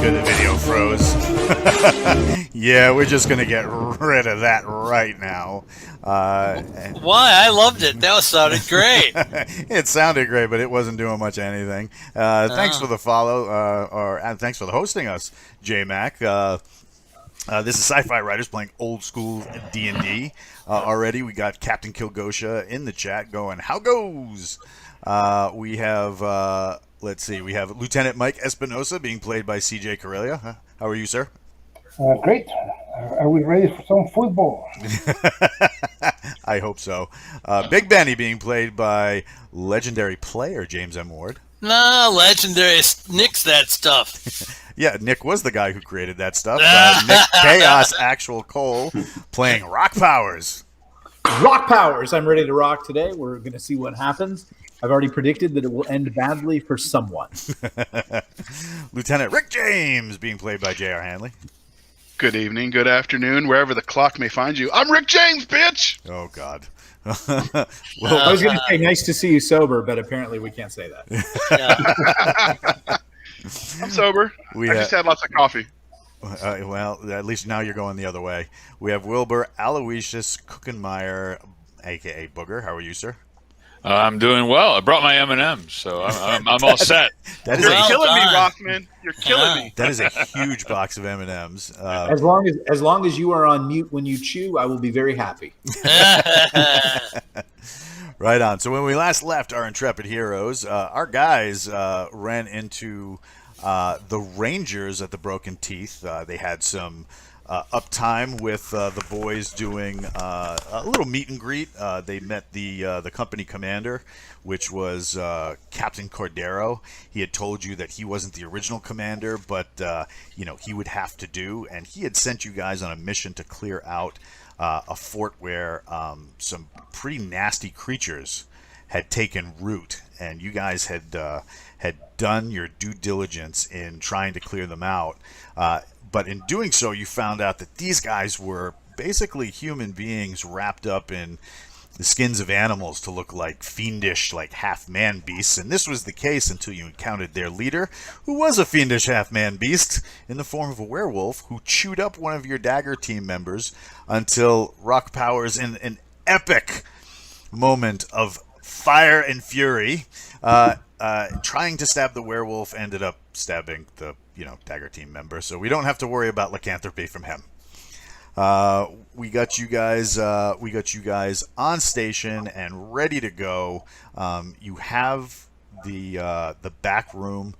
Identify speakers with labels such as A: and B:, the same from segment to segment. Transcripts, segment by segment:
A: good. The video froze. Yeah, we're just going to get rid of that right now.
B: Why? I loved it. That sounded great.
A: It sounded great, but it wasn't doing much of anything. Thanks for the follow, and thanks for the hosting us, J-Mac. This is Sci-Fi Writers playing old school D&D. Already, we got Captain Kilgosha in the chat going, "How goes?" We have, let's see, we have Lieutenant Mike Espinosa being played by CJ Corellia. How are you, sir?
C: Great. Are we ready for some football?
A: I hope so. Big Benny being played by legendary player James M. Ward.
B: No, legendary. Nick's that stuff.
A: Yeah, Nick was the guy who created that stuff. Nick Chaos Actual Cole playing Rock Powers.
D: Rock Powers. I'm ready to rock today. We're going to see what happens. I've already predicted that it will end badly for someone.
A: Lieutenant Rick James being played by J.R. Hanley.
E: Good evening, good afternoon, wherever the clock may find you. I'm Rick James, bitch!
A: Oh, God.
D: Well, I was going to say nice to see you sober, but apparently we can't say that.
E: I'm sober. I just had lots of coffee.
A: Well, at least now you're going the other way. We have Wilbur Aloysius Kuchenmeyer, a.k.a. Booger. How are you, sir?
F: I'm doing well. I brought my M&Ms, so I'm all set.
A: You're
E: killing me, Rothman. You're killing me.
A: That is a huge box of M&Ms.
D: As long as you are on mute when you chew, I will be very happy.
A: Right on. So when we last left our intrepid heroes, our guys ran into the Rangers at the Broken Teeth. They had some uptime with the boys doing a little meet and greet. They met the company commander, which was Captain Cordero. He had told you that he wasn't the original commander, but he would have to do, and he had sent you guys on a mission to clear out a fort where some pretty nasty creatures had taken root, and you guys had done your due diligence in trying to clear them out. But in doing so, you found out that these guys were basically human beings wrapped up in the skins of animals to look like fiendish, like half-man beasts. And this was the case until you encountered their leader, who was a fiendish half-man beast in the form of a werewolf who chewed up one of your Dagger team members until Rock Powers, in an epic moment of fire and fury, trying to stab the werewolf, ended up stabbing the Dagger team member, so we don't have to worry about lycanthropy from him. We got you guys on station and ready to go. You have the back room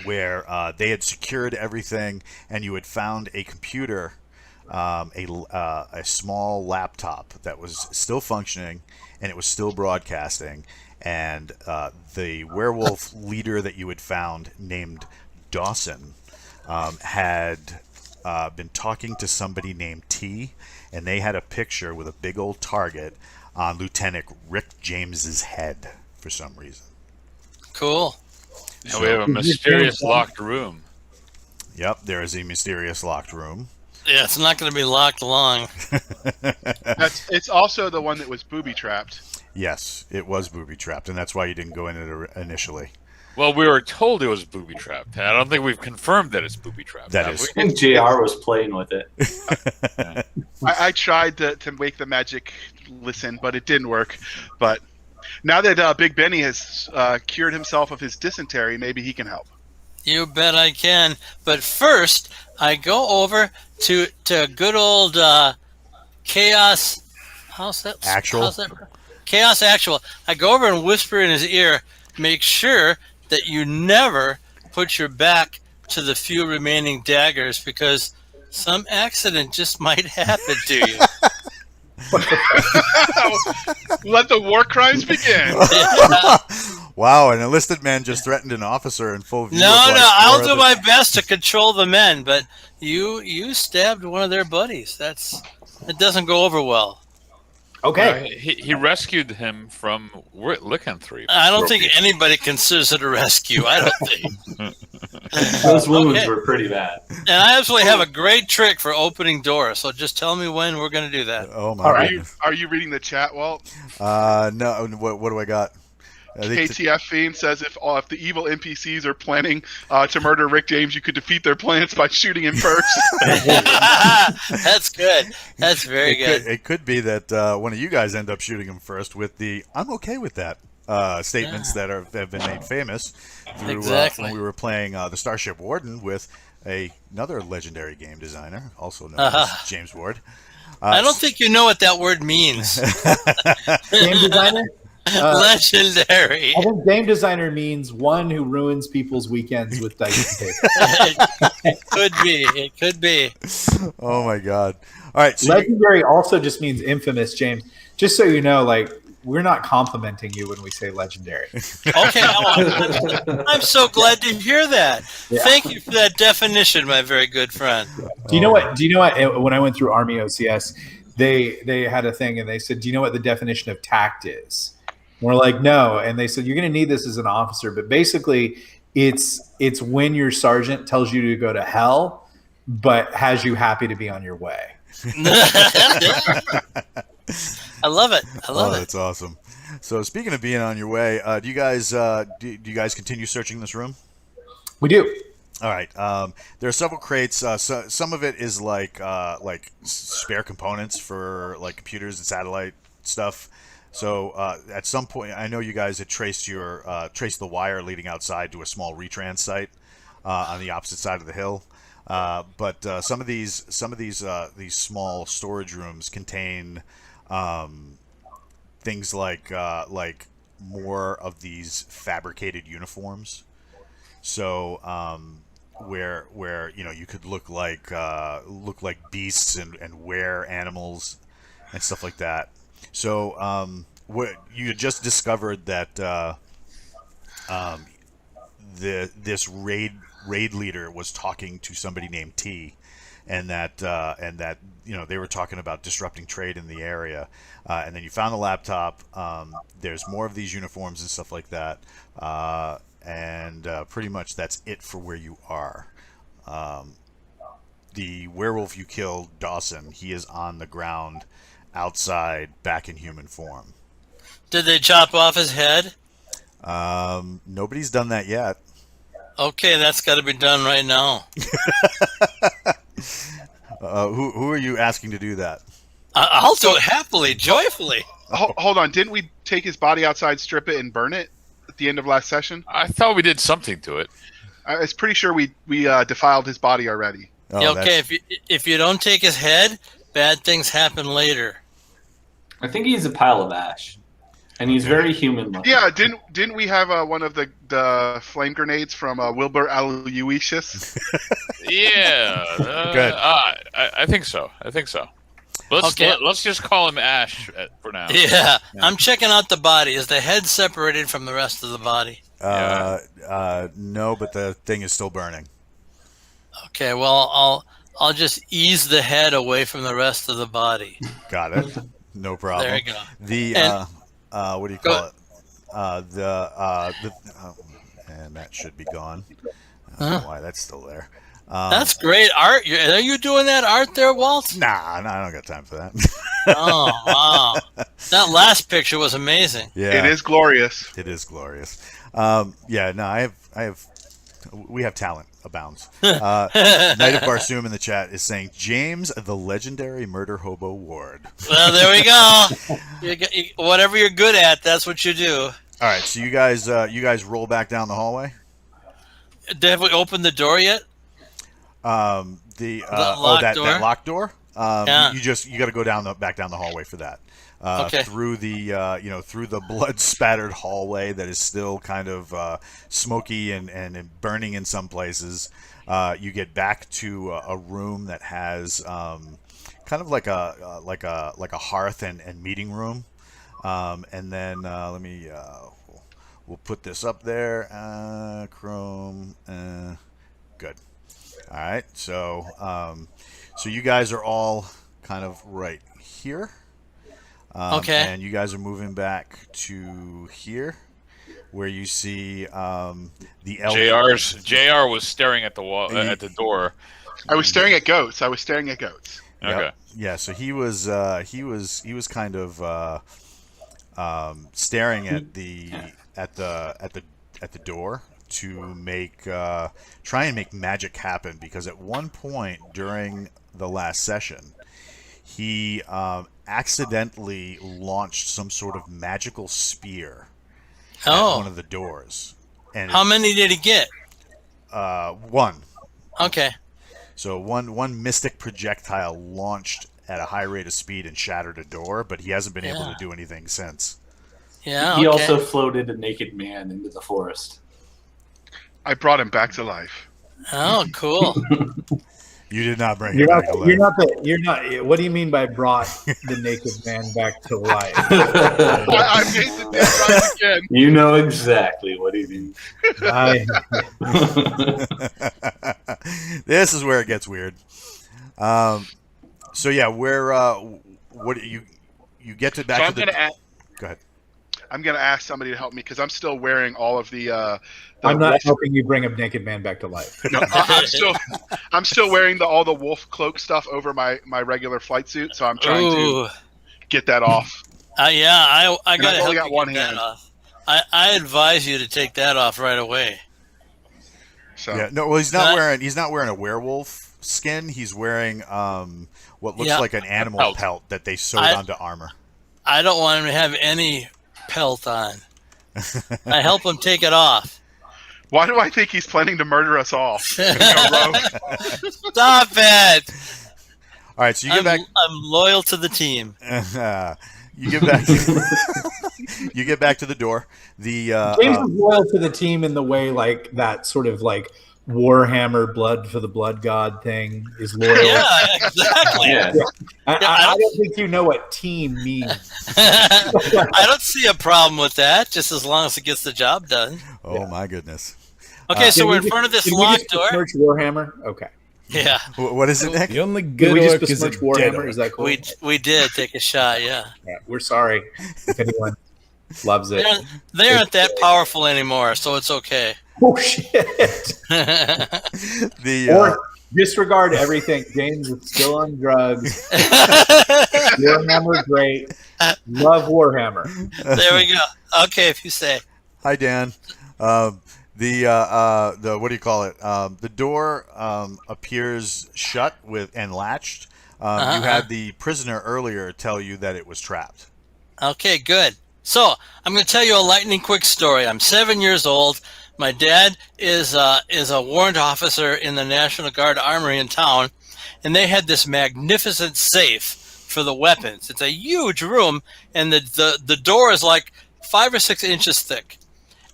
A: where they had secured everything, and you had found a computer, a small laptop that was still functioning, and it was still broadcasting. And the werewolf leader that you had found, named Dawson, had been talking to somebody named T, and they had a picture with a big old target on Lieutenant Rick James's head for some reason.
B: Cool.
F: And we have a mysterious locked room.
A: Yep, there is a mysterious locked room.
B: Yeah, it's not going to be locked long.
E: It's also the one that was booby-trapped.
A: Yes, it was booby-trapped, and that's why you didn't go in it initially.
F: Well, we were told it was booby-trapped. I don't think we've confirmed that it's booby-trapped.
A: That is.
G: I think JR was playing with it.
E: I tried to make the magic listen, but it didn't work. But now that Big Benny has cured himself of his dysentery, maybe he can help.
B: You bet I can. But first, I go over to good old Chaos. How's that?
A: Actual.
B: How's that? Chaos Actual. I go over and whisper in his ear, make sure that you never put your back to the few remaining daggers, because some accident just might happen to you.
E: Let the war crimes begin.
A: Wow, an enlisted man just threatened an officer in full view.
B: No, I'll do my best to control the men, but you stabbed one of their buddies. It doesn't go over well.
D: Okay.
F: He rescued him from lycanthropy.
B: I don't think anybody considers it a rescue. I don't think.
G: Those wounds were pretty bad.
B: And I actually have a great trick for opening doors, so just tell me when we're going to do that.
A: Oh my goodness.
E: Are you reading the chat, Walt?
A: No. What do I got?
E: KTF Fiend says if the evil NPCs are planning to murder Rick James, you could defeat their plans by shooting him first.
B: That's good. That's very good.
A: It could be that one of you guys end up shooting him first with the "I'm okay with that" statements that have been made famous through when we were playing the Starship Warden with another legendary game designer, also known as James Ward.
B: I don't think you know what that word means.
D: Game designer?
B: Legendary.
D: I think game designer means one who ruins people's weekends with dice and paper.
B: It could be. It could be.
A: Oh my God! All right, so
D: Legendary also just means infamous, James. Just so you know, like we're not complimenting you when we say legendary.
B: Okay, I'm so glad to hear that.
D: Yeah.
B: Thank you for that definition, my very good friend.
D: Do you know what? Do you know what? When I went through Army OCS, they had a thing, and they said, "Do you know what the definition of tact is?" And we're like, "No," and they said, "You're going to need this as an officer, but basically, it's when your sergeant tells you to go to hell, but has you happy to be on your way."
B: I love it. I love it.
A: That's awesome. So speaking of being on your way, do you guys continue searching this room?
D: We do.
A: All right. There are several crates. Some of it is like spare components for like computers and satellite stuff. So at some point, I know you guys had traced the wire leading outside to a small retrans site on the opposite side of the hill. But some of these small storage rooms contain things like more of these fabricated uniforms. So where you could look like beasts and wear animals and stuff like that. So what you had just discovered that this raid leader was talking to somebody named T, and that they were talking about disrupting trade in the area, and then you found the laptop. There's more of these uniforms and stuff like that, and pretty much that's it for where you are. The werewolf you killed, Dawson, he is on the ground outside, back in human form.
B: Did they chop off his head?
A: Nobody's done that yet.
B: Okay, that's got to be done right now.
A: Who are you asking to do that?
B: I'll do it happily, joyfully.
E: Hold on, didn't we take his body outside, strip it, and burn it at the end of last session?
F: I thought we did something to it.
E: I was pretty sure we defiled his body already.
A: Oh,
B: Yeah, okay, if you don't take his head, bad things happen later.
G: I think he's a pile of ash, and he's very human looking.
E: Yeah, didn't we have one of the flame grenades from Wilbur Aloysius?
F: Yeah.
A: Good.
F: I think so. Let's just call him Ash for now.
B: Yeah, I'm checking out the body. Is the head separated from the rest of the body?
A: No, but the thing is still burning.
B: Okay, well, I'll just ease the head away from the rest of the body.
A: Got it. No problem.
B: There you go.
A: The what do you call it? And that should be gone. I don't know why that's still there.
B: That's great art. Are you doing that art there, Walt?
A: Nah, I don't got time for that.
B: Oh, wow. That last picture was amazing.
A: Yeah,
E: It is glorious.
A: It is glorious. Yeah, no, we have talent abounds. Knight of Barsoom in the chat is saying James, the legendary murder hobo Ward.
B: Well, there we go. Whatever you're good at, that's what you do.
A: All right, so you guys roll back down the hallway.
B: Have we opened the door yet?
A: That locked door.
B: Yeah.
A: You got to go back down the hallway for that.
B: Okay.
A: Through the blood spattered hallway that is still kind of smoky and burning in some places. You get back to a room that has kind of like a hearth and meeting room. And then we'll put this up there. Chrome. Good. All right. So you guys are all kind of right here.
B: Okay.
A: And you guys are moving back to here, where you see the elf.
F: JR was staring at the wall at the door.
E: I was staring at goats.
F: Okay.
A: Yeah. So he was kind of staring at the door to try and make magic happen, because at one point during the last session, he accidentally launched some sort of magical spear at one of the doors. And
B: how many did he get?
A: one.
B: Okay.
A: So one mystic projectile launched at a high rate of speed and shattered a door, but he hasn't been able to do anything since.
B: Yeah.
G: He
B: okay.
G: also floated a naked man into the forest.
E: I brought him back to life.
B: Oh, cool.
A: You did not bring him back to life.
D: You're not. What do you mean by brought the naked man back to life?
E: I made the dead rise again.
G: You know exactly what he means.
A: This is where it gets weird. So yeah, what you get to back
E: So
A: to the. Go ahead.
E: I'm gonna ask somebody to help me because I'm still wearing all of the
D: I'm not helping you bring a naked man back to life.
E: No, I'm still wearing all the wolf cloak stuff over my regular flight suit, so I'm trying to get that off.
B: Yeah, I gotta help
E: got
B: you
E: one
B: get that
E: hand.
B: off. I advise you to take that off right away.
E: So
A: Yeah, no, well, he's not wearing a werewolf skin. He's wearing what looks like an animal pelt that they sewed onto armor.
B: I don't want him to have any pelt on. I help him take it off.
E: why do I think he's planning to murder us all?
B: Stop it!
A: All right, so you get back.
B: I'm loyal to the team.
A: You get back. You get back to the door. The
D: James is loyal to the team in the way like that sort of like Warhammer blood for the blood god thing is loyal.
B: Yeah, exactly.
G: Yeah.
D: I don't think you know what team means.
B: I don't see a problem with that, just as long as it gets the job done.
A: Oh my goodness.
B: Okay, so we're in front of this locked door.
D: Besmirch Warhammer? Okay.
B: Yeah.
A: What is it, Nick?
H: The only
D: Did
H: good
D: we just
H: orc is a
D: besmirch
H: dead
D: Warhammer?
H: orc.
D: Is that cool?
B: We did take a shot, yeah.
D: Yeah, we're sorry if anyone loves it.
B: They aren't that powerful anymore, so it's okay.
D: Oh shit! Or disregard everything. James is still on drugs. Warhammer, great. Love Warhammer.
B: There we go. Okay, if you say.
A: Hi, Dan. The what do you call it? The door appears shut and latched. You had the prisoner earlier tell you that it was trapped.
B: Okay, good. So I'm going to tell you a lightning quick story. I'm 7 years old. My dad is a warrant officer in the National Guard Armory in town, and they had this magnificent safe for the weapons. It's a huge room, and the door is like 5 or 6 inches thick.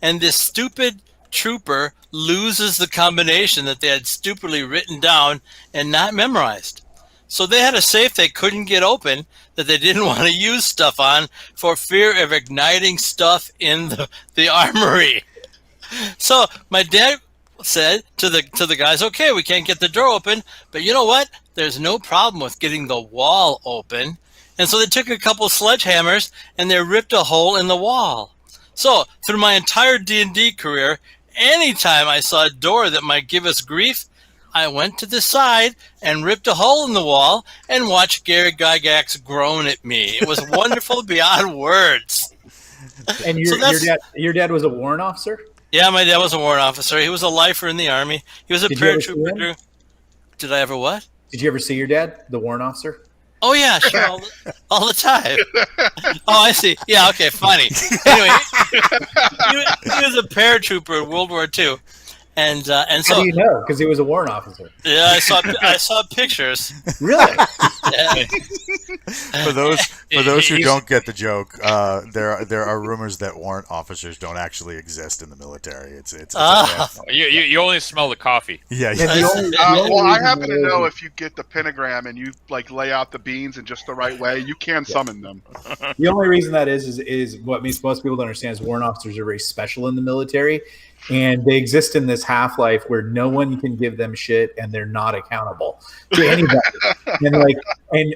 B: And this stupid trooper loses the combination that they had stupidly written down and not memorized. So they had a safe they couldn't get open that they didn't want to use stuff on for fear of igniting stuff in the armory. So my dad said to the guys, okay, we can't get the door open, but you know what? There's no problem with getting the wall open. And so they took a couple sledgehammers and they ripped a hole in the wall. So through my entire D&D career, anytime I saw a door that might give us grief, I went to the side and ripped a hole in the wall and watched Gary Gygax groan at me. It was wonderful beyond words.
D: And your dad was a warrant officer?
B: Yeah, my dad was a warrant officer. He was a lifer in the Army. He was a paratrooper. Did I ever what?
D: Did you ever see your dad, the warrant officer?
B: Oh, yeah, sure. All the time. Oh, I see. Yeah, okay, funny. Anyway, he was a paratrooper in World War II. And so,
D: how do you know? Because he was a warrant officer.
B: Yeah, I saw pictures.
D: Really?
B: Yeah.
A: For those who don't get the joke, there are rumors that warrant officers don't actually exist in the military. It's
F: You only smell the coffee.
A: Yeah.
E: Well, I happen to know if you get the pentagram and you like lay out the beans in just the right way, you can summon them.
D: The only reason that is what makes most people to understand is warrant officers are very special in the military. And they exist in this half-life where no one can give them shit and they're not accountable to anybody.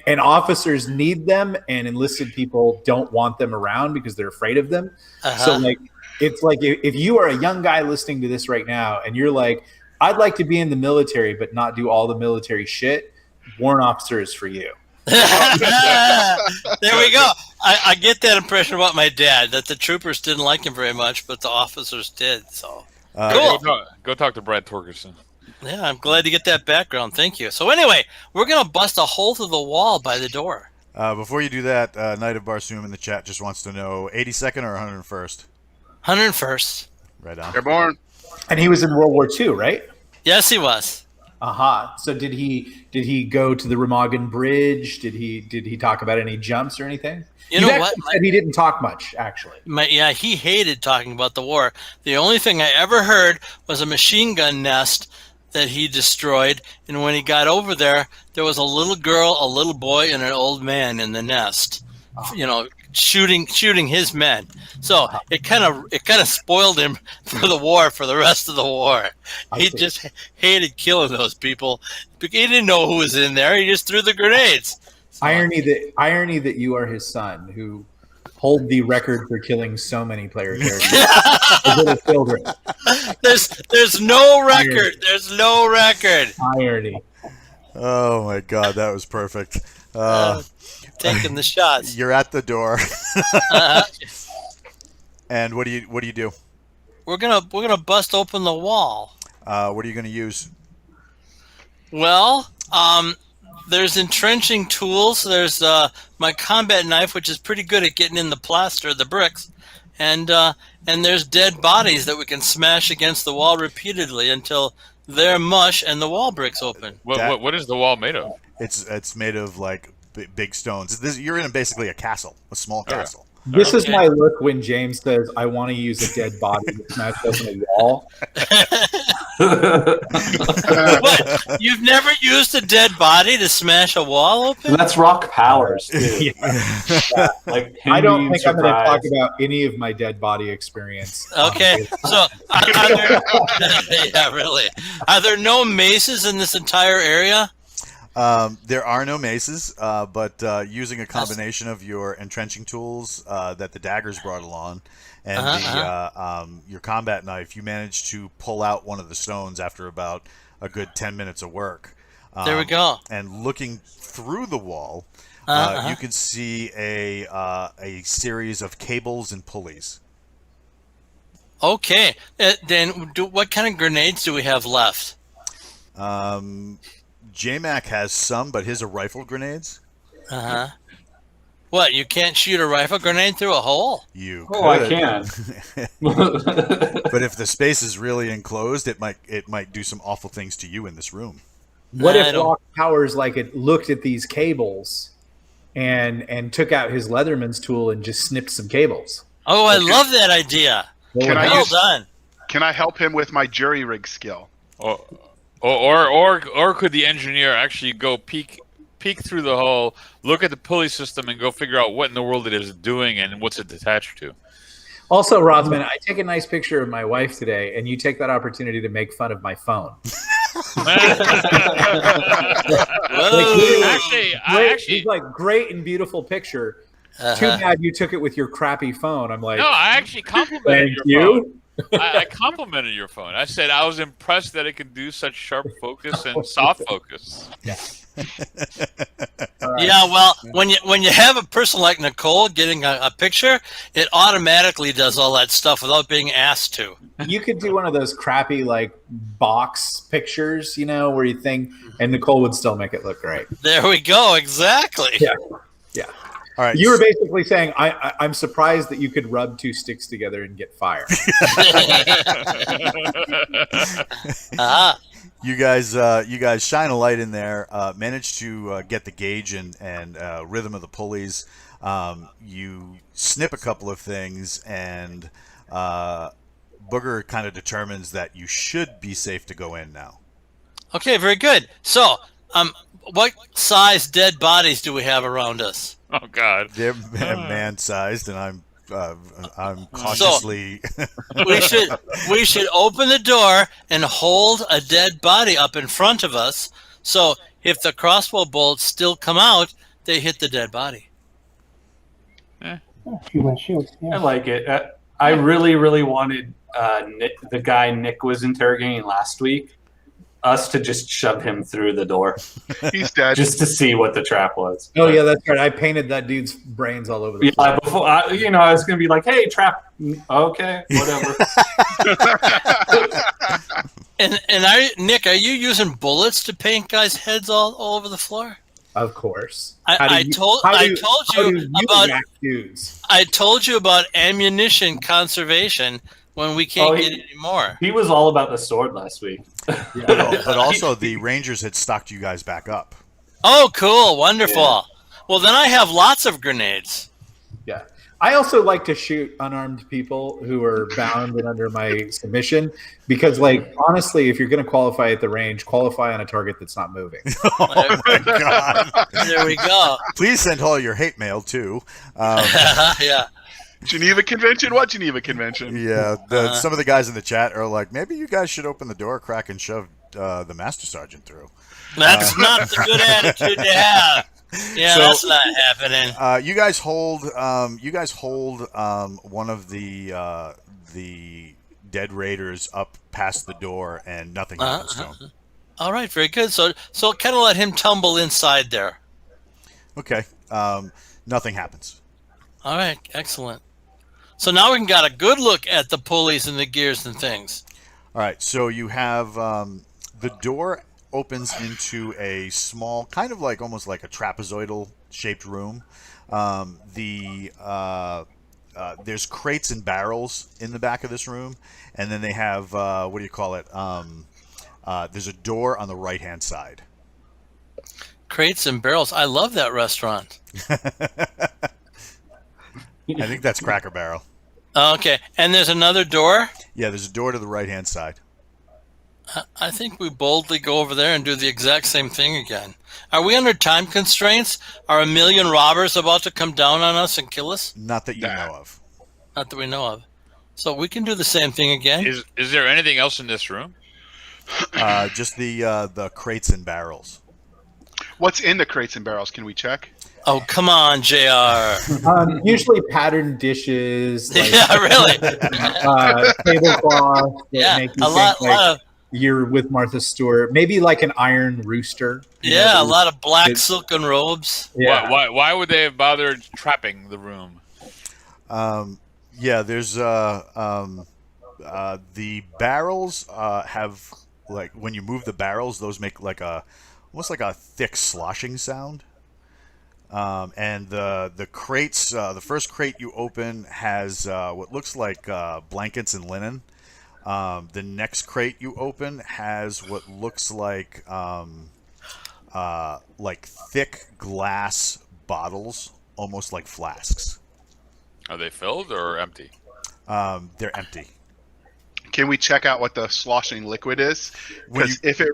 D: and officers need them, and enlisted people don't want them around because they're afraid of them. So it's like if you are a young guy listening to this right now and you're like, I'd like to be in the military but not do all the military shit, warrant officer is for you.
B: There we go. I get that impression about my dad, that the troopers didn't like him very much, but the officers did. So cool.
F: Go talk to Brad Torgerson.
B: Yeah, I'm glad to get that background. Thank you. So anyway, we're going to bust a hole through the wall by the door.
A: Before you do that, Knight of Barsoom in the chat just wants to know 82nd or 101st?
B: 101st.
A: Right on.
E: Airborne.
D: And he was in World War II, right?
B: Yes, he was.
D: So did he go to the Remagen Bridge? Did he talk about any jumps or anything?
B: You know what?
D: Said he didn't talk much, actually.
B: He hated talking about the war. The only thing I ever heard was a machine gun nest that he destroyed, and when he got over there, there was a little girl, a little boy, and an old man in the nest. You know, shooting his men. So it kind of spoiled him for the war, for the rest of the war. He just hated killing those people. He didn't know who was in there. He just threw the grenades. So,
D: irony that you are his son, who hold the record for killing so many player characters. As little children.
B: There's no record. There's no record.
D: Irony.
A: Oh my God, that was perfect.
B: Taking the shots.
A: You're at the door. And what do you do?
B: We're gonna bust open the wall.
A: What are you gonna use?
B: Well, there's entrenching tools. There's my combat knife, which is pretty good at getting in the plaster, the bricks, and there's dead bodies that we can smash against the wall repeatedly until they're mush and the wall breaks open.
F: What is the wall made of?
A: It's made of like big stones. You're in basically a castle, a small castle.
D: This is my look when James says, "I want to use a dead body to smash open a wall."
B: What? You've never used a dead body to smash a wall open?
G: That's Rock Powers, too.
D: Yeah.
G: Like
D: I don't think I'm going to talk
G: surprise.
D: about any of my dead body experience.
B: Okay, so are there, yeah, really. Are there no maces in this entire area?
A: There are no maces, but using a combination of your entrenching tools that the daggers brought along and your combat knife, you managed to pull out one of the stones after about a good 10 minutes of work.
B: There we go.
A: And looking through the wall, you can see a series of cables and pulleys.
B: Okay, then what kind of grenades do we have left?
A: J-Mac has some, but his are rifle grenades.
B: What, you can't shoot a rifle grenade through a hole?
A: You
G: Oh, I
A: could.
G: can.
A: But if the space is really enclosed, it might do some awful things to you in this room.
D: What
B: I
D: if
B: don't-
D: Rock Powers looked at these cables and took out his Leatherman's tool and just snipped some cables?
B: Oh, I love that idea.
E: Can I
B: Well
E: use-
B: done.
E: Can I help him with my jury rig skill?
F: Or could the engineer actually go peek through the hole, look at the pulley system, and go figure out what in the world it is doing and what's it attached to?
D: Also, Rothman, I take a nice picture of my wife today, and you take that opportunity to make fun of my phone. He's like, great and beautiful picture. Too bad you took it with your crappy phone. I'm like,
F: No, I actually complimented
D: thank
F: your phone.
D: you.
F: I complimented your phone. I said I was impressed that it could do such sharp focus and soft focus.
B: Yeah, well, when you have a person like Nicole getting a picture, it automatically does all that stuff without being asked to.
D: You could do one of those crappy like box pictures, where you think, and Nicole would still make it look great.
B: There we go. Exactly.
D: Yeah.
A: All right.
D: You were basically saying, I'm surprised that you could rub two sticks together and get fire.
A: You guys shine a light in there. Manage to get the gauge and rhythm of the pulleys. You snip a couple of things, and Booger kind of determines that you should be safe to go in now.
B: Okay, very good. So, what size dead bodies do we have around us?
F: Oh God,
A: They're man-sized, and I'm cautiously.
B: We should open the door and hold a dead body up in front of us. So if the crossbow bolts still come out, they hit the dead body.
C: Human shield.
G: I
C: Yeah.
G: like it. I really, really wanted the guy Nick was interrogating last week us to just shove him through the door
E: He's dead.
G: just to see what the trap was.
D: Oh yeah, that's right. I painted that dude's brains all over the floor.
G: Yeah, before I was gonna be like, "Hey, trap." Okay, whatever.
B: And Nick, are you using bullets to paint guys' heads all over the floor?
D: Of course.
B: I told you about ammunition conservation when we can't get any more.
G: He was all about the sword last week.
A: But also the Rangers had stocked you guys back up.
B: Oh, cool, wonderful.
G: Yeah.
B: Well, then I have lots of grenades.
D: Yeah. I also like to shoot unarmed people who are bound and under my submission because, like, honestly, if you're going to qualify at the range, qualify on a target that's not moving.
A: Oh my God!
B: There we go.
A: Please send all your hate mail too.
B: Yeah.
E: Geneva Convention? What Geneva Convention?
A: Yeah, some of the guys in the chat are like, maybe you guys should open the door crack and shove the Master Sergeant through.
B: That's not the good attitude to have. Yeah,
A: So-
B: that's not happening.
A: You guys hold. One of the dead raiders up past the door, and nothing happens to him.
B: All right, very good. So kind of let him tumble inside there.
A: Okay. Nothing happens.
B: All right, excellent. So now we can got a good look at the pulleys and the gears and things.
A: All right. So you have the door opens into a small, kind of like almost like a trapezoidal shaped room. There's crates and barrels in the back of this room, and then they have what do you call it? There's a door on the right hand side.
B: Crates and barrels. I love that restaurant.
A: I think that's Cracker Barrel.
B: Okay, and there's another door.
A: Yeah, there's a door to the right hand side.
B: I think we boldly go over there and do the exact same thing again. Are we under time constraints? Are a million robbers about to come down on us and kill us?
A: Not that you know of.
B: Not that we know of. So we can do the same thing again.
F: Is there anything else in this room?
A: Just the crates and barrels.
E: What's in the crates and barrels? Can we check?
B: Oh, come on, JR.
D: Usually patterned dishes. Like,
B: Yeah, really.
D: tablecloth. that
B: Yeah,
D: make you
B: a lot
D: think, like,
B: of
D: you're with Martha Stewart. Maybe like an iron rooster.
B: a lot of black
D: it's-
B: silken robes.
D: Yeah.
F: Why would they have bothered trapping the room?
A: Yeah, there's the barrels have, like, when you move the barrels, those make like almost like a thick sloshing sound. And the crates, the first crate you open has what looks like blankets and linen. The next crate you open has what looks like thick glass bottles, almost like flasks.
F: Are they filled or empty?
A: They're empty.
E: Can we check out what the sloshing liquid is? Because if it,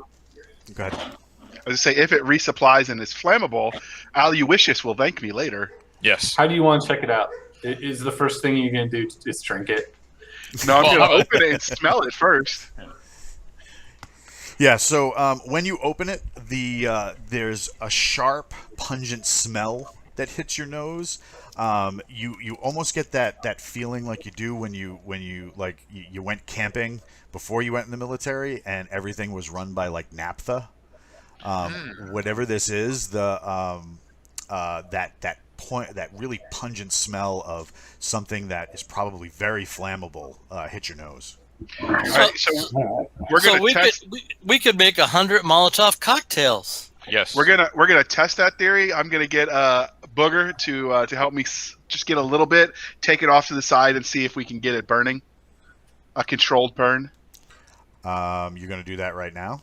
A: Go ahead.
E: I was gonna say, if it resupplies and is flammable, Aloysius will thank me later.
F: Yes.
G: How do you want to check it out? Is the first thing you're gonna do just drink it?
E: No, I'm
F: Well,
E: gonna open it and smell it first.
A: Yeah, so when you open it, there's a sharp, pungent smell that hits your nose. You almost get that feeling like you do when you went camping before you went in the military and everything was run by like naphtha. Whatever this is, that really pungent smell of something that is probably very flammable hit your nose.
E: All right, so we're gonna test.
B: We could make 100 Molotov cocktails.
F: Yes.
E: We're gonna test that theory. I'm gonna get Booger to help me just get a little bit, take it off to the side, and see if we can get it burning. A controlled burn.
A: You're gonna do that right now?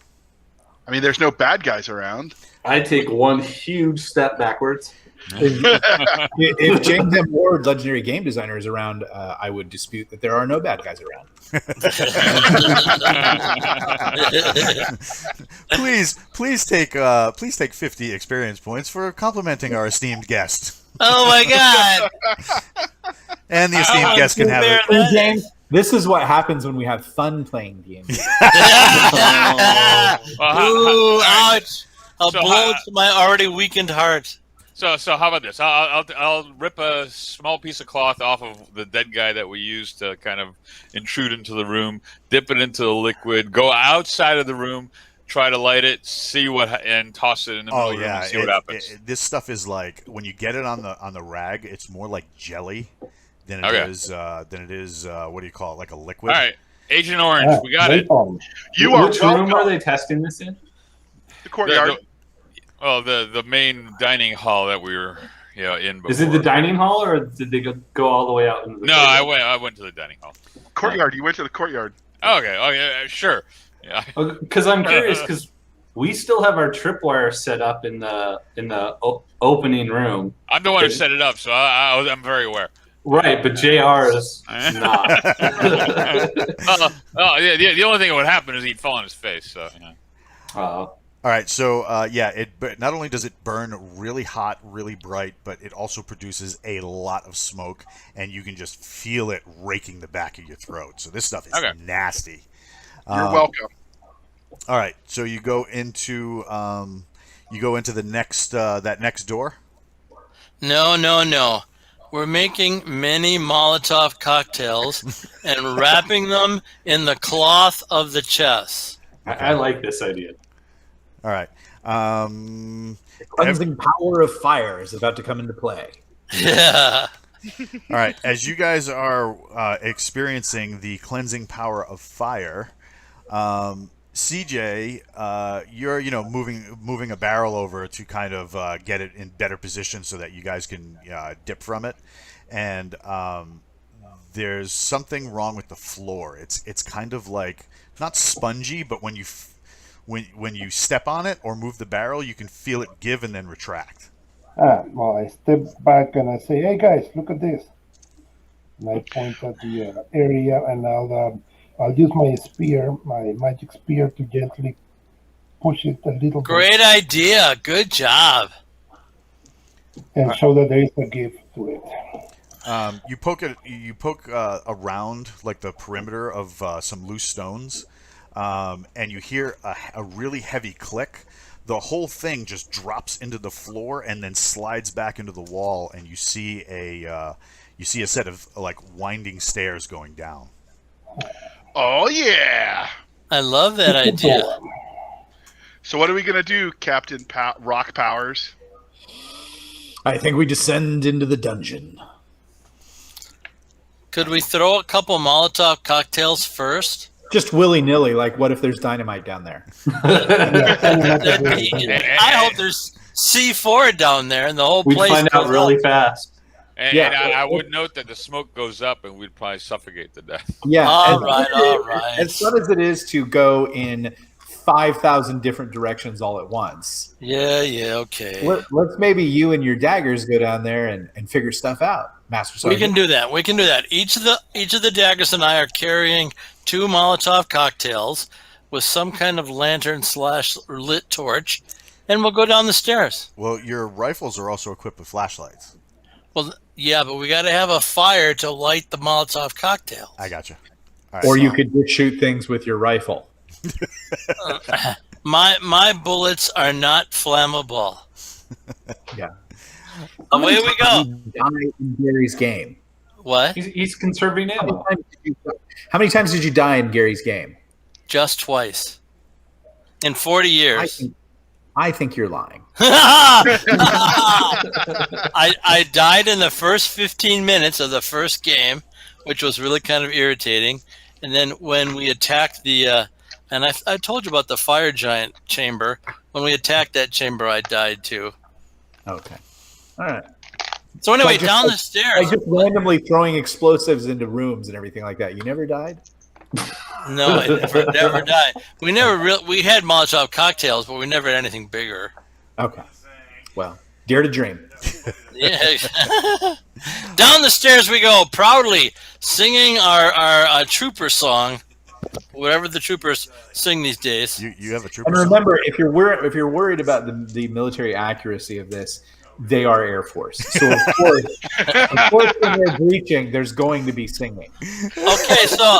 E: I mean, there's no bad guys around.
G: I take one huge step backwards.
D: If James M. Ward, legendary game designer, is around, I would dispute that there are no bad guys around.
A: please take 50 experience points for complimenting our esteemed guest.
B: Oh my God!
A: And the esteemed guest can have it.
B: That-
D: James, this is what happens when we have fun playing D&D.
B: Ooh, ouch! A
F: So,
B: blow to my already weakened heart.
F: So how about this? I'll rip a small piece of cloth off of the dead guy that we used to kind of intrude into the room, dip it into the liquid, go outside of the room, try to light it, see and toss it in the middle
A: Oh
F: of the room
A: yeah,
F: and see what happens.
A: this stuff is like when you get it on the rag, it's more like jelly than it
F: Okay.
A: is what do you call it, like a liquid.
F: All right, Agent Orange, we got it.
E: You are
G: Which room
E: welcome.
G: are they testing this in?
E: The courtyard.
F: The main dining hall that we were in before.
G: Is it the dining hall, or did they go all the way out into the
F: No,
G: courtyard?
F: I went to the dining hall.
E: Courtyard. You went to the courtyard.
F: Okay. Oh yeah, sure. Yeah.
G: Because I'm curious, because we still have our tripwire set up in the opening room.
F: I'm the one who set it up, so I'm very aware.
G: Right, but JR is not.
F: The only thing that would happen is he'd fall on his face. So.
A: All right, so but not only does it burn really hot, really bright, but it also produces a lot of smoke, and you can just feel it raking the back of your throat. So this stuff is nasty.
E: You're welcome.
A: All right, so you go into the next that next door.
B: No. We're making many Molotov cocktails and wrapping them in the cloth of the chest.
G: I like this idea.
A: All right.
D: The cleansing power of fire is about to come into play.
B: Yeah.
A: All right. As you guys are experiencing the cleansing power of fire, CJ, you're moving a barrel over to kind of get it in better position so that you guys can dip from it, and there's something wrong with the floor. It's kind of like not spongy, but when you step on it or move the barrel, you can feel it give and then retract.
C: Well, I step back and I say, "Hey guys, look at this." And I point at the area, and I'll use my spear, my magic spear, to gently push it a little
B: Great
C: bit
B: idea. Good job.
C: and show that there is a give to it.
A: You poke around like the perimeter of some loose stones, and you hear a really heavy click. The whole thing just drops into the floor and then slides back into the wall, and you see a set of like winding stairs going down.
E: Oh yeah!
B: I love that idea.
E: So what are we gonna do, Captain Rock Powers?
D: I think we descend into the dungeon.
B: Could we throw a couple Molotov cocktails first?
D: Just willy-nilly, like what if there's dynamite down there?
B: I hope there's C4 down there and the whole
G: We'd
B: place
G: find out
B: goes
G: really
B: up.
G: fast.
F: And I would note that the smoke goes up and we'd probably suffocate to death.
D: Yeah.
B: All right.
D: As fun as it is to go in 5,000 different directions all at once.
B: Yeah, okay.
D: Let's maybe you and your daggers go down there and figure stuff out, Master
B: We
D: Sergeant.
B: can do that. Each of the daggers and I are carrying 2 Molotov cocktails with some kind of lantern / lit torch, and we'll go down the stairs.
A: Well, your rifles are also equipped with flashlights.
B: Well, yeah, but we got to have a fire to light the Molotov cocktails.
A: I gotcha. All
D: Or
A: right.
D: you could just shoot things with your rifle.
B: My bullets are not flammable.
D: Yeah.
B: Away we go.
D: Die in Gary's game.
B: What?
G: He's conserving ammo.
D: How many times did you die in Gary's game?
B: Just twice. In 40 years.
D: I think you're lying.
B: I died in the first 15 minutes of the first game, which was really kind of irritating. And then when we attacked the, and I told you about the fire giant chamber. When we attacked that chamber, I died too.
D: Okay. All right.
B: So anyway,
D: Just
B: down
D: like-
B: the stairs.
D: Just randomly throwing explosives into rooms and everything like that. You never died?
B: No, I never died. We we had Molotov cocktails, but we never had anything bigger.
D: Okay. Well, dare to dream.
B: Yeah. Down the stairs we go, proudly singing our trooper song, whatever the troopers sing these days.
A: You have a trooper.
D: And remember, if you're worried about the military accuracy of this, they are Air Force. So of course, when they're breaching, there's going to be singing.
B: Okay, so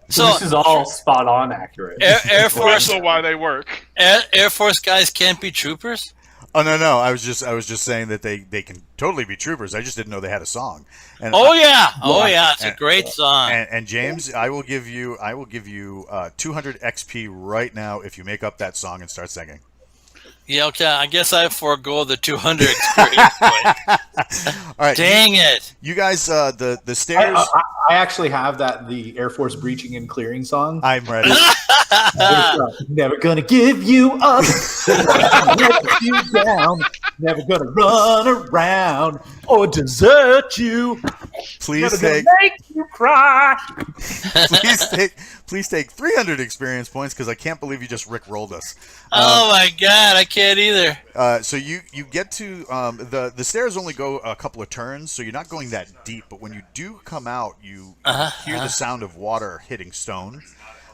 G: this is all spot on accurate.
B: Air Force
E: Also why they work.
B: Air Force guys can't be troopers.
A: Oh no, I was just saying that they can totally be troopers. I just didn't know they had a song. And
B: Oh yeah, it's a
A: and,
B: great song.
A: and James, I will give you 200 XP right now if you make up that song and start singing.
B: Yeah, okay. I guess I forego the 200 experience point.
A: All right,
B: Dang it!
A: you guys, the stairs.
D: I actually have the Air Force breaching and clearing song.
A: I'm ready.
D: Never gonna give you up, never let you down, never gonna run around or desert you.
A: Please
D: Never
A: take
D: gonna make you cry.
A: please take 300 experience points because I can't believe you just Rick rolled us.
B: Oh my god, I can't either.
A: So you get to the stairs only go a couple of turns, so you're not going that deep. But when you do come out, you hear the sound of water hitting stone,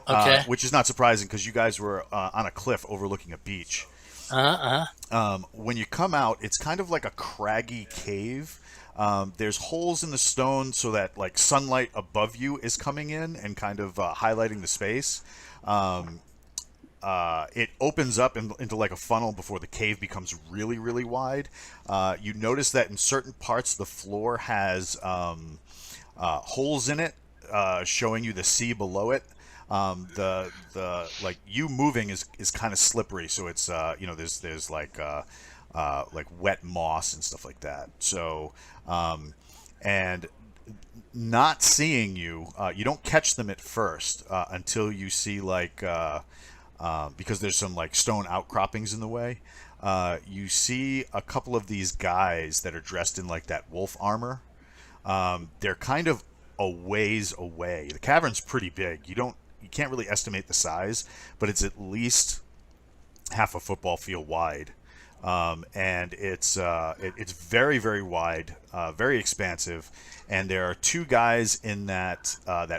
B: Okay.
A: which is not surprising because you guys were on a cliff overlooking a beach. When you come out, it's kind of like a craggy cave. There's holes in the stone so that like sunlight above you is coming in and kind of highlighting the space. It opens up into like a funnel before the cave becomes really, really wide. You notice that in certain parts the floor has holes in it, showing you the sea below it. The like you moving is kind of slippery, so it's there's like wet moss and stuff like that. So and not seeing you, you don't catch them at first until you see like because there's some like stone outcroppings in the way. You see a couple of these guys that are dressed in like that wolf armor. They're kind of a ways away. The cavern's pretty big. You can't really estimate the size, but it's at least half a football field wide. And it's very, very wide, very expansive, and there are two guys in that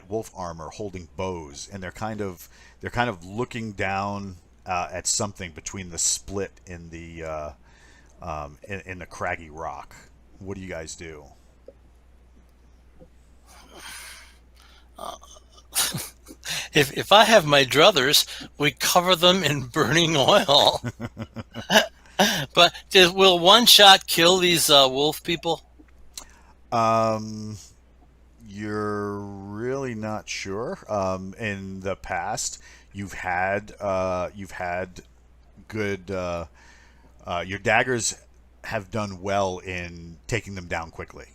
A: wolf armor holding bows, and they're kind of looking down at something between the split in the in the craggy rock. What do you guys do?
B: If I have my druthers, we cover them in burning oil. But will one shot kill these wolf people?
A: You're really not sure. In the past, you've had good. Your daggers have done well in taking them down quickly.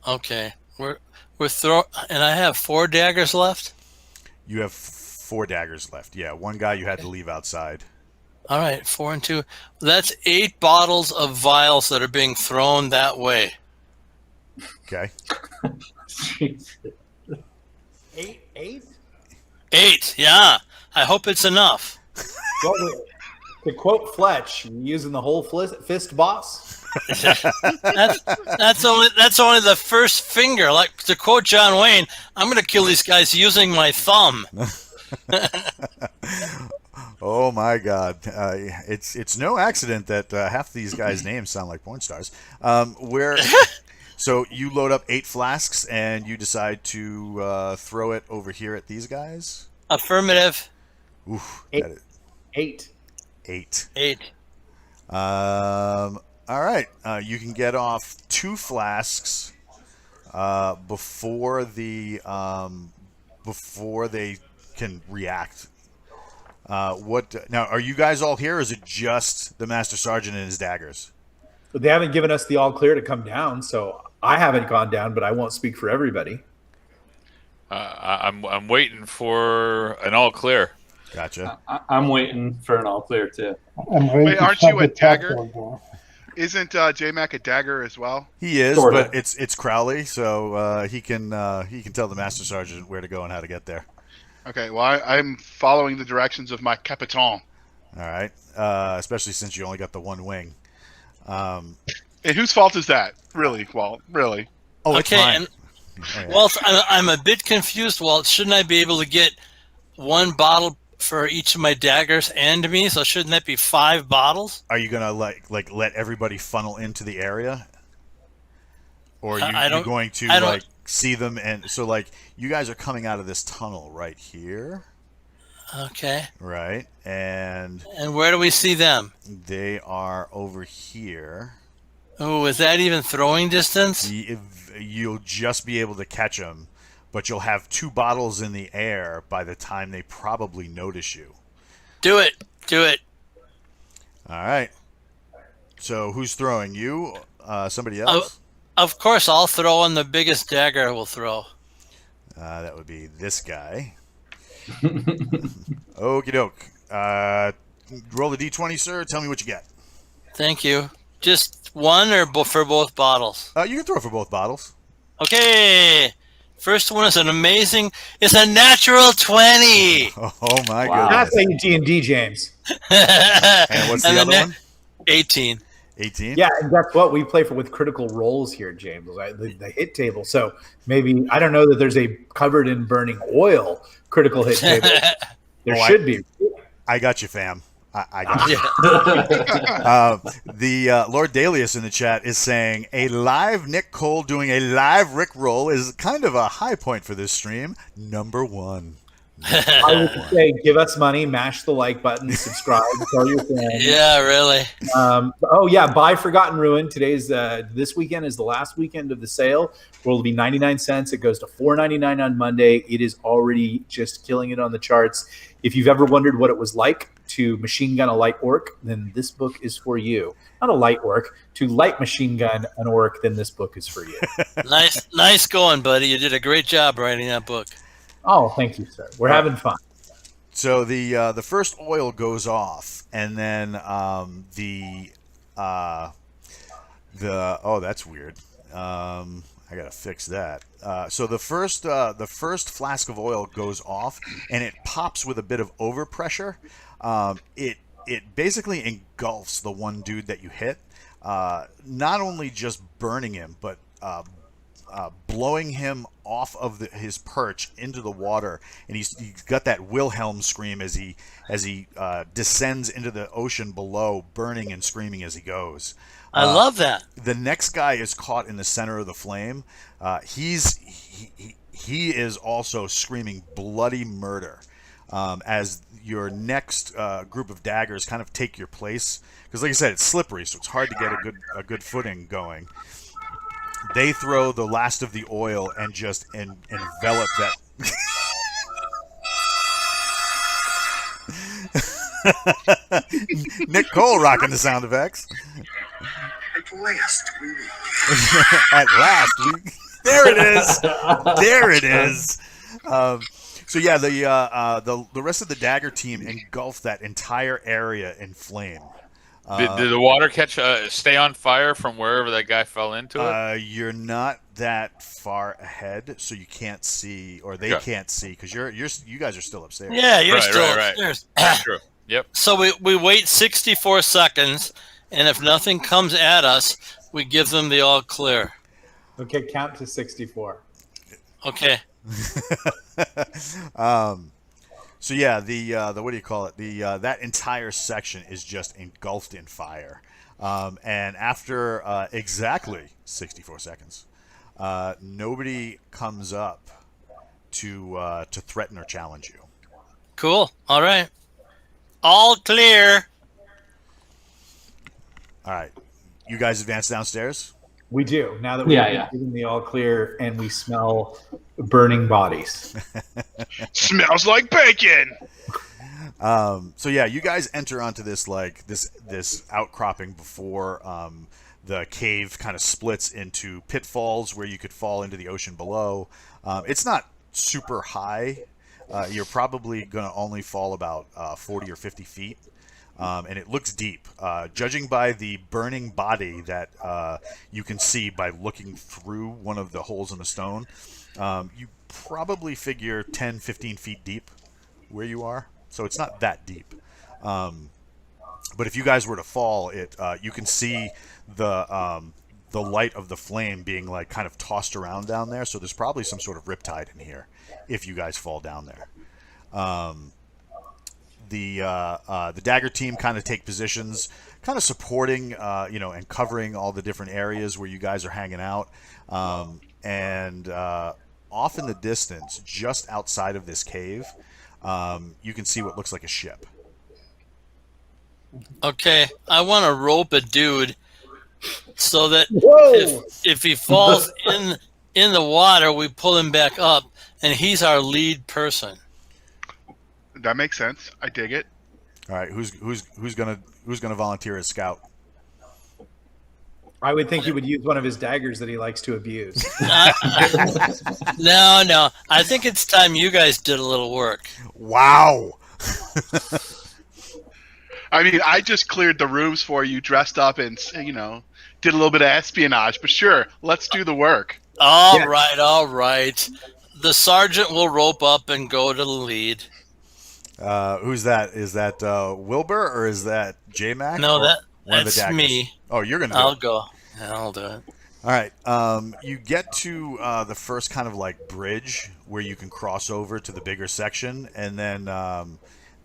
B: Okay, we're and I have 4 daggers left.
A: You have 4 daggers left. Yeah, one guy you had to leave outside.
B: All right, 4 and 2. That's 8 bottles of vials that are being thrown that way.
A: Okay.
D: Eight?
B: 8, yeah. I hope it's enough.
D: Well, to quote Fletch, you using the whole fist, boss?
B: That's only the first finger. Like to quote John Wayne, I'm going to kill these guys using my thumb.
A: Oh my God! It's no accident that half these guys' names sound like porn stars. So you load up 8 flasks and you decide to throw it over here at these guys.
B: Affirmative.
A: Oof,
D: 8.
A: 8. All right. You can get off 2 flasks before they can react. Now? Are you guys all here, or is it just the Master Sergeant and his daggers?
D: But they haven't given us the all clear to come down, so I haven't gone down, but I won't speak for everybody.
F: I'm waiting for an all clear.
A: Gotcha.
G: I'm waiting for an all clear too.
C: I'm ready
E: Wait,
C: to
E: aren't
C: shut
E: you a
C: the trap
E: dagger?
C: door.
E: Isn't J-Mac a dagger as well?
A: He is,
G: Sorta.
A: but it's Crowley, so he can tell the Master Sergeant where to go and how to get there.
E: Okay, well, I'm following the directions of my Capitan.
A: All right. Especially since you only got the one wing.
E: And whose fault is that? Really, Walt? Really?
A: Oh, it's
B: Okay,
A: mine.
B: and Walt, I'm a bit confused, Walt. Shouldn't I be able to get 1 bottle for each of my daggers and me? So shouldn't that be 5 bottles?
A: Are you gonna like let everybody funnel into the area, or are you going to like see them? And so like you guys are coming out of this tunnel right here.
B: Okay.
A: right? And
B: And where do we see them?
A: they are over here.
B: Oh, is that even throwing distance?
A: You'll just be able to catch them, but you'll have 2 bottles in the air by the time they probably notice you.
B: Do it. Do it.
A: All right. So who's throwing? You? Somebody
B: Oh,
A: else?
B: of course, I'll throw on the biggest dagger I will throw.
A: That would be this guy. Okie doke. Roll the d20, sir. Tell me what you got.
B: Thank you. Just one or for both bottles?
A: You can throw for both bottles.
B: Okay. First one is an amazing. It's a natural 20.
A: Oh my
G: Wow.
D: That's
A: goodness.
D: how you D&D, James.
A: And what's the
B: And
A: other
B: the
A: one?
B: 18.
A: 18?
D: Yeah, and guess what? We play with critical rolls here, James. Right? The hit table. So maybe I don't know that there's a covered in burning oil critical hit table. There should be.
A: I got you, fam. I got you. The Lord Dalius in the chat is saying a live Nick Cole doing a live Rick roll is kind of a high point for this stream. Number 1.
D: I would say give us money, mash the like button, subscribe, tell your friends.
B: Yeah, really.
D: Oh yeah, buy Forgotten Ruin. Today's this weekend is the last weekend of the sale. Where it'll be 99 cents. It goes to $4.99 on Monday. It is already just killing it on the charts. If you've ever wondered what it was like to machine gun a light orc, then this book is for you. Not a light orc, to light machine gun an orc, then this book is for you.
B: Nice going, buddy. You did a great job writing that book.
D: Oh, thank you, sir. We're having fun.
A: So the first oil goes off, and then the oh, that's weird. I gotta fix that. So the first flask of oil goes off, and it pops with a bit of overpressure. It basically engulfs the one dude that you hit, not only just burning him, but blowing him off of his perch into the water, and he's got that Wilhelm scream as he descends into the ocean below, burning and screaming as he goes.
B: I love that.
A: The next guy is caught in the center of the flame. He is also screaming bloody murder as your next group of daggers kind of take your place, because like I said, it's slippery, so it's hard to get a good footing going. They throw the last of the oil and just envelop that. Nick Cole rocking the sound effects. At last, there it is. There it is. So yeah, the rest of the dagger team engulfed that entire area in flame.
F: Did the water stay on fire from wherever that guy fell into it?
A: You're not that far ahead, so you can't see, or they can't see, because you guys are still upstairs.
B: Yeah, you're still
F: right.
B: upstairs.
F: That's true. Yep.
B: So we wait 64 seconds, and if nothing comes at us, we give them the all clear.
D: Okay, count to 64.
B: Okay.
A: So yeah, the what do you call it? That entire section is just engulfed in fire, and after exactly 64 seconds, nobody comes up to threaten or challenge you.
B: Cool. All right. All clear.
A: All right, you guys advance downstairs.
D: We do, now that we've given the all clear and we smell burning bodies.
E: Smells like bacon.
A: So yeah, you guys enter onto this this outcropping before the cave kind of splits into pitfalls where you could fall into the ocean below. It's not super high. You're probably going to only fall about 40 or 50 feet. And it looks deep. Judging by the burning body that you can see by looking through one of the holes in the stone, you probably figure 10, 15 feet deep where you are. So it's not that deep. But if you guys were to fall, you can see the light of the flame being like kind of tossed around down there. So there's probably some sort of riptide in here if you guys fall down there. The dagger team kind of take positions, kind of supporting, and covering all the different areas where you guys are hanging out. And off in the distance, just outside of this cave, you can see what looks like a ship.
B: Okay, I want to rope a dude so that
D: Whoa!
B: if he falls in the water, we pull him back up, and he's our lead person.
E: That makes sense. I dig it.
A: All right, who's gonna volunteer as scout?
D: I would think he would use one of his daggers that he likes to abuse.
B: No, I think it's time you guys did a little work.
A: Wow.
E: I mean, I just cleared the rooms for you, dressed up, and did a little bit of espionage. But sure, let's do the work.
B: All right. The sergeant will rope up and go to the lead.
A: Who's that? Is that Wilbur or is that J-Mac?
B: No,
A: Or one of the
B: that's
A: daggers?
B: me.
A: Oh, you're gonna do
B: I'll
A: it.
B: go. I'll do it.
A: All right. You get to the first kind of like bridge where you can cross over to the bigger section, and then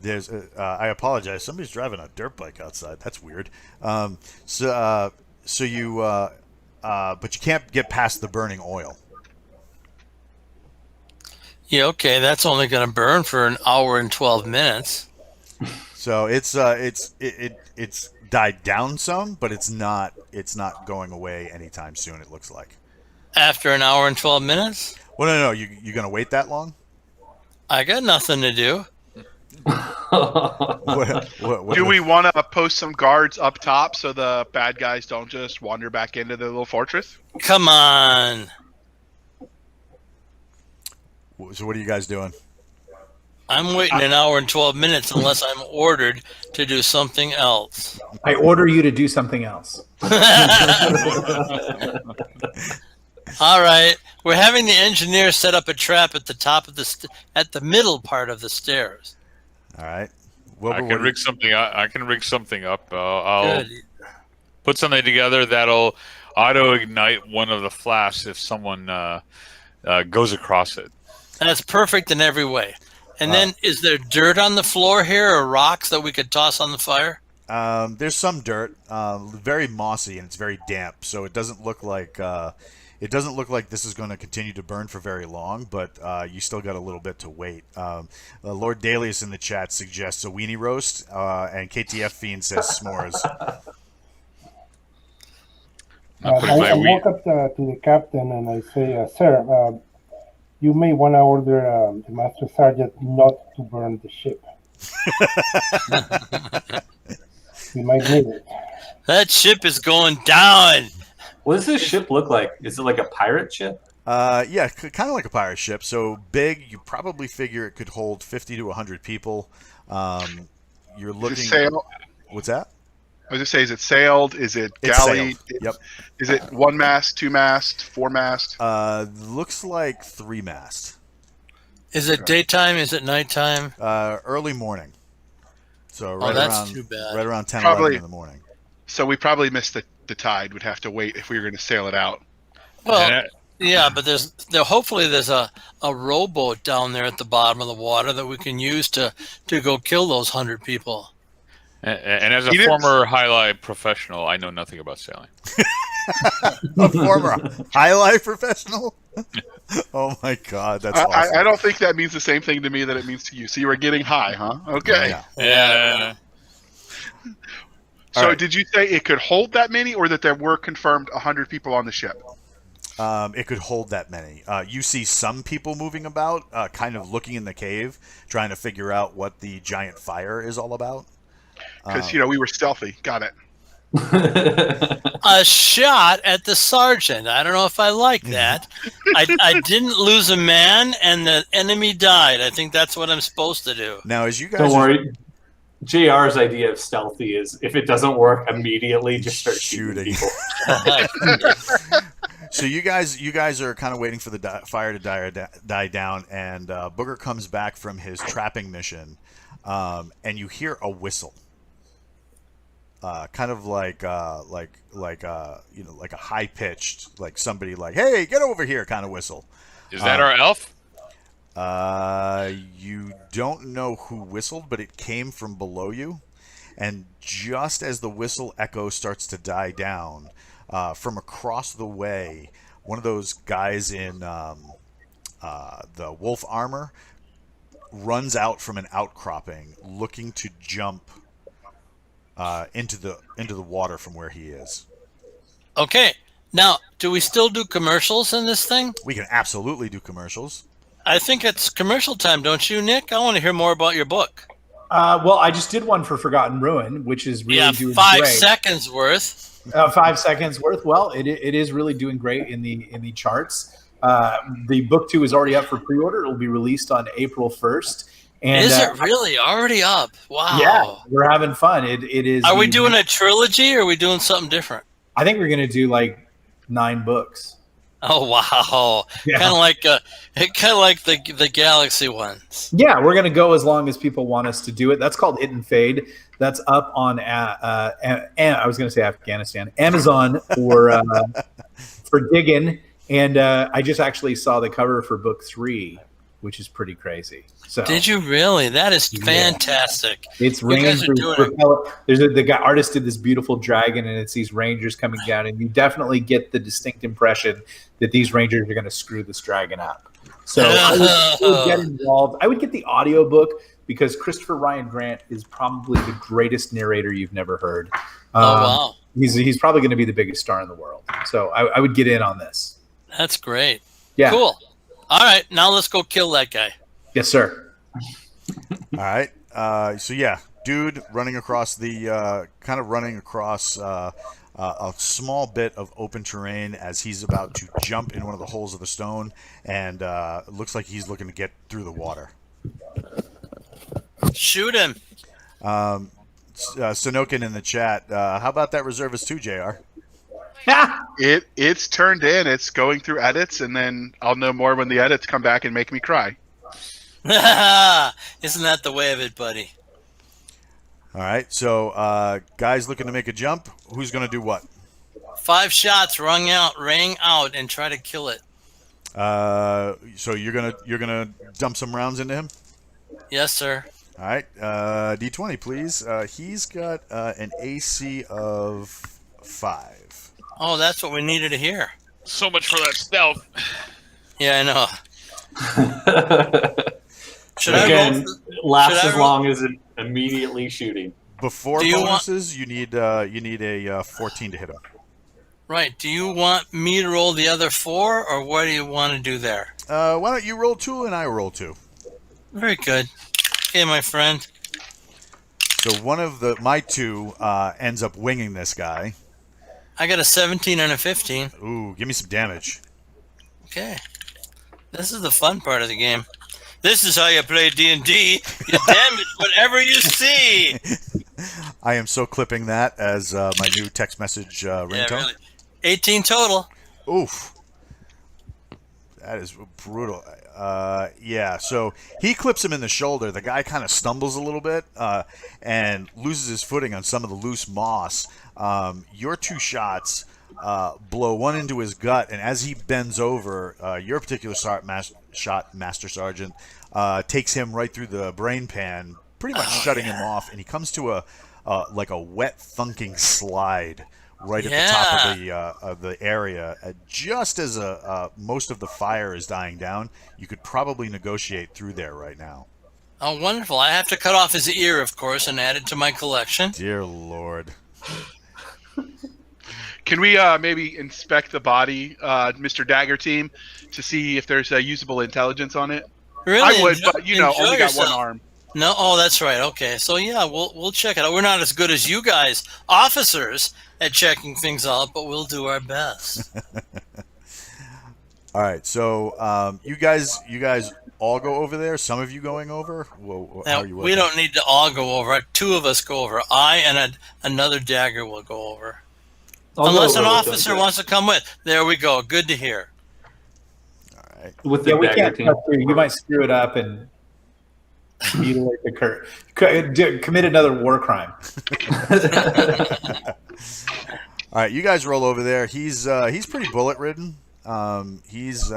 A: there's. I apologize. Somebody's driving a dirt bike outside. That's weird. So you, but you can't get past the burning oil.
B: Yeah, okay. That's only going to burn for an hour and 12 minutes.
A: So it's died down some, but it's not going away anytime soon. It looks like.
B: After an hour and 12 minutes?
A: Well, no. You gonna wait that long?
B: I got nothing to do.
A: What
E: Do we want to post some guards up top so the bad guys don't just wander back into the little fortress?
B: Come on.
A: So what are you guys doing?
B: I'm waiting an hour and 12 minutes unless I'm ordered to do something else.
D: I order you to do something else.
B: All right. We're having the engineer set up a trap at the top of at the middle part of the stairs.
A: All right.
F: I can rig something up. I'll
B: Good.
F: put something together that'll auto-ignite one of the flasks if someone goes across it.
B: That's perfect in every way. And then, is there dirt on the floor here or rocks that we could toss on the fire?
A: There's some dirt, very mossy, and it's very damp, so it doesn't look like this is going to continue to burn for very long. But you still got a little bit to wait. Lord Dalius in the chat suggests a weenie roast, and KTF Fiend says s'mores.
C: I walk up to the captain and I say, "Sir, you may want to order the master sergeant not to burn the ship. We might need it."
B: That ship is going down.
G: What does this ship look like? Is it like a pirate ship?
A: Yeah, kind of like a pirate ship. So big, you probably figure it could hold 50 to 100 people. You're looking.
E: Is it sail?
A: What's that?
E: I was gonna say, is it sailed? Is it
A: It's
E: galley?
A: sailed. Yep.
E: Is it one mast, two mast, four mast?
A: Looks like 3 mast.
B: Is it daytime? Is it nighttime?
A: Early morning. So right
B: that's
A: around
B: too bad.
A: right around 10,
E: Probably.
A: 11 in the morning.
E: So we probably missed the tide. We'd have to wait if we were going to sail it out.
B: Well, yeah, but hopefully there's a rowboat down there at the bottom of the water that we can use to go kill those 100 people.
F: And as a
E: He
F: former highlight professional, I know nothing about sailing.
A: A former high life professional. Oh my God, that's awesome.
E: I don't think that means the same thing to me that it means to you. So you were getting high, huh? Okay.
A: Yeah.
F: Yeah.
E: So
A: All right.
E: did you say it could hold that many, or that there were confirmed 100 people on the ship?
A: It could hold that many. You see some people moving about, kind of looking in the cave, trying to figure out what the giant fire is all about.
E: Because we were stealthy. Got it.
B: A shot at the sergeant. I don't know if I like that. I didn't lose a man, and the enemy died. I think that's what I'm supposed to do.
A: Now, as you guys
G: Don't worry. JR's idea of stealthy is if it doesn't work immediately, just start shooting people.
A: So you guys are kind of waiting for the fire to die down, and Booger comes back from his trapping mission, and you hear a whistle, kind of like a high pitched, like somebody like, "Hey, get over here," kind of whistle.
F: Is that our elf?
A: You don't know who whistled, but it came from below you, and just as the whistle echo starts to die down, from across the way, one of those guys in the wolf armor runs out from an outcropping, looking to jump into the water from where he is.
B: Okay. Now, do we still do commercials in this thing?
A: We can absolutely do commercials.
B: I think it's commercial time, don't you, Nick? I want to hear more about your book.
D: Well, I just did one for Forgotten Ruin, which is really doing
B: 5
D: great.
B: seconds worth.
D: 5 seconds worth. Well, it is really doing great in the charts. The book 2 is already up for pre-order. It will be released on April 1st. And,
B: is it really already up? Wow.
D: Yeah, we're having fun. It is.
B: Are we doing a trilogy, or are we doing something different?
D: I think we're going to do like 9 books.
B: Oh wow!
D: Yeah.
B: Kind of like the Galaxy ones.
D: Yeah, we're going to go as long as people want us to do it. That's called Hit and Fade. That's up on I was going to say Afghanistan, Amazon for digging. And I just actually saw the cover for book 3, which is pretty crazy. So
B: did you really? That is fantastic.
D: It's
B: You guys are
D: rangers.
B: doing it.
D: There's the guy artist did this beautiful dragon, and it's these rangers coming down, and you definitely get the distinct impression that these rangers are going to screw this dragon up. So I would get involved. I would get the audiobook because Christopher Ryan Grant is probably the greatest narrator you've never heard.
B: Wow.
D: He's probably going to be the biggest star in the world. So I would get in on this.
B: That's great.
D: Yeah.
B: Cool. All right, now let's go kill that guy.
D: Yes, sir.
A: All right. So yeah, dude running across a small bit of open terrain as he's about to jump in one of the holes of the stone, and it looks like he's looking to get through the water.
B: Shoot him.
A: Sonokin in the chat. How about that reservist too, JR?
E: It's turned in. It's going through edits, and then I'll know more when the edits come back and make me cry.
B: Isn't that the way of it, buddy?
A: All right. So guys looking to make a jump. Who's going to do what?
B: 5 shots, ring out, and try to kill it.
A: So you're gonna dump some rounds into him.
B: Yes, sir.
A: All right. D20, please. He's got an AC of 5.
B: Oh, that's what we needed to hear.
F: So much for that stealth.
B: Yeah, I know. Should
G: Again, lasts
B: should I
G: as
B: roll?
G: long as it immediately shooting.
A: Before
B: Do you
A: bonuses, you need a 14 to hit him.
B: Right. Do you want me to roll the other 4, or what do you want to do there?
A: Why don't you roll 2 and I roll 2?
B: Very good. Okay, my friend.
A: So one of my 2 ends up winging this guy.
B: I got a 17 and a 15.
A: Ooh, give me some damage.
B: Okay. This is the fun part of the game. This is how you play D&D. You damage whatever you see.
A: I am so clipping that as my new text message ringtone.
B: Yeah, really. 18 total.
A: Oof. That is brutal. Yeah, so he clips him in the shoulder. The guy kind of stumbles a little bit and loses his footing on some of the loose moss. Your 2 shots blow one into his gut, and as he bends over, your particular shot, Master Sergeant, takes him right through the brain pan, pretty much shutting him off, and he comes to a wet thunking slide right at the top of the area. Just as most of the fire is dying down, you could probably negotiate through there right now.
B: Oh, wonderful. I have to cut off his ear, of course, and add it to my collection.
A: Dear Lord.
E: Can we maybe inspect the body, Mr. Dagger team, to see if there's a usable intelligence on it?
B: Really?
E: I would, but only got
B: yourself.
E: one arm.
B: No, oh, that's right. Okay, so yeah, we'll check it out. We're not as good as you guys, officers, at checking things out, but we'll do our best.
A: All right, so you guys all go over there. Some of you going over. How
B: Now,
A: are you
B: we
A: working?
B: don't need to all go over. 2 of us go over. I and another Dagger will go over. Unless an officer wants to come with. There we go. Good to hear.
A: All right.
G: With the
D: We
G: Dagger
D: can't
G: team.
D: cut through. You might screw it up and mutilate the commit another war crime.
A: All right, you guys roll over there. He's pretty bullet ridden. His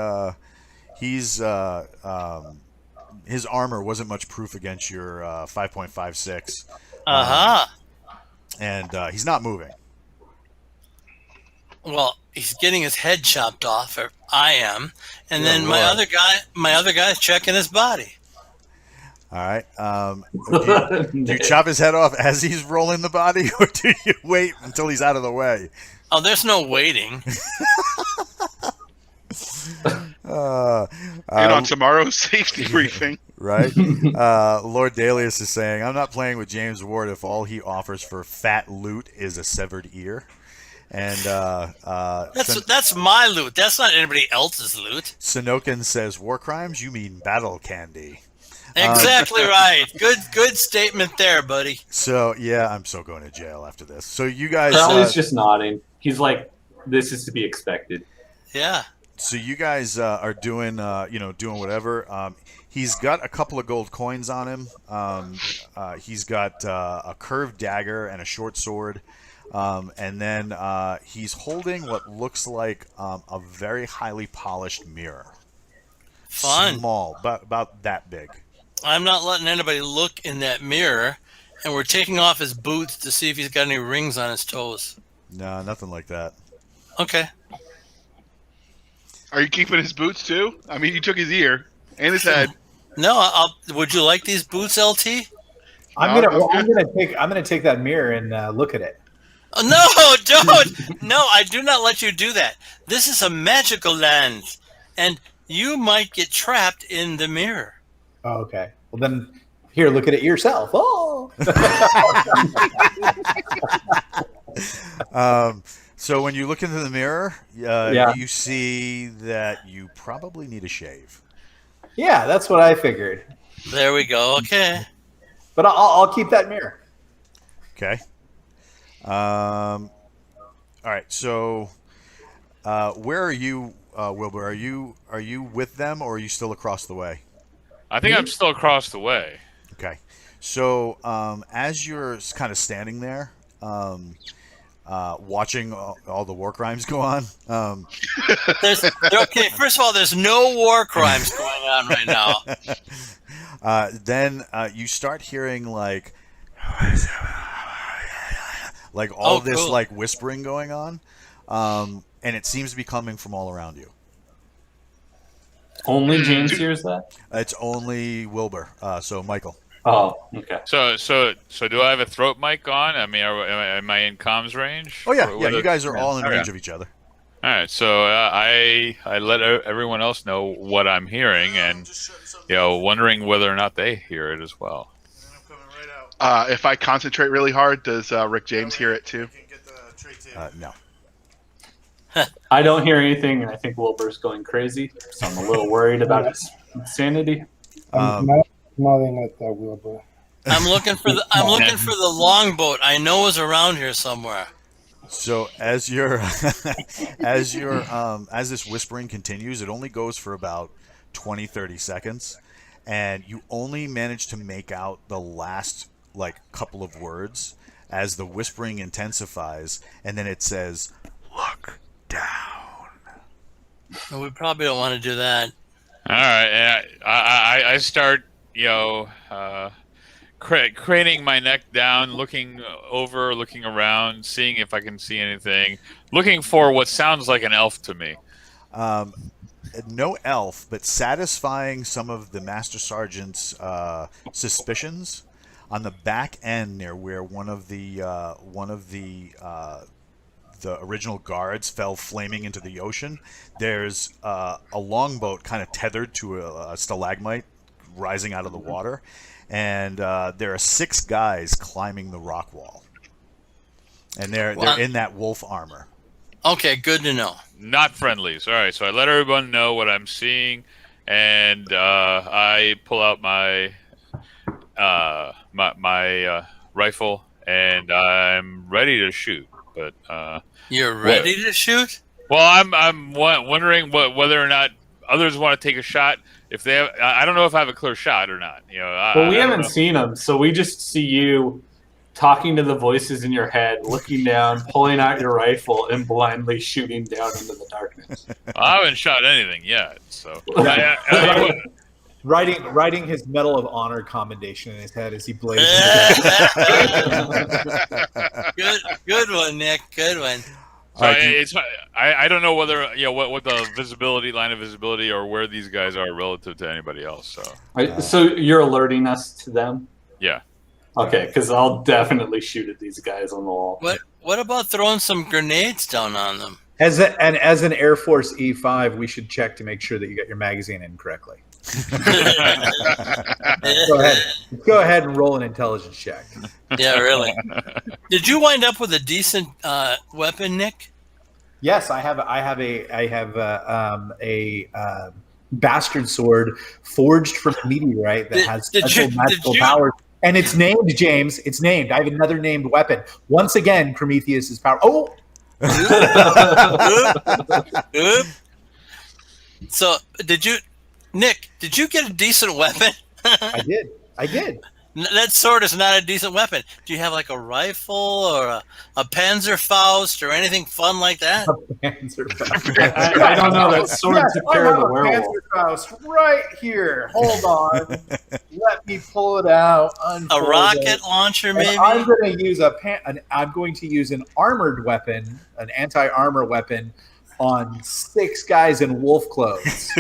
A: armor wasn't much proof against your 5.56. And he's not moving.
B: Well, he's getting his head chopped off, or I am, and
A: Yeah,
B: then my
A: Lord.
B: other guy's checking his body.
A: All right. Do you chop his head off as he's rolling the body, or do you wait until he's out of the way?
B: Oh, there's no waiting.
E: And on tomorrow's safety briefing.
A: Right? Lord Dalius is saying, I'm not playing with James Ward if all he offers for fat loot is a severed ear. And
B: That's my loot. That's not anybody else's loot.
A: Sinokin says, war crimes? You mean battle candy.
B: Exactly right. Good statement there, buddy.
A: So, yeah, I'm so going to jail after this. So you guys...
G: Charlie's just nodding. He's like, this is to be expected.
B: Yeah.
A: So you guys are doing, doing whatever. He's got a couple of gold coins on him. He's got a curved dagger and a short sword. And then he's holding what looks like a very highly polished mirror.
B: Fun.
A: Small, about that big.
B: I'm not letting anybody look in that mirror, and we're taking off his boots to see if he's got any rings on his toes.
A: No, nothing like that.
B: Okay.
E: Are you keeping his boots too? I mean, you took his ear and his head.
B: No, would you like these boots, LT?
D: I'm gonna take that mirror and look at it.
B: Oh, no, don't. No, I do not let you do that. This is a magical land, and you might get trapped in the mirror.
D: Oh, okay. Well, then here, look at it yourself. Oh.
A: So when you look into the mirror, you see that you probably need a shave.
D: Yeah, that's what I figured.
B: There we go. Okay.
D: But I'll keep that mirror.
A: Okay. All right. So, where are you, Wilbur? Are you with them, or are you still across the way?
F: I think I'm still across the way.
A: Okay. So, as you're kind of standing there, watching all the war crimes go on.
B: Okay, first of all, there's no war crimes going on right now.
A: Then you start hearing like all this
B: cool.
A: like whispering going on, and it seems to be coming from all around you.
G: Only James hears that?
A: It's only Wilbur. So Michael.
G: Oh, okay.
F: So do I have a throat mic on? I mean, am I in comms range?
A: Oh yeah, you guys are all in
F: Okay.
A: range of each other.
F: All right, so I let everyone else know what I'm hearing, and wondering whether or not they hear it as well.
E: If I concentrate really hard, does Rick James hear it too?
A: No.
G: I don't hear anything, and I think Wilbur's going crazy, so I'm a little worried about his sanity.
C: I'm nodding at Wilbur.
B: I'm looking for the longboat. I know is around here somewhere.
A: So as this whispering continues, it only goes for about 20-30 seconds, and you only manage to make out the last couple of words as the whispering intensifies, and then it says, "Look down."
B: Well, we probably don't want to do that.
F: All right, and I start craning my neck down, looking over, looking around, seeing if I can see anything, looking for what sounds like an elf to me.
A: No elf, but satisfying some of the Master Sergeant's suspicions. On the back end near where one of the original guards fell flaming into the ocean, there's a longboat kind of tethered to a stalagmite rising out of the water, and there are 6 guys climbing the rock wall, and they're in that wolf armor.
B: Okay, good to know.
F: Not friendlies. All right, so I let everyone know what I'm seeing, and I pull out my rifle, and I'm ready to shoot. But
B: you're ready to shoot?
F: Well, I'm wondering whether or not others want to take a shot. If they have, I don't know if I have a clear shot or not.
G: Well, we haven't seen them, so we just see you talking to the voices in your head, looking down, pulling out your rifle, and blindly shooting down into the darkness.
F: I haven't shot anything yet, so.
D: Writing his Medal of Honor commendation in his head as he blazes.
B: Good one, Nick. Good one.
F: So
A: All right,
F: I don't know whether what the line of visibility or where these guys are relative to anybody else. So
G: So you're alerting us to them?
F: yeah.
G: Okay, because I'll definitely shoot at these guys on the wall.
B: What about throwing some grenades down on them?
D: As an Air Force E5, we should check to make sure that you get your magazine in correctly. Go ahead and roll an intelligence check.
B: Yeah, really. Did you wind up with a decent weapon, Nick?
D: Yes, I have a bastard sword forged from a meteorite that has special magical powers. And it's named, James. It's named. I have another named weapon. Once again, Prometheus is power. Oh!
B: So, Nick, did you get a decent weapon?
D: I did.
B: That sword is not a decent weapon. Do you have like a rifle or a Panzerfaust or anything fun like that?
G: I don't know. That sword took care of the werewolf.
D: Panzerfaust right here. Hold on. Let me pull it out.
B: A rocket launcher, maybe?
D: I'm going to use an armored weapon, an anti-armor weapon, on 6 guys in wolf clothes.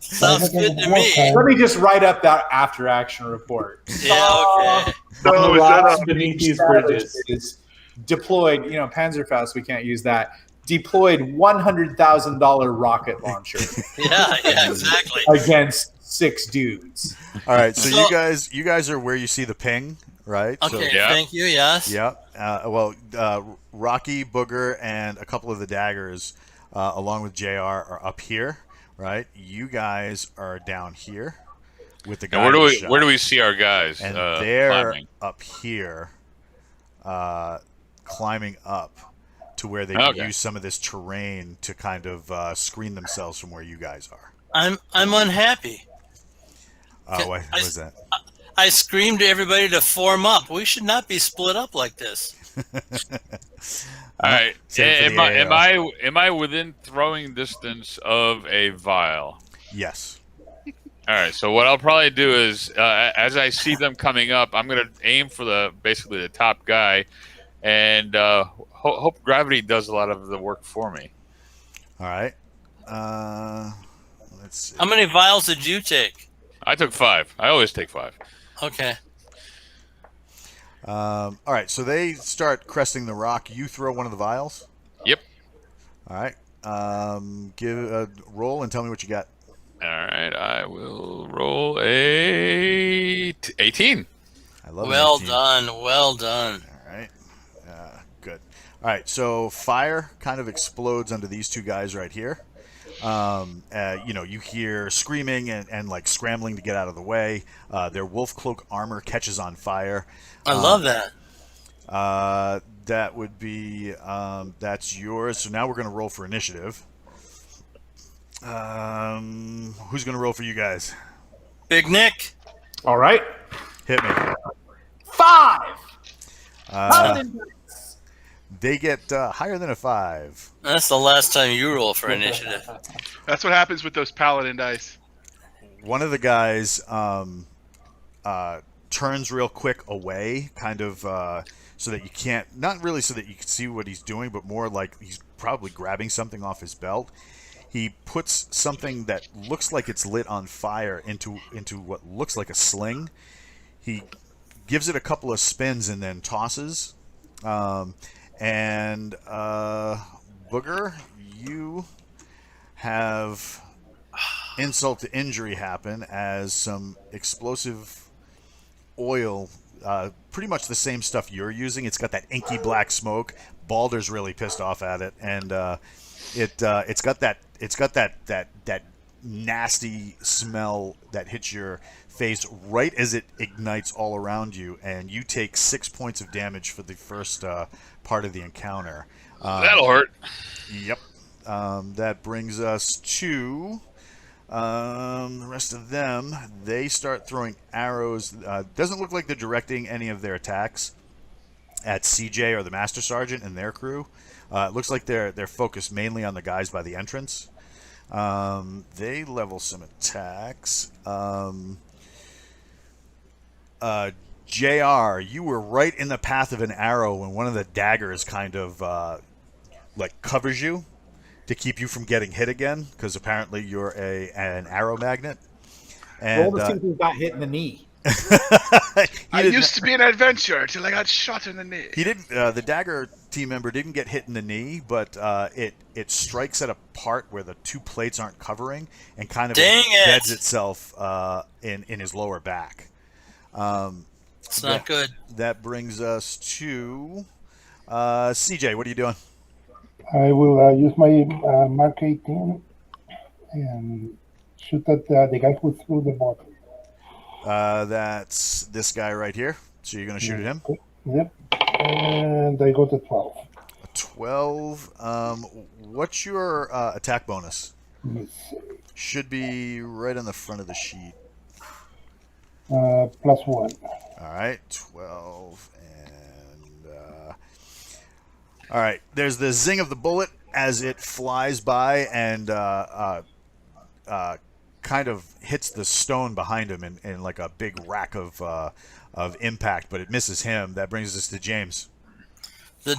B: Sounds good to me.
D: Let me just write up that after-action report.
B: Yeah, okay.
E: So is that
G: Beneath these bridges.
D: Is deployed, Panzerfaust, we can't use that. Deployed $100,000 rocket launcher.
B: Yeah, exactly.
D: Against 6 dudes.
A: All right, so you guys are where you see the ping, right?
B: Okay,
A: So,
B: thank you, yes.
A: yeah. Rocky, Booger, and a couple of the daggers, along with JR, are up here, right? You guys are down here with the guy.
F: Where do we see our guys?
A: And they're
F: climbing?
A: up here, climbing up to where they can use some of this terrain to kind of screen themselves from where you guys are.
B: I'm unhappy.
A: Oh, what was that?
B: I screamed to everybody to form up. We should not be split up like this.
F: All right. Am I within throwing distance of a vial?
A: Yes.
F: All right. So what I'll probably do is, as I see them coming up, I'm going to aim for basically the top guy, and hope gravity does a lot of the work for me.
A: All right. Let's see.
B: How many vials did you take?
F: I took 5. I always take 5.
B: Okay.
A: All right, so they start cresting the rock. You throw one of the vials.
F: Yep.
A: All right. Give a roll and tell me what you got.
F: All right. I will roll a 18.
A: I love
B: Well
A: 18.
B: done. Well done.
A: All right. Good. All right. So fire kind of explodes under these 2 guys right here. You hear screaming and like scrambling to get out of the way. Their wolf cloak armor catches on fire.
B: I love that.
A: That would be that's yours. So now we're going to roll for initiative. Who's going to roll for you guys?
B: Big Nick.
D: All right.
A: Hit me.
D: 5.
A: They get higher than a 5.
B: That's the last time you roll for initiative.
E: That's what happens with those paladin dice.
A: One of the guys turns real quick away, kind of so that you can't, not really so that you can see what he's doing, but more like he's probably grabbing something off his belt. He puts something that looks like it's lit on fire into what looks like a sling. He gives it a couple of spins and then tosses. Booger, you have insult to injury happen as some explosive oil, pretty much the same stuff you're using. It's got that inky black smoke. Balder's really pissed off at it, and it's got that nasty smell that hits your face right as it ignites all around you, and you take 6 points of damage for the first part of the encounter.
F: That'll hurt.
A: Yep. That brings us to the rest of them. They start throwing arrows. Doesn't look like they're directing any of their attacks at CJ or the Master Sergeant and their crew. It looks like they're focused mainly on the guys by the entrance. They level some attacks. JR, you were right in the path of an arrow when one of the daggers kind of like covers you to keep you from getting hit again, because apparently you're an arrow magnet.
D: Roll
A: And
D: to see if he got hit in the knee.
E: I used to be an adventurer till I got shot in the knee.
A: He didn't. The dagger team member didn't get hit in the knee, but it strikes at a part where the two plates aren't covering, and kind of
B: Dang it.
A: embeds itself in his lower back.
B: It's not good.
A: That brings us to CJ. What are you doing?
C: I will use my Mark 18 and shoot at the guy who threw the bottle.
A: That's this guy right here. So you're going to shoot at him?
C: Yep. And I got a 12.
A: A 12. What's your attack bonus?
C: Let's see.
A: Should be right on the front of the sheet.
C: +1.
A: All right, 12. And all right, there's the zing of the bullet as it flies by and kind of hits the stone behind him in like a big rack of impact, but it misses him. That brings us to James.
B: The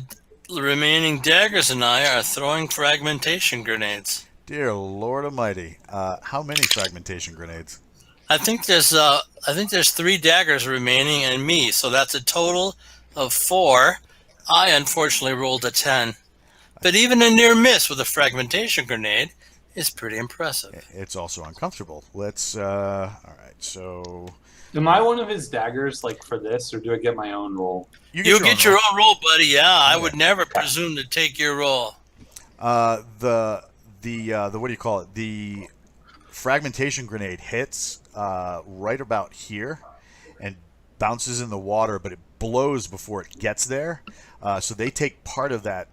B: remaining daggers and I are throwing fragmentation grenades.
A: Dear Lord Almighty, how many fragmentation grenades?
B: I think there's 3 daggers remaining and me, so that's a total of 4. I unfortunately rolled a 10, but even a near miss with a fragmentation grenade is pretty impressive.
A: It's also uncomfortable. Let's. All right, so
G: Am I one of his daggers, like, for this, or do I get my own roll?
B: You get your own roll, buddy. Yeah, I would never presume to take your roll.
A: The what do you call it? The fragmentation grenade hits right about here and bounces in the water, but it blows before it gets there. So they take part of that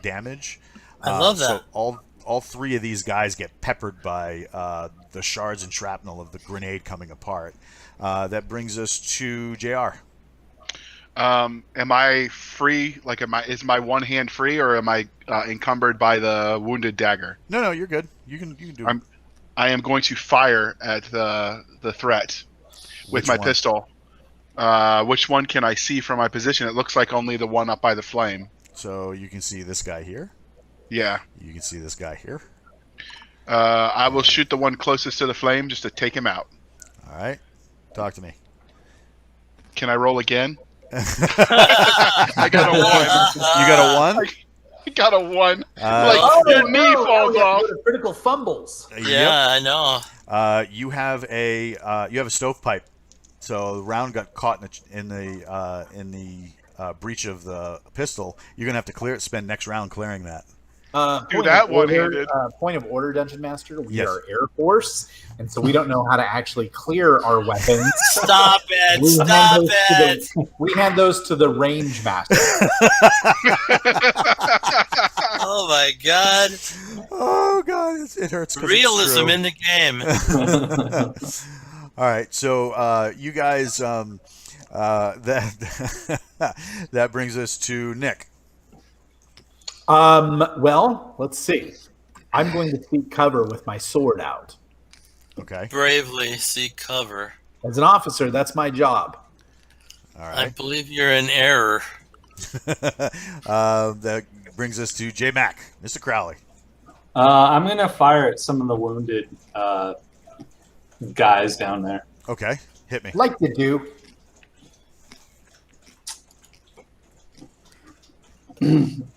A: damage.
B: I love that.
A: So all 3 of these guys get peppered by the shards and shrapnel of the grenade coming apart. That brings us to JR.
E: Am I free? Like, is my one hand free, or am I encumbered by the wounded dagger?
A: No, you're good. You can do it.
E: I am going to fire at the threat with my pistol. Which one can I see from my position? It looks like only the one up by the flame.
A: So you can see this guy here.
E: Yeah.
A: You can see this guy here.
E: I will shoot the one closest to the flame just to take him out.
A: All right. Talk to me.
E: Can I roll again? I got a 1.
A: You got a 1?
E: I got a 1. Your knee falls off.
D: Critical fumbles.
B: Yeah, I know.
A: You have a stovepipe. So the round got caught in the breach of the pistol. You're gonna have to clear it. Spend next round clearing that.
E: Do that one-handed.
D: Point of order, Dungeon Master. We
A: Yes.
D: are Air Force, and so we don't know how to actually clear our weapons.
B: Stop it!
D: We hand those to the range master.
B: Oh my God!
A: Oh God, it hurts. 'Cause
B: Realism
A: it's
B: in the game.
A: All right, so you guys, that brings us to Nick.
D: Well, let's see. I'm going to seek cover with my sword out.
A: Okay.
B: Bravely seek cover.
D: As an officer, that's my job.
A: All
B: I
A: right.
B: believe you're in error.
A: That brings us to J Mac, Mr. Crowley.
G: I'm going to fire at some of the wounded guys down there.
A: Okay, hit me.
D: Like you do.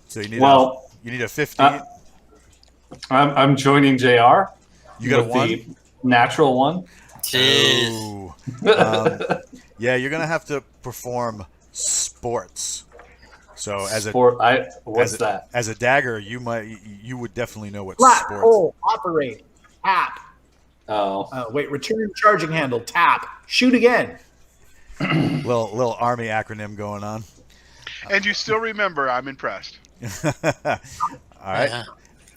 A: So you need a 50.
G: I'm joining JR.
A: You got a
G: with
A: 1?
G: the natural one.
B: Jeez.
A: Ooh. Yeah, you're gonna have to perform sports. So
G: What's that?
A: As a dagger, you would definitely know what
D: Flat
A: sports.
D: hole, operate, tap.
G: Oh.
D: Wait, return charging handle, tap, shoot again.
A: Little army acronym going on.
E: And you still remember, I'm impressed.
A: All right.
B: Yeah.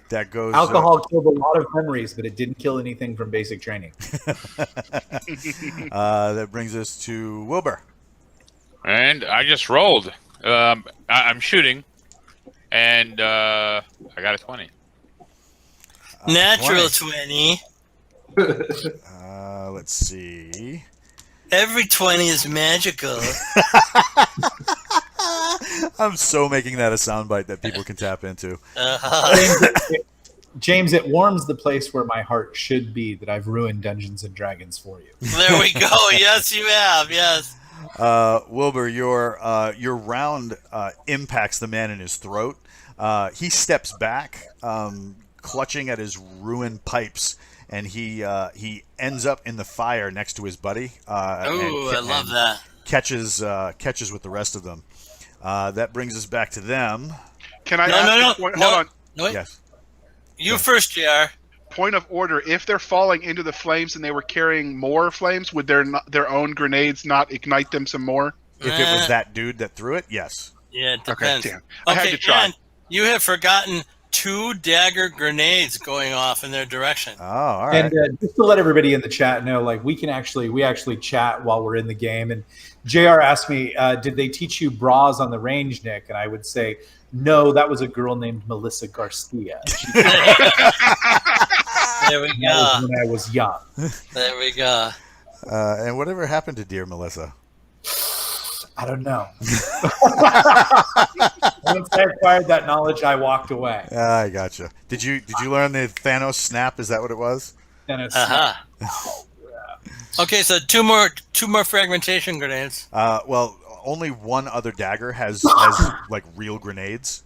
A: That goes.
D: Alcohol killed a lot of memories, but it didn't kill anything from basic training.
A: That brings us to Wilbur.
F: And I just rolled. I'm shooting, and I got a 20.
B: Natural 20.
A: Let's see.
B: Every 20 is magical.
A: I'm so making that a soundbite that people can tap into.
D: James, it warms the place where my heart should be that I've ruined Dungeons and Dragons for you.
B: There we go. Yes, you have. Yes.
A: Wilbur, your round impacts the man in his throat. He steps back, clutching at his ruined pipes, and he ends up in the fire next to his buddy.
B: Ooh, I love that.
A: Catches with the rest of them. That brings us back to them.
E: Can I
B: No.
E: hold on.
B: No, wait.
A: Yes.
B: You first, JR.
E: Point of order: if they're falling into the flames and they were carrying more flames, would their own grenades not ignite them some more?
A: If it was that dude that threw it, yes.
B: Yeah, it
E: Okay,
B: depends.
E: damn. I had to try.
B: And you have forgotten 2 dagger grenades going off in their direction.
A: Oh, all right.
D: And just to let everybody in the chat know, like we actually chat while we're in the game. And JR asked me, did they teach you bras on the range, Nick? And I would say, no, that was a girl named Melissa Garcia.
B: There we
D: That
B: go.
D: was when I was young.
B: There we go.
A: And whatever happened to dear Melissa?
D: I don't know. Once I acquired that knowledge, I walked away.
A: I gotcha. Did you learn the Thanos snap? Is that what it was?
D: And it's
B: Okay, so two more fragmentation grenades.
A: Well, only one other dagger has like real grenades.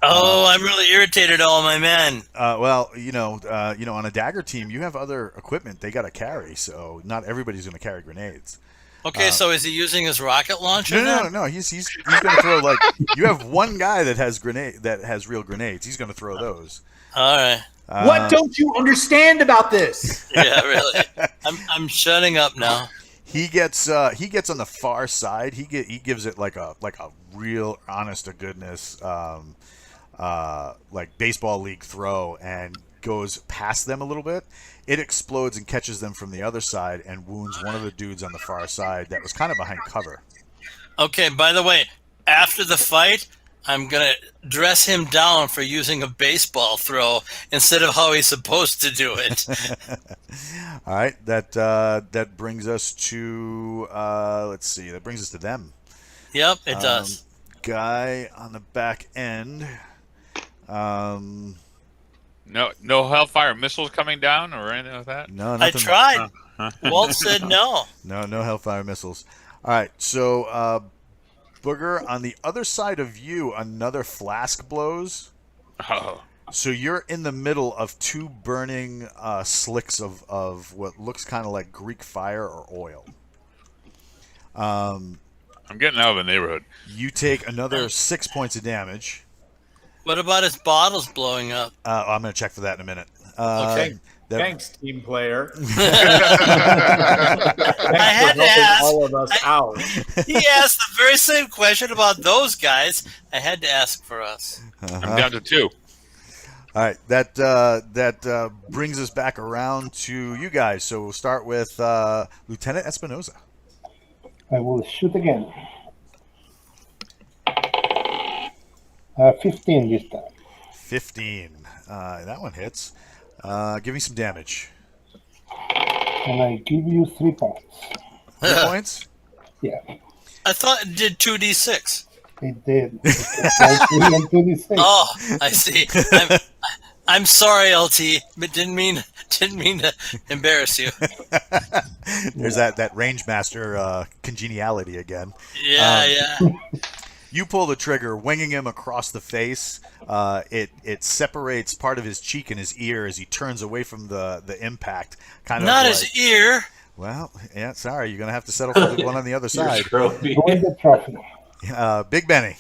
B: Oh, I'm really irritated, all my men.
A: Well, on a dagger team, you have other equipment they got to carry, so not everybody's going to carry grenades.
B: Okay, so is he using his rocket launcher?
A: No. He's going to throw like you have one guy that has real grenades. He's going to throw those.
B: All right.
D: what don't you understand about this?
B: Yeah, really. I'm shutting up now.
A: He gets on the far side. He gives it like a real honest to goodness like baseball league throw and goes past them a little bit. It explodes and catches them from the other side and wounds one of the dudes on the far side that was kind of behind cover.
B: Okay, by the way, after the fight, I'm going to dress him down for using a baseball throw instead of how he's supposed to do it.
A: All right, that brings us to let's see. That brings us to them.
B: Yep, it does.
A: Guy on the back end.
F: No Hellfire missiles coming down or anything like that?
A: No,
B: I
A: nothing.
B: tried. Walt said no.
A: No Hellfire missiles. All right, so Booger, on the other side of you, another flask blows.
F: Oh.
A: So you're in the middle of 2 burning slicks of what looks kind of like Greek fire or oil.
F: I'm getting out of the neighborhood.
A: You take another 6 points of damage.
B: What about his bottles blowing up?
A: I'm going to check for that in a minute.
B: Okay.
D: Thanks, team player.
B: I had to ask.
D: All of us out.
B: He asked the very same question about those guys. I had to ask for us.
F: I'm down to 2.
A: All right, that brings us back around to you guys. So we'll start with Lieutenant Espinoza.
C: I will shoot again. 15 this time.
A: 15. That one hits. Give me some damage.
C: And I give you 3 points.
A: 3 points?
C: Yeah,
B: I thought it did 2d6.
C: it did. It's like 3 and 2d6.
B: Oh, I see. I'm sorry, LT, but didn't mean to embarrass you.
A: There's that range master congeniality again.
B: Yeah.
A: You pull the trigger, winging him across the face. It separates part of his cheek and his ear as he turns away from the impact.
B: Not his ear.
A: Well, yeah, sorry. You're going to have to settle for the one on the other side.
G: Trophy.
C: Win the trophy.
A: Big Benny.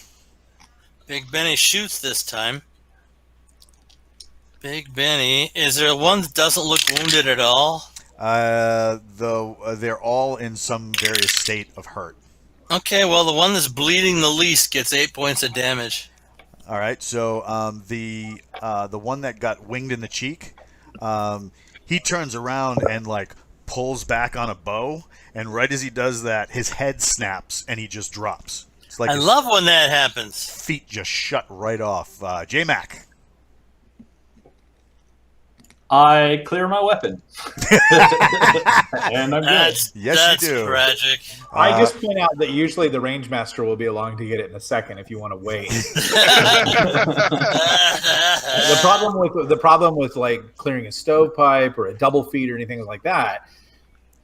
B: Big Benny shoots this time. Big Benny. Is there one that doesn't look wounded at all?
A: Though they're all in some various state of hurt.
B: Okay, well, the one that's bleeding the least gets 8 points of damage.
A: All right, so the one that got winged in the cheek, he turns around and like pulls back on a bow, and right as he does that, his head snaps and he just drops. It's like
B: I love when that happens.
A: feet just shut right off. J-Mac.
G: I clear my weapon. And I'm good.
A: Yes, you do.
B: Tragic.
D: I just point out that usually the range master will be along to get it in a second if you want to wait. The problem with like clearing a stovepipe or a double feed or anything like that,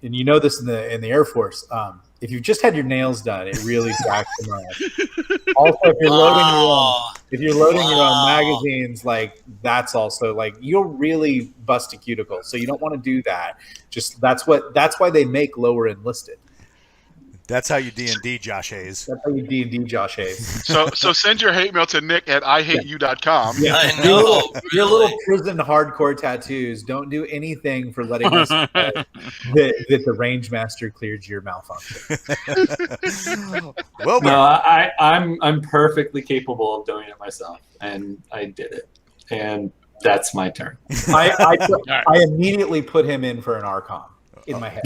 D: and you know this in the Air Force, if you've just had your nails done, it really cracks them up. Also, if you're loading your own magazines, like that's also like you'll really bust a cuticle. So you don't want to do that. Just that's why they make lower enlisted.
A: That's how you D&D, Josh Hayes.
D: That's how you D&D, Josh Hayes.
E: So send your hate mail to nick@ihateyou.com.
D: Yeah.
B: I know.
D: Your little prison hardcore tattoos. Don't do anything for letting us know that the range master cleared your malfunction.
A: Well,
G: No, I'm perfectly capable of doing it myself, and I did it. And that's my turn.
D: I immediately put him in for an Archon in my head.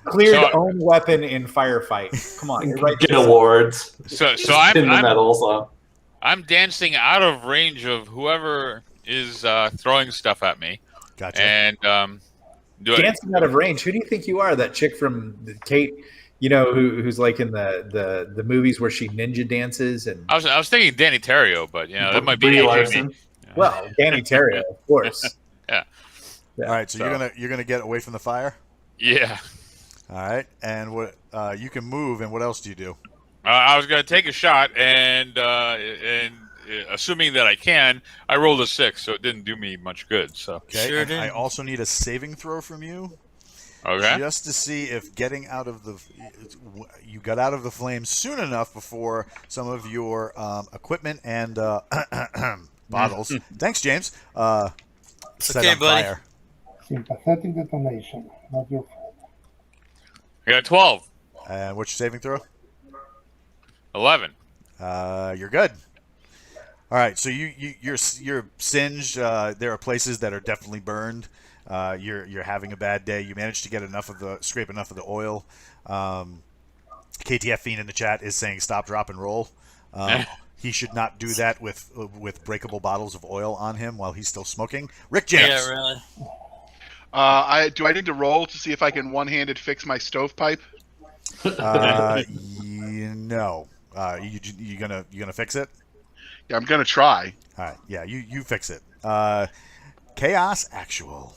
D: Cleared own weapon in firefight. Come on, you're right.
G: Get awards.
F: So
G: Pin the medals up.
F: I'm dancing out of range of whoever is throwing stuff at me.
A: Gotcha.
F: And
D: dancing out of range. Who do you think you are? That chick from Kate, who's like in the movies where she ninja dances and.
F: I was thinking Danny Terrio, but that might be
G: Brie
F: aging
G: Larson.
F: me.
D: Well, Danny Terrio, of course.
F: Yeah.
A: All right, so you're gonna get away from the fire.
F: Yeah.
A: All right, and what you can move, and what else do you do?
F: I was going to take a shot, and assuming that I can, I rolled a 6, so it didn't do me much good. So
A: Okay,
B: Sure
A: and
B: did.
A: I also need a saving throw from you,
F: okay.
A: just to see if getting out of you got out of the flames soon enough before some of your equipment and bottles. Thanks, James. Set
B: okay,
A: on
B: buddy.
A: fire.
C: Sympathetic detonation, not your fault.
F: I got 12,
A: And what's your saving throw?
F: 11.
A: You're good. All right, so you're singed. There are places that are definitely burned. You're having a bad day. You managed to get scrape enough of the oil. KTF Fiend in the chat is saying stop, drop, and roll. He should not do that with breakable bottles of oil on him while he's still smoking. Rick James.
B: Yeah, really.
E: Do I need to roll to see if I can one-handed fix my stovepipe?
A: No. You gonna fix it?
E: Yeah, I'm gonna try.
A: All right. Yeah, you fix it. Chaos Actual.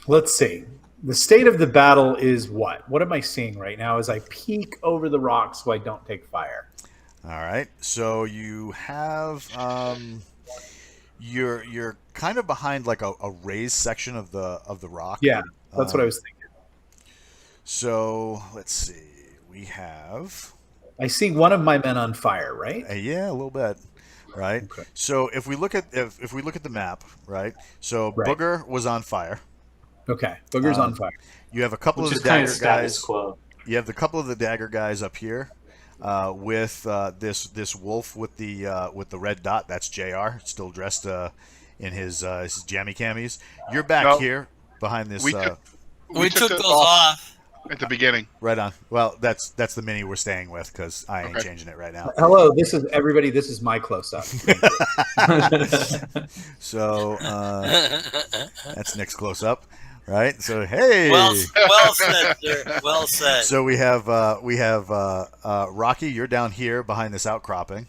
D: Let's see. The state of the battle is what? What am I seeing right now as I peek over the rocks so I don't take fire?
A: All right. So you have you're kind of behind like a raised section of the rock.
D: Yeah, that's what I was thinking.
A: So let's see. We have.
D: I see one of my men on fire, right?
A: Yeah, a little bit. Right.
D: Okay.
A: So if we look at the map, right? So
D: Right.
A: Booger was on fire.
D: Okay, Booger's on fire.
A: You have a couple
G: Which
A: of
G: is
A: the
G: kind
A: dagger
G: of status
A: guys.
G: quo.
A: You have the couple of the dagger guys up here, with this wolf with the red dot. That's Jr. Still dressed in his jammy camis. You're back
E: No.
A: here behind this.
E: We
B: We took
E: it
B: those off.
E: at the beginning.
A: Right on. Well, that's the mini we're staying with because I ain't
E: Okay.
A: changing it right now.
D: Hello, this is everybody. This is my close-up.
A: So that's Nick's close up, right? So hey.
B: Well said, sir. Well said.
A: So we have Rocky. You're down here behind this outcropping,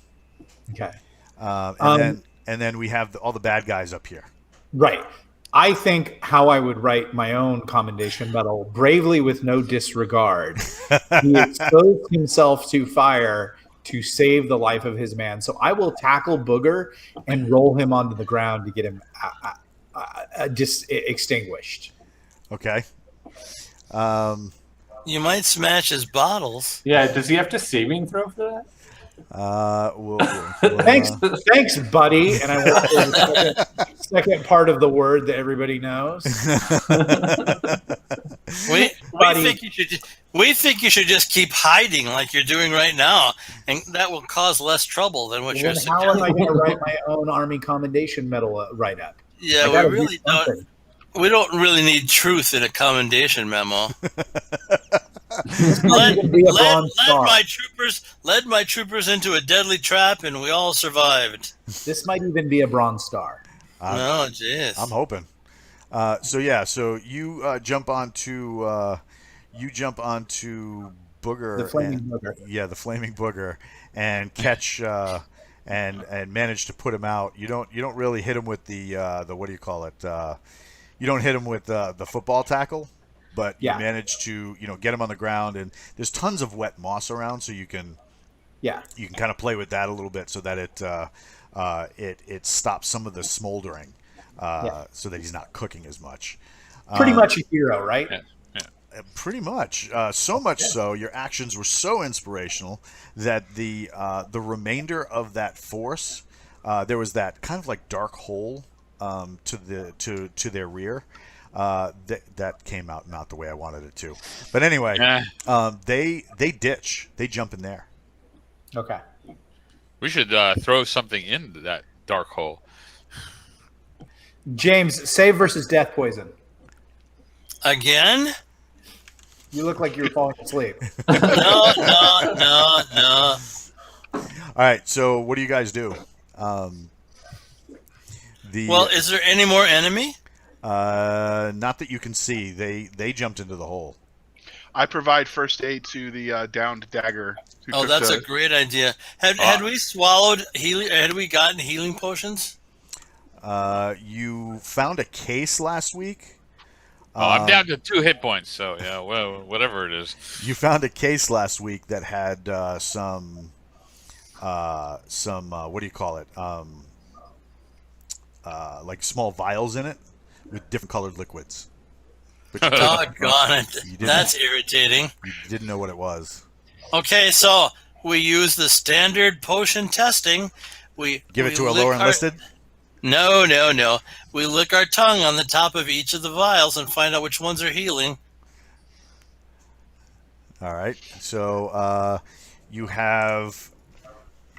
D: Okay,
A: and then we have all the bad guys up here.
D: right. I think how I would write my own commendation medal: bravely with no disregard, he exposed himself to fire to save the life of his man. So I will tackle Booger and roll him onto the ground to get him just extinguished.
A: Okay.
B: You might smash his bottles.
G: Yeah, does he have to saving throw for that?
A: We'll
D: Thanks, buddy. And I want the second part of the word that everybody knows.
B: We
D: Buddy.
B: think you should just keep hiding like you're doing right now, and that will cause less trouble than what you're
D: Then how am I
B: suggesting.
D: going to write my own Army commendation medal write-up?
B: Yeah,
D: I
B: we
D: gotta do
B: really don't.
D: something.
B: We don't really need truth in a commendation memo. led,
D: even be a
B: led,
D: bronze star.
B: led my troopers into a deadly trap, and we all survived.
D: This might even be a bronze star.
B: No, jeez.
A: I'm hoping. So you jump onto Booger,
D: The flaming booger.
A: Yeah, the flaming booger, and catch and manage to put him out. You don't really hit him with the what do you call it? You don't hit him with the football tackle, but
D: Yeah.
A: you manage to get him on the ground. And there's tons of wet moss around, so you can kind of play with that a little bit so that it stops some of the smoldering, so that he's not cooking as much.
D: Pretty much a hero, right?
F: Yeah.
A: Pretty much, so much so your actions were so inspirational that the remainder of that force, there was that kind of like dark hole to their rear. That came out not the way I wanted it to, but anyway, they ditch, they jump in there.
D: Okay.
F: We should throw something into that dark hole.
D: James, save versus death poison.
B: Again?
D: You look like you were falling asleep.
B: No.
A: All right, so what do you guys do?
B: Is there any more enemy?
A: Not that you can see. They jumped into the hole.
E: I provide first aid to the downed dagger.
B: Oh, that's a great idea. Had we swallowed healing? Had we gotten healing potions?
A: You found a case last weak.
F: I'm down to 2 hit points, so yeah, well, whatever it is.
A: You found a case last week that had some what do you call it? Like small vials in it with different colored liquids.
B: Doggone it. That's irritating.
A: You didn't know what it was.
B: Okay, so we use the standard potion testing. We
A: give it to a lower enlisted?
B: No. We lick our tongue on the top of each of the vials and find out which ones are healing.
A: All right. So you have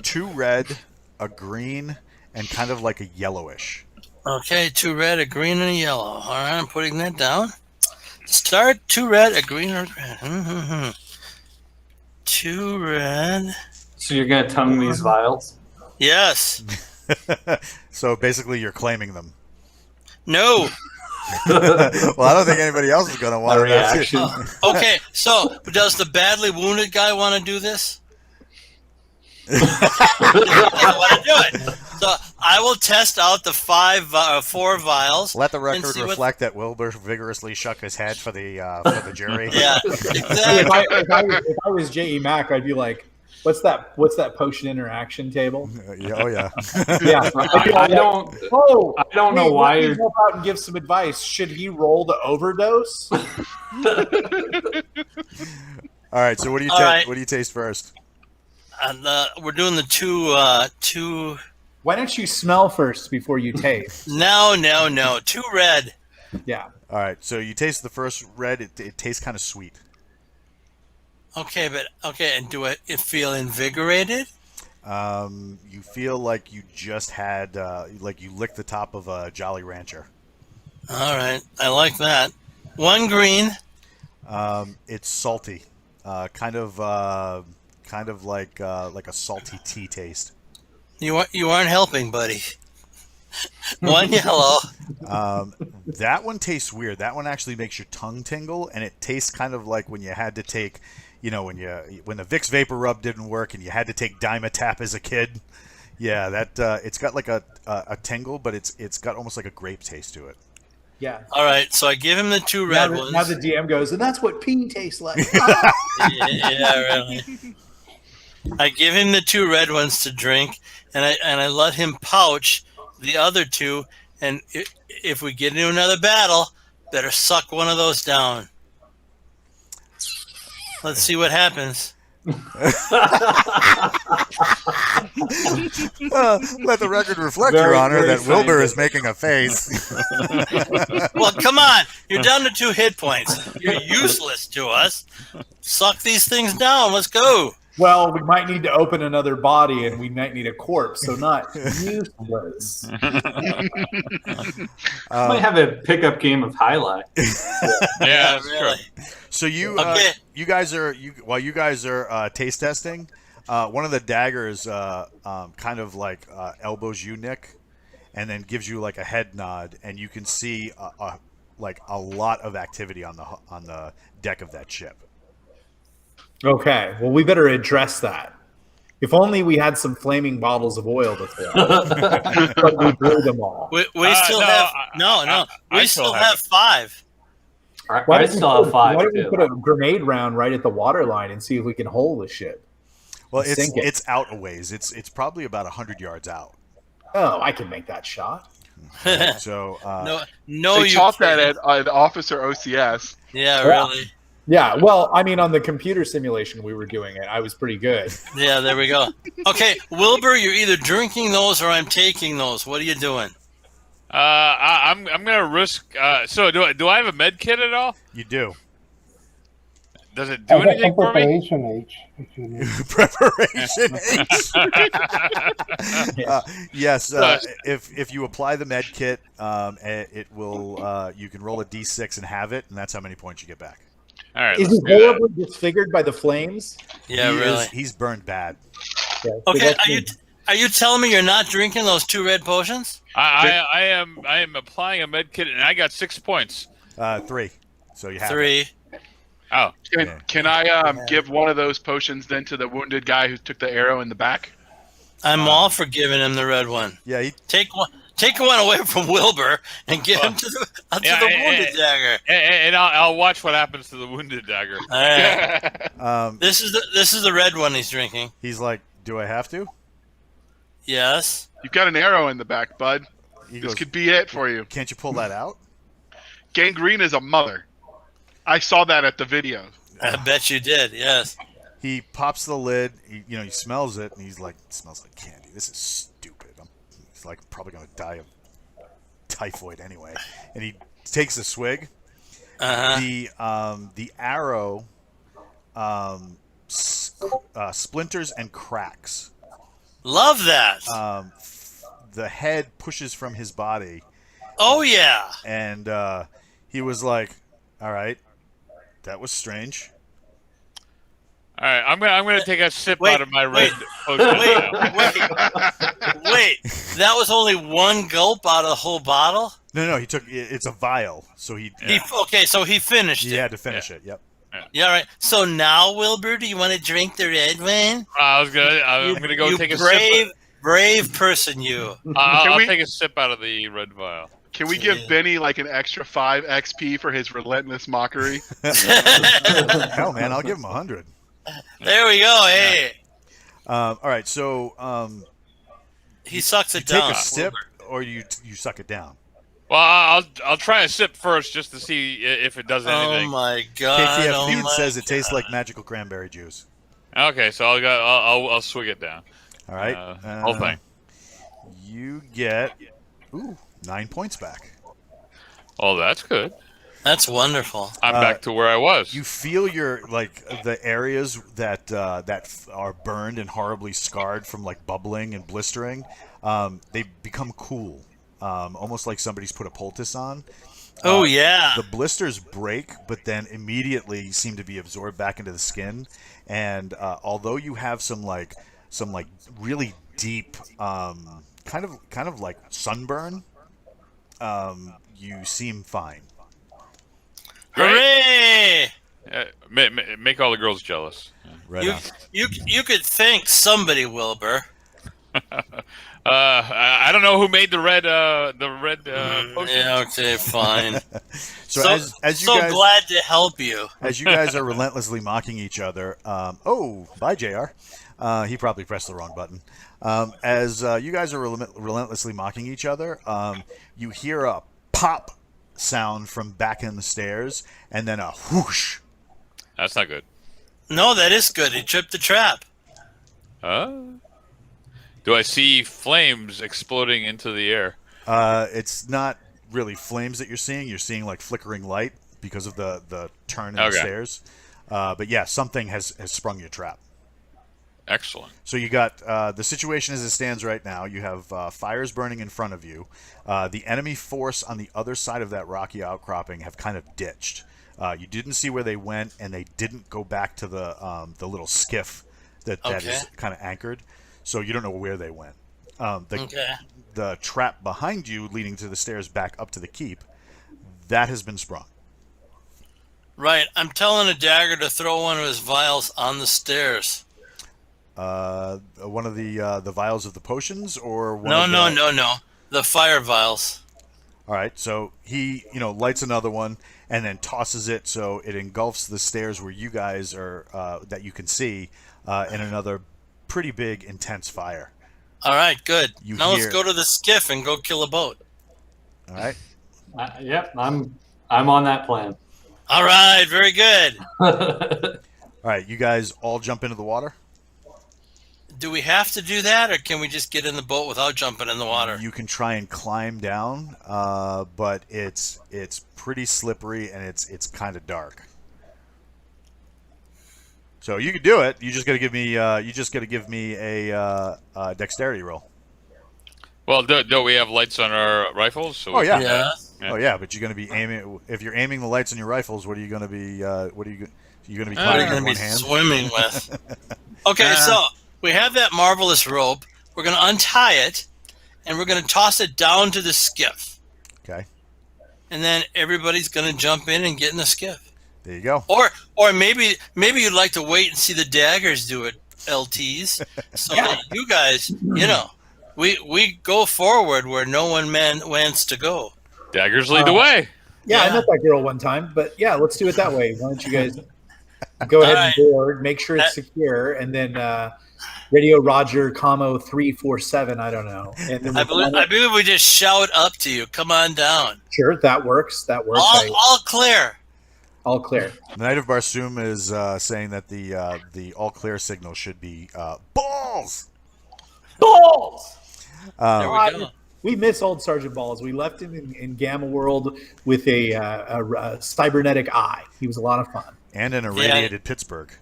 A: 2 red, a green, and kind of like a yellowish.
B: Okay, 2 red, a green, and a yellow. All right, I'm putting that down. Start 2 red, a green, or a red. 2 red.
G: So you're going to tongue these vials?
B: Yes.
A: So basically you're claiming them.
B: No.
A: Well, I don't think anybody else is going to want to reaction.
B: Okay, so does the badly wounded guy want to do this? I want to do it. So I will test out the 4 vials.
A: Let the record reflect that Wilbur vigorously shook his head for the jury.
B: Yeah, exactly.
D: If I was J.E. Mack, I'd be like, What's that potion interaction table?
A: Yeah.
D: Yeah.
G: I don't know why
D: you're help out and give some advice. Should he roll the overdose?
A: All right. So what do you What do you taste first?
B: We're doing the two.
D: Why don't you smell first before you taste?
B: No. 2 red.
D: Yeah.
A: All right. So you taste the first red. It tastes kind of sweet.
B: Okay, and do it feel invigorated?
A: You feel like you just had, like you licked the top of a Jolly Rancher.
B: All right, I like that. 1 green.
A: It's salty, kind of like a salty tea taste.
B: You aren't helping, buddy. 1 yellow.
A: That one tastes weird. That one actually makes your tongue tingle, and it tastes kind of like when you had to take. When the Vicks Vapor Rub didn't work and you had to take Dimetap as a kid, yeah, that it's got like a tingle, but it's got almost like a grape taste to it.
D: Yeah.
B: All right, so I give him the 2 red ones.
D: Now the DM goes, and that's what pee tastes like.
B: Yeah, really. I give him the 2 red ones to drink, and I let him pouch the other 2. And if we get into another battle, better suck one of those down. Let's see what happens.
A: Let the record reflect, Your Honor, that Wilbur is making a face.
B: Well, come on. You're down to 2 hit points. You're useless to us. Suck these things down. Let's go.
D: Well, we might need to open another body, and we might need a corpse, so not useless.
G: Might have a pickup game of Highlight.
F: Yeah, that's
B: really.
F: true.
A: So
B: Okay.
A: you guys are taste testing. One of the daggers kind of like elbows you, Nick, and then gives you like a head nod, and you can see like a lot of activity on the deck of that ship.
D: Okay, well, we better address that. If only we had some flaming bottles of oil to throw, but we blew them all.
B: We still have
F: I
B: we still have 5.
G: I still have 5.
D: Why don't we
G: too.
D: put a grenade round right at the water line and see if we can hold the ship?
A: Well,
D: Sink it.
A: it's out a ways. It's probably about 100 yards out.
D: Oh, I can make that shot.
A: So
B: no,
E: They
B: you
E: taught that
B: can't.
E: at Officer OCS.
B: Yeah, really.
D: Yeah, well, I mean, on the computer simulation we were doing it, I was pretty good.
B: Yeah, there we go. Okay, Wilbur, you're either drinking those or I'm taking those. What are you doing?
F: I'm gonna risk. So do I have a med kit at all?
A: you do.
F: Does it do
C: I got some
F: anything for me?
C: preparation H. If you need.
A: Preparation. Yes. If you apply the med kit, it will. You can roll a d6 and have it, and that's how many points you get back.
F: All right.
D: Is
F: Let's
D: he
F: do that.
D: horribly disfigured by the flames?
B: Yeah, really.
A: He's burned bad.
D: Yeah, so
B: Okay,
D: that's
B: are you telling me you're not drinking those 2 red potions?
F: I am applying a med kit, and I got 6 points.
A: 3. So you have
B: 3.
F: Oh,
E: Can I give one of those potions then to the wounded guy who took the arrow in the back?
B: I'm all for giving him the red one.
A: Yeah.
B: Take one away from Wilbur and give him to the wounded dagger.
F: and I'll watch what happens to the wounded dagger.
B: All right. This is the red one he's drinking.
A: He's like, "Do I have to?"
B: Yes.
E: You've got an arrow in the back, bud.
A: He
E: This
A: goes,
E: could be it for you.
A: "Can't you pull that out?"
E: Gangrene is a mother. I saw that at the video.
B: I bet you did. Yes.
A: He pops the lid. He smells it, and he's like, "It smells like candy. This is stupid." He's like, probably gonna die of typhoid anyway. And he takes a swig. The arrow splinters and cracks.
B: Love that.
A: The head pushes from his body,
B: Oh yeah.
A: and he was like, "All right, that was strange."
F: All right, I'm gonna take a sip
B: Wait,
F: out of my
B: wait,
F: red potion.
B: Wait. That was only one gulp out of the whole bottle?
A: No, he took. It's a vial, so he
B: So he finished
A: he
B: it.
A: had to finish it. Yep.
B: Yeah, right. So now, Wilbur, do you want to drink the red one?
F: I'm gonna go take a sip.
B: Brave person, you.
F: I'll take a sip out of the red vial.
E: Can we give Benny like an extra 5 XP for his relentless mockery?
A: Hell, man, I'll give him 100.
B: There we go. Hey,
A: All right, so
B: he sucks it
A: take
B: down.
A: a sip, or you suck it down.
F: Well, I'll try a sip first just to see if it does
B: Oh
F: anything.
B: my god!
A: KTF
B: oh
A: Dude
B: my
A: says it
B: God.
A: tastes like magical cranberry juice.
F: Okay, so I'll swig it down.
A: All right,
F: Whole thing.
A: You get 9 points back.
F: Oh, that's good.
B: That's wonderful.
F: I'm back to where I was.
A: You feel the areas that are burned and horribly scarred from like bubbling and blistering. They become cool, almost like somebody's put a poultice on.
B: Oh yeah.
A: The blisters break, but then immediately seem to be absorbed back into the skin. And although you have some really deep kind of like sunburn, you seem fine.
B: Hooray!
F: Make all the girls jealous.
A: Right on.
B: You could thank somebody, Wilbur.
F: I don't know who made the red potion.
B: Yeah, okay, fine.
A: So as you
B: so
A: guys
B: glad to help you.
A: as you guys are relentlessly mocking each other, bye JR. He probably pressed the wrong button. As you guys are relentlessly mocking each other, you hear a pop sound from back in the stairs, and then a whoosh.
F: That's not good.
B: No, that is good. He tripped the trap.
F: Do I see flames exploding into the air?
A: It's not really flames that you're seeing. You're seeing like flickering light because of the turn in the stairs. But yeah, something has sprung your trap.
F: Excellent.
A: So you got the situation as it stands right now. You have fires burning in front of you. The enemy force on the other side of that rocky outcropping have kind of ditched. You didn't see where they went, and they didn't go back to the little skiff that is kind of anchored. So you don't know where they went. The trap behind you, leading to the stairs back up to the keep, that has been sprung.
B: Right. I'm telling a dagger to throw one of his vials on the stairs.
A: One of the vials of the potions, or one
B: No. The fire vials.
A: All right, so he, lights another one and then tosses it so it engulfs the stairs where you guys are, that you can see, in another pretty big, intense fire.
B: All right, good. Now
A: hear-
B: let's go to the skiff and go kill a boat.
A: All right.
G: Yep, I'm on that plan.
B: All right, very good.
A: All right, you guys all jump into the water?
B: Do we have to do that, or can we just get in the boat without jumping in the water?
A: You can try and climb down, but it's pretty slippery and it's kind of dark. So you can do it. You just got to give me a dexterity roll.
F: Well, don't we have lights on our rifles? So
A: Oh, yeah.
B: Yeah.
F: Yeah.
A: Oh yeah, but you're going to be aiming. If you're aiming the lights on your rifles, what are you going to be? What are you going to be
B: What are
A: climbing
B: you
A: with
B: going
A: one
B: to be
A: hand?
B: swimming with? Okay, so we have that marvelous rope. We're going to untie it, and we're going to toss it down to the skiff.
A: Okay.
B: And then everybody's going to jump in and get in the skiff.
A: There you go.
B: Or maybe you'd like to wait and see the daggers do it, LTs, so that you guys, we go forward where no one wants to go.
F: Daggers lead the way.
D: Yeah, I met that girl one time, but yeah, let's do it that way. Why don't you guys go ahead and board, make sure it's secure, and then radio Roger, commo 347. I don't know. And then
B: I believe we just shout up to you. Come on down.
D: Sure, that works. That works.
B: All clear.
D: All clear.
A: The Knight of Barsoom is saying that the all clear signal should be balls.
G: Balls.
B: There we go.
D: We miss old Sergeant Balls. We left him in Gamma World with a cybernetic eye. He was a lot of fun.
A: And an irradiated Pittsburgh.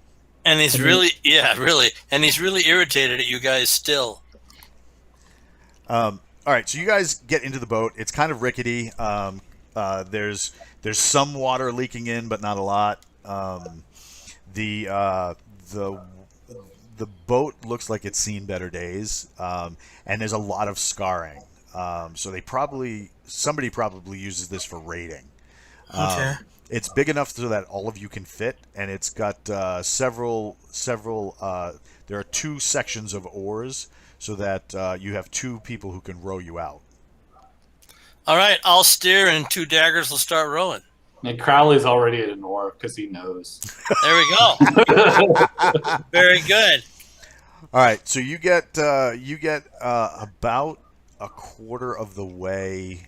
B: And he's really irritated at you guys still.
A: All right, so you guys get into the boat. It's kind of rickety. There's some water leaking in, but not a lot. The boat looks like it's seen better days, and there's a lot of scarring. So somebody probably uses this for raiding.
B: Okay.
A: It's big enough so that all of you can fit, and it's got several. There are 2 sections of oars, so that you have 2 people who can row you out.
B: All right, I'll steer, and 2 daggers will start rowing.
G: And Crowley's already at an oar because he knows.
B: There we go. Very good.
A: All right, so you get about a quarter of the way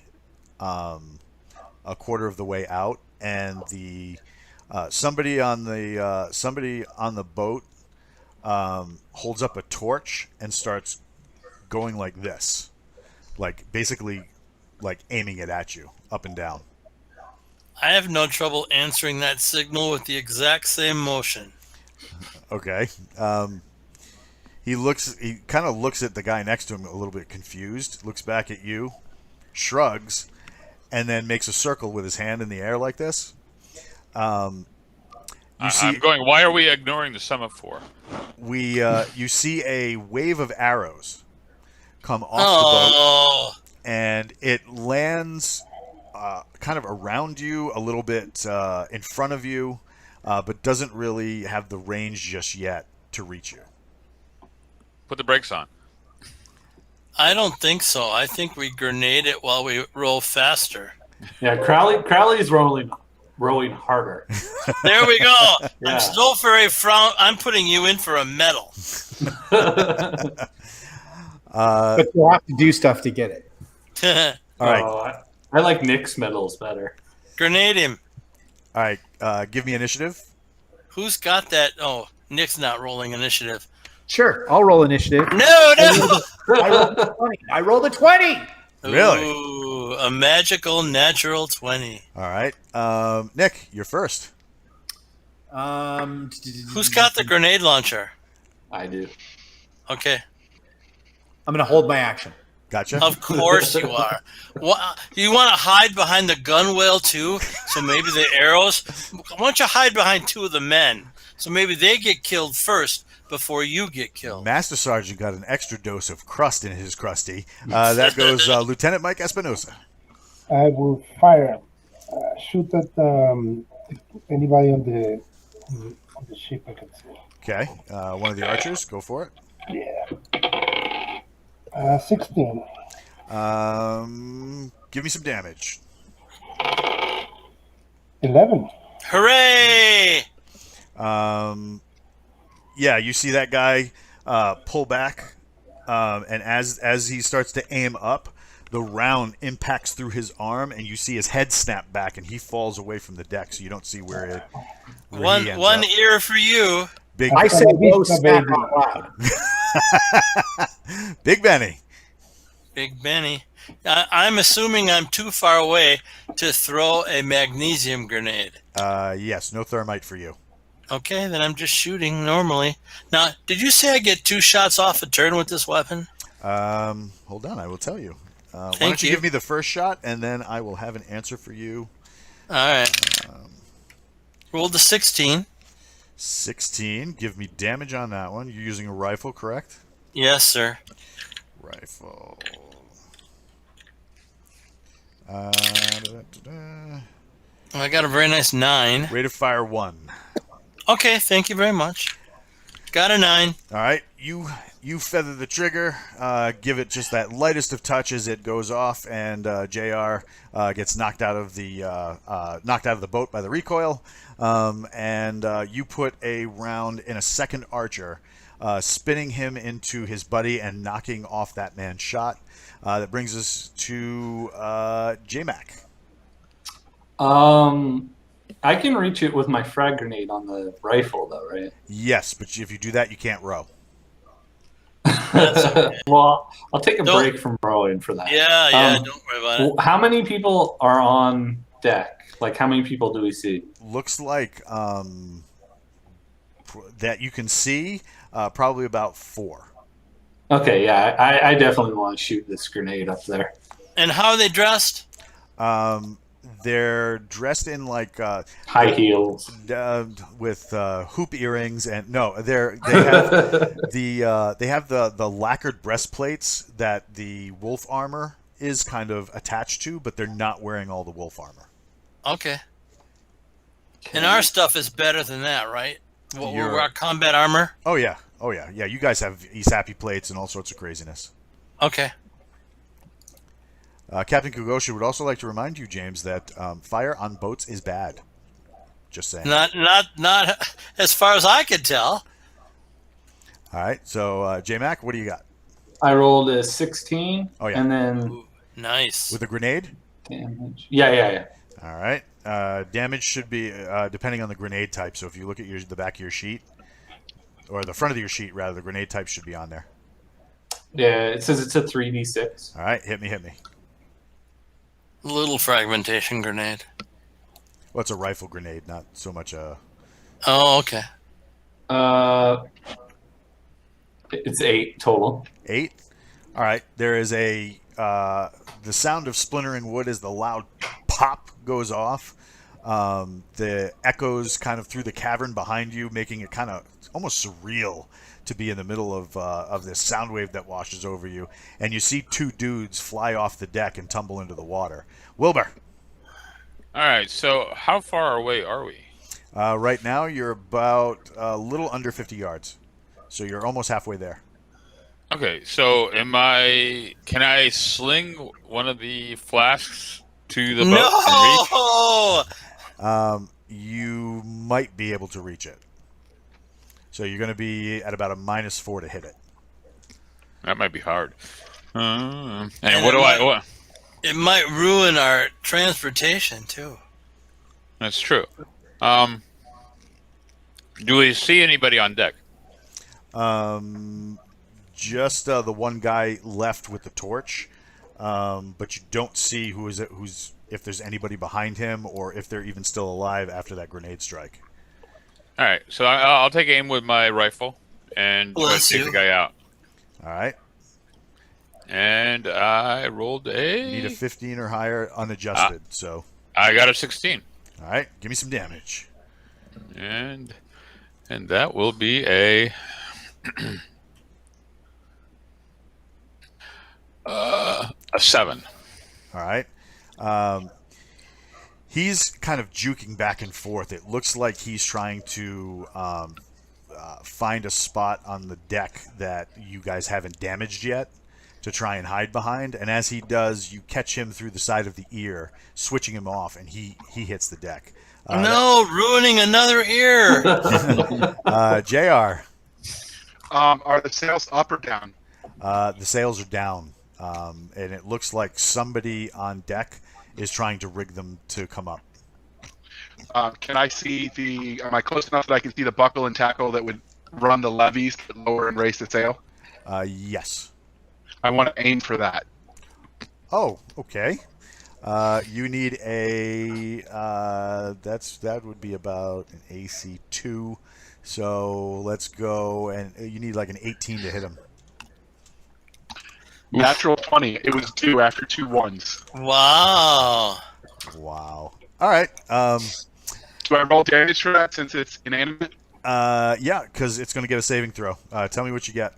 A: out, and the somebody on the boat holds up a torch and starts going like this, basically aiming it at you up and down.
B: I have no trouble answering that signal with the exact same motion.
A: Okay. He kind of looks at the guy next to him a little bit confused, looks back at you, shrugs, and then makes a circle with his hand in the air like this.
F: I'm going, why are we ignoring the semaphore?
A: You see a wave of arrows come off the boat, and it lands kind of around you, a little bit in front of you, but doesn't really have the range just yet to reach you.
F: Put the brakes on.
B: I don't think so. I think we grenade it while we roll faster.
G: Yeah, Crowley's rowing harder.
B: There we go.
G: Yeah.
B: I'm still for a frown. I'm putting you in for a medal.
D: But you have to do stuff to get it.
A: All right.
G: Oh, I like Nick's medals better.
B: Grenade him.
A: All right. Give me initiative.
B: Who's got that? Oh, Nick's not rolling initiative.
D: Sure, I'll roll initiative.
B: No.
D: I rolled a 20.
A: Really?
B: Ooh, a magical natural 20.
A: All right. Nick, you're first.
B: Who's got the grenade launcher?
G: I do.
B: Okay.
D: I'm going to hold my action.
A: Gotcha.
B: Of course you are. What, you want to hide behind the gunwale too? So maybe the arrows. Why don't you hide behind two of the men? So maybe they get killed first before you get killed.
A: Master Sergeant got an extra dose of crust in his crusty. That goes Lieutenant Mike Espinosa.
C: I will fire, shoot at anybody on the ship I can see.
A: Okay. One of the archers, go for it.
C: Yeah. 16.
A: Give me some damage.
C: 11.
B: Hooray!
A: Yeah, you see that guy pull back, and as he starts to aim up, the round impacts through his arm, and you see his head snap back, and he falls away from the deck, so you don't see where he
B: One
A: ends
B: one
A: up.
B: ear for you.
A: Big,
D: I say go
C: Vista,
D: snap
C: baby.
D: out loud.
A: Big Benny.
B: Big Benny. I'm assuming I'm too far away to throw a magnesium grenade.
A: Yes, no thermite for you.
B: Okay, then I'm just shooting normally. Now, did you say I get 2 shots off a turn with this weapon?
A: Hold on, I will tell you. Why
B: Thank
A: don't you
B: you.
A: give me the first shot, and then I will have an answer for you.
B: All right. Rolled the 16.
A: 16. Give me damage on that one. You're using a rifle, correct?
B: Yes, sir.
A: Rifle. Da-da-da-da.
B: I got a very nice 9.
A: Rate of fire 1.
B: Okay, thank you very much. Got a 9.
A: All right, you feather the trigger, give it just that lightest of touches. It goes off, and Jr. Gets knocked out of the boat by the recoil, and you put a round in a second archer, spinning him into his buddy and knocking off that man's shot. That brings us to J-Mac.
G: I can reach it with my frag grenade on the rifle, though, right?
A: Yes, but if you do that, you can't row.
G: Well, I'll take a
B: Don't-
G: break from rowing for that.
B: Yeah,
G: Um,
B: don't worry about it.
G: How many people are on deck? Like, how many people do we see?
A: Looks like that you can see probably about 4.
G: Okay, yeah, I definitely want to shoot this grenade up there.
B: And how are they dressed?
A: They're dressed in like
G: High heels.
A: with hoop earrings, and no, they have the lacquered breastplates that the wolf armor is kind of attached to, but they're not wearing all the wolf armor.
B: Okay. And our stuff is better than that, right?
A: Your-
B: We're our combat armor?
A: Oh yeah. Yeah, you guys have ESAPI plates and all sorts of craziness.
B: Okay.
A: Captain Kugosha would also like to remind you, James, that fire on boats is bad. Just saying.
B: Not as far as I could tell.
A: All right, so J-Mac, what do you got?
G: I rolled a 16.
A: Oh, yeah.
G: And then
B: Ooh, nice.
A: With a grenade?
G: damage. Yeah.
A: All right. Damage should be depending on the grenade type. So if you look at the back of your sheet, or the front of your sheet, rather, the grenade type should be on there.
G: Yeah, it says it's a 3d6.
A: All right, hit me.
B: Little fragmentation grenade.
A: Well, it's a rifle grenade, not so much a...
B: Oh, okay.
G: It's 8 total.
A: 8? All right, there is a... the sound of splintering wood as the loud pop goes off. The echoes kind of through the cavern behind you, making it kind of almost surreal to be in the middle of this sound wave that washes over you. And you see 2 dudes fly off the deck and tumble into the water. Wilbur.
F: All right. So how far away are we?
A: Right now, you're about a little under 50 yards. So you're almost halfway there.
F: Okay. So can I sling one of the flasks to the boat and reach?
B: No!
A: You might be able to reach it. So you're going to be at about a -4 to hit it.
F: That might be hard. And
B: And
F: what do
B: it
F: what?
B: It might ruin our transportation, too.
F: That's true. Do we see anybody on deck?
A: Just the one guy left with the torch, but you don't see who's if there's anybody behind him or if they're even still alive after that grenade strike.
F: All right. So I'll take aim with my rifle, and try to
B: Bless
F: take
B: you.
F: the guy out.
A: All right.
F: And I rolled
A: You need a 15 or higher unadjusted. So,
F: I got a 16.
A: all right, give me some damage.
F: And that will be a a 7.
A: All right. He's kind of juking back and forth. It looks like he's trying to find a spot on the deck that you guys haven't damaged yet to try and hide behind. And as he does, you catch him through the side of the ear, switching him off, and he hits the deck.
B: No, ruining another ear.
A: JR.
E: Are the sails up or down?
A: The sails are down, and it looks like somebody on deck is trying to rig them to come up.
E: Can I see am I close enough that I can see the buckle and tackle that would run the levees to lower and raise the sail?
A: Yes.
E: I want to aim for that.
A: Oh, okay. You need a that would be about an AC 2. So let's go, and you need like an 18 to hit him.
E: Natural 20. It was 2 after 2 ones.
B: Wow.
A: Wow. All right.
E: Do I roll damage for that since it's inanimate?
A: Yeah, because it's going to get a saving throw. Tell me what you get.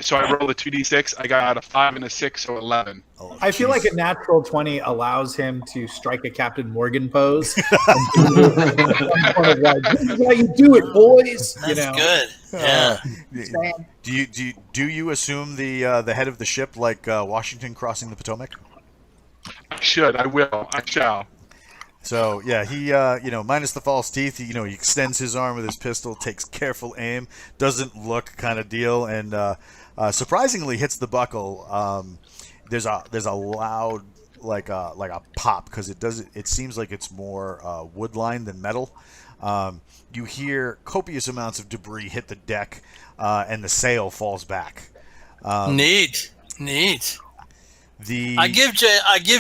E: So I rolled a 2d6. I got a 5 and a 6, so 11.
A: Oh,
D: I feel like
A: jeez.
D: a natural 20 allows him to strike a Captain Morgan pose. This is how you do it, boys.
B: That's good. Yeah.
A: Do you assume the head of the ship like Washington crossing the Potomac?
E: I should. I will. I shall.
A: So yeah, he minus the false teeth, he extends his arm with his pistol, takes careful aim, doesn't look kind of deal, and surprisingly hits the buckle. There's a loud like a pop because it seems like it's more wood lined than metal. You hear copious amounts of debris hit the deck, and the sail falls back.
B: Neat. I give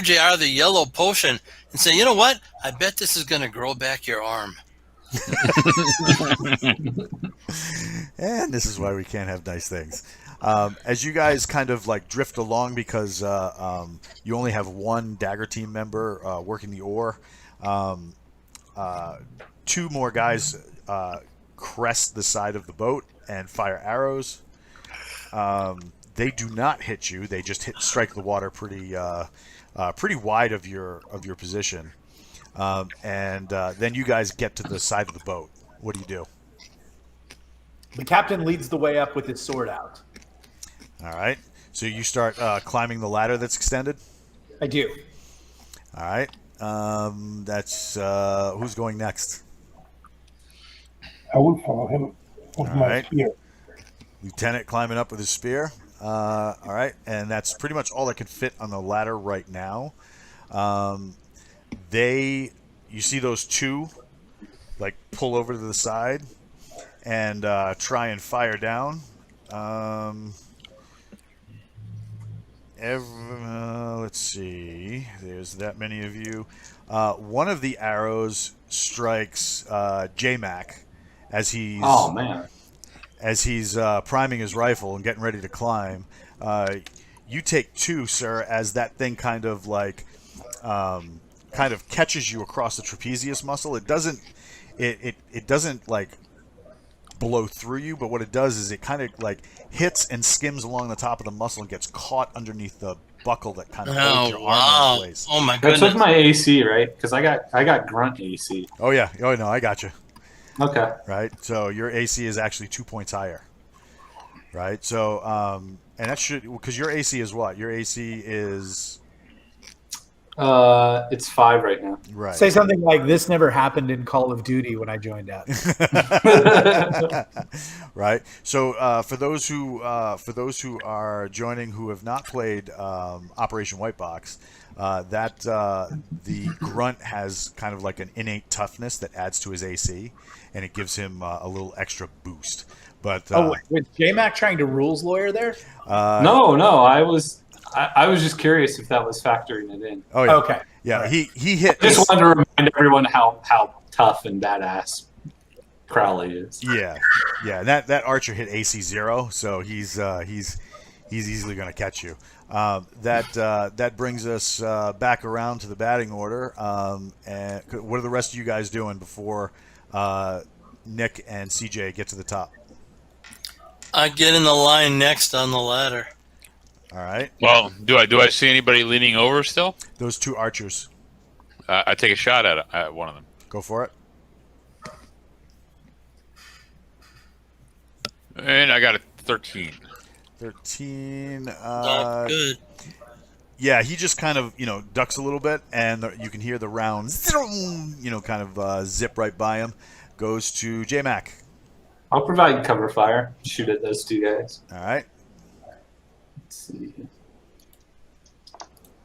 B: JR the yellow potion and say, you know what? I bet this is going to grow back your arm.
A: And this is why we can't have nice things. As you guys kind of like drift along because you only have one dagger team member working the oar, 2 more guys crest the side of the boat and fire arrows. They do not hit you. They just strike the water pretty wide of your position, and then you guys get to the side of the boat. What do you do?
D: The captain leads the way up with his sword out.
A: All right. So you start climbing the ladder that's extended.
D: I do.
A: All right. That's who's going next?
C: I will follow him with
A: All
C: my
A: right.
C: spear.
A: Lieutenant climbing up with his spear. All right, and that's pretty much all that can fit on the ladder right now. You see those 2, like pull over to the side and try and fire down. Let's see. There's that many of you. One of the arrows strikes J-Mac as he's.
G: Oh man.
A: As he's priming his rifle and getting ready to climb. You take 2, sir, as that thing kind of catches you across the trapezius muscle. It doesn't like blow through you, but what it does is it kind of like hits and skims along the top of the muscle and gets caught underneath the buckle that kind of holds your arm in place.
B: Oh my
G: That's
B: goodness.
G: with my AC, right? Because I got grunt AC.
A: Oh yeah. Oh no, I got you.
G: Okay.
A: Right? So your AC is actually 2 points higher. Right? So, and that should, because your AC is what? Your AC is.
G: It's 5 right now.
A: Right.
D: Say something like, "This never happened in Call of Duty when I joined out."
A: Right. So for those who are joining who have not played Operation White Box, the grunt has kind of like an innate toughness that adds to his AC, and it gives him a little extra boost. But
D: Was J-Mac trying to rules lawyer there?
G: No, I was just curious if that was factoring it in.
A: Oh yeah.
D: Okay.
A: Yeah.
D: Right.
A: He hit.
G: Just wanted to remind everyone how tough and badass Crowley is.
A: Yeah. Yeah, that archer hit AC 0, so he's easily going to catch you. That brings us back around to the batting order. And what are the rest of you guys doing before Nick and CJ get to the top?
B: I get in the line next on the ladder.
A: All right.
F: Well, do I see anybody leaning over still?
A: Those two archers.
F: I take a shot at one of them.
A: Go for it.
F: And I got a 13.
A: 13.
B: Not good.
A: Yeah, he just kind of, ducks a little bit, and you can hear the round, kind of zip right by him. Goes to J-Mac.
G: I'll provide cover fire. Shoot at those two guys.
A: All right.
G: Let's see.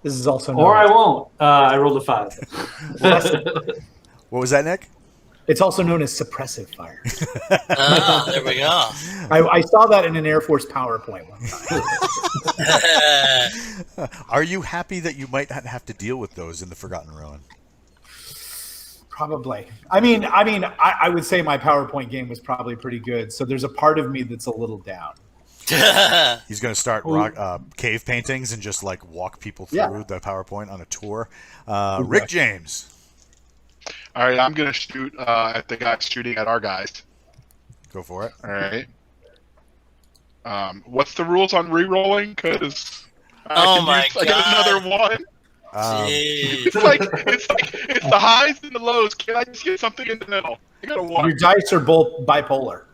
D: This is also known
G: Or I won't. I rolled a 5.
A: What was that, Nick?
D: It's also known as suppressive fire.
B: There we go.
D: I saw that in an Air Force PowerPoint one time.
A: Are you happy that you might not have to deal with those in the Forgotten Ruin?
D: Probably. I mean, I would say my PowerPoint game was probably pretty good. So there's a part of me that's a little down.
A: He's going to start cave paintings and just like walk people through the PowerPoint on a tour. Rick James.
E: All right, I'm going to shoot at the guy shooting at our guys.
A: Go for it.
E: All right. What's the rules on re-rolling? Because I got another one. It's the highs and the lows. Can I just get something in the middle? I got a 1.
D: Your dice are both bipolar.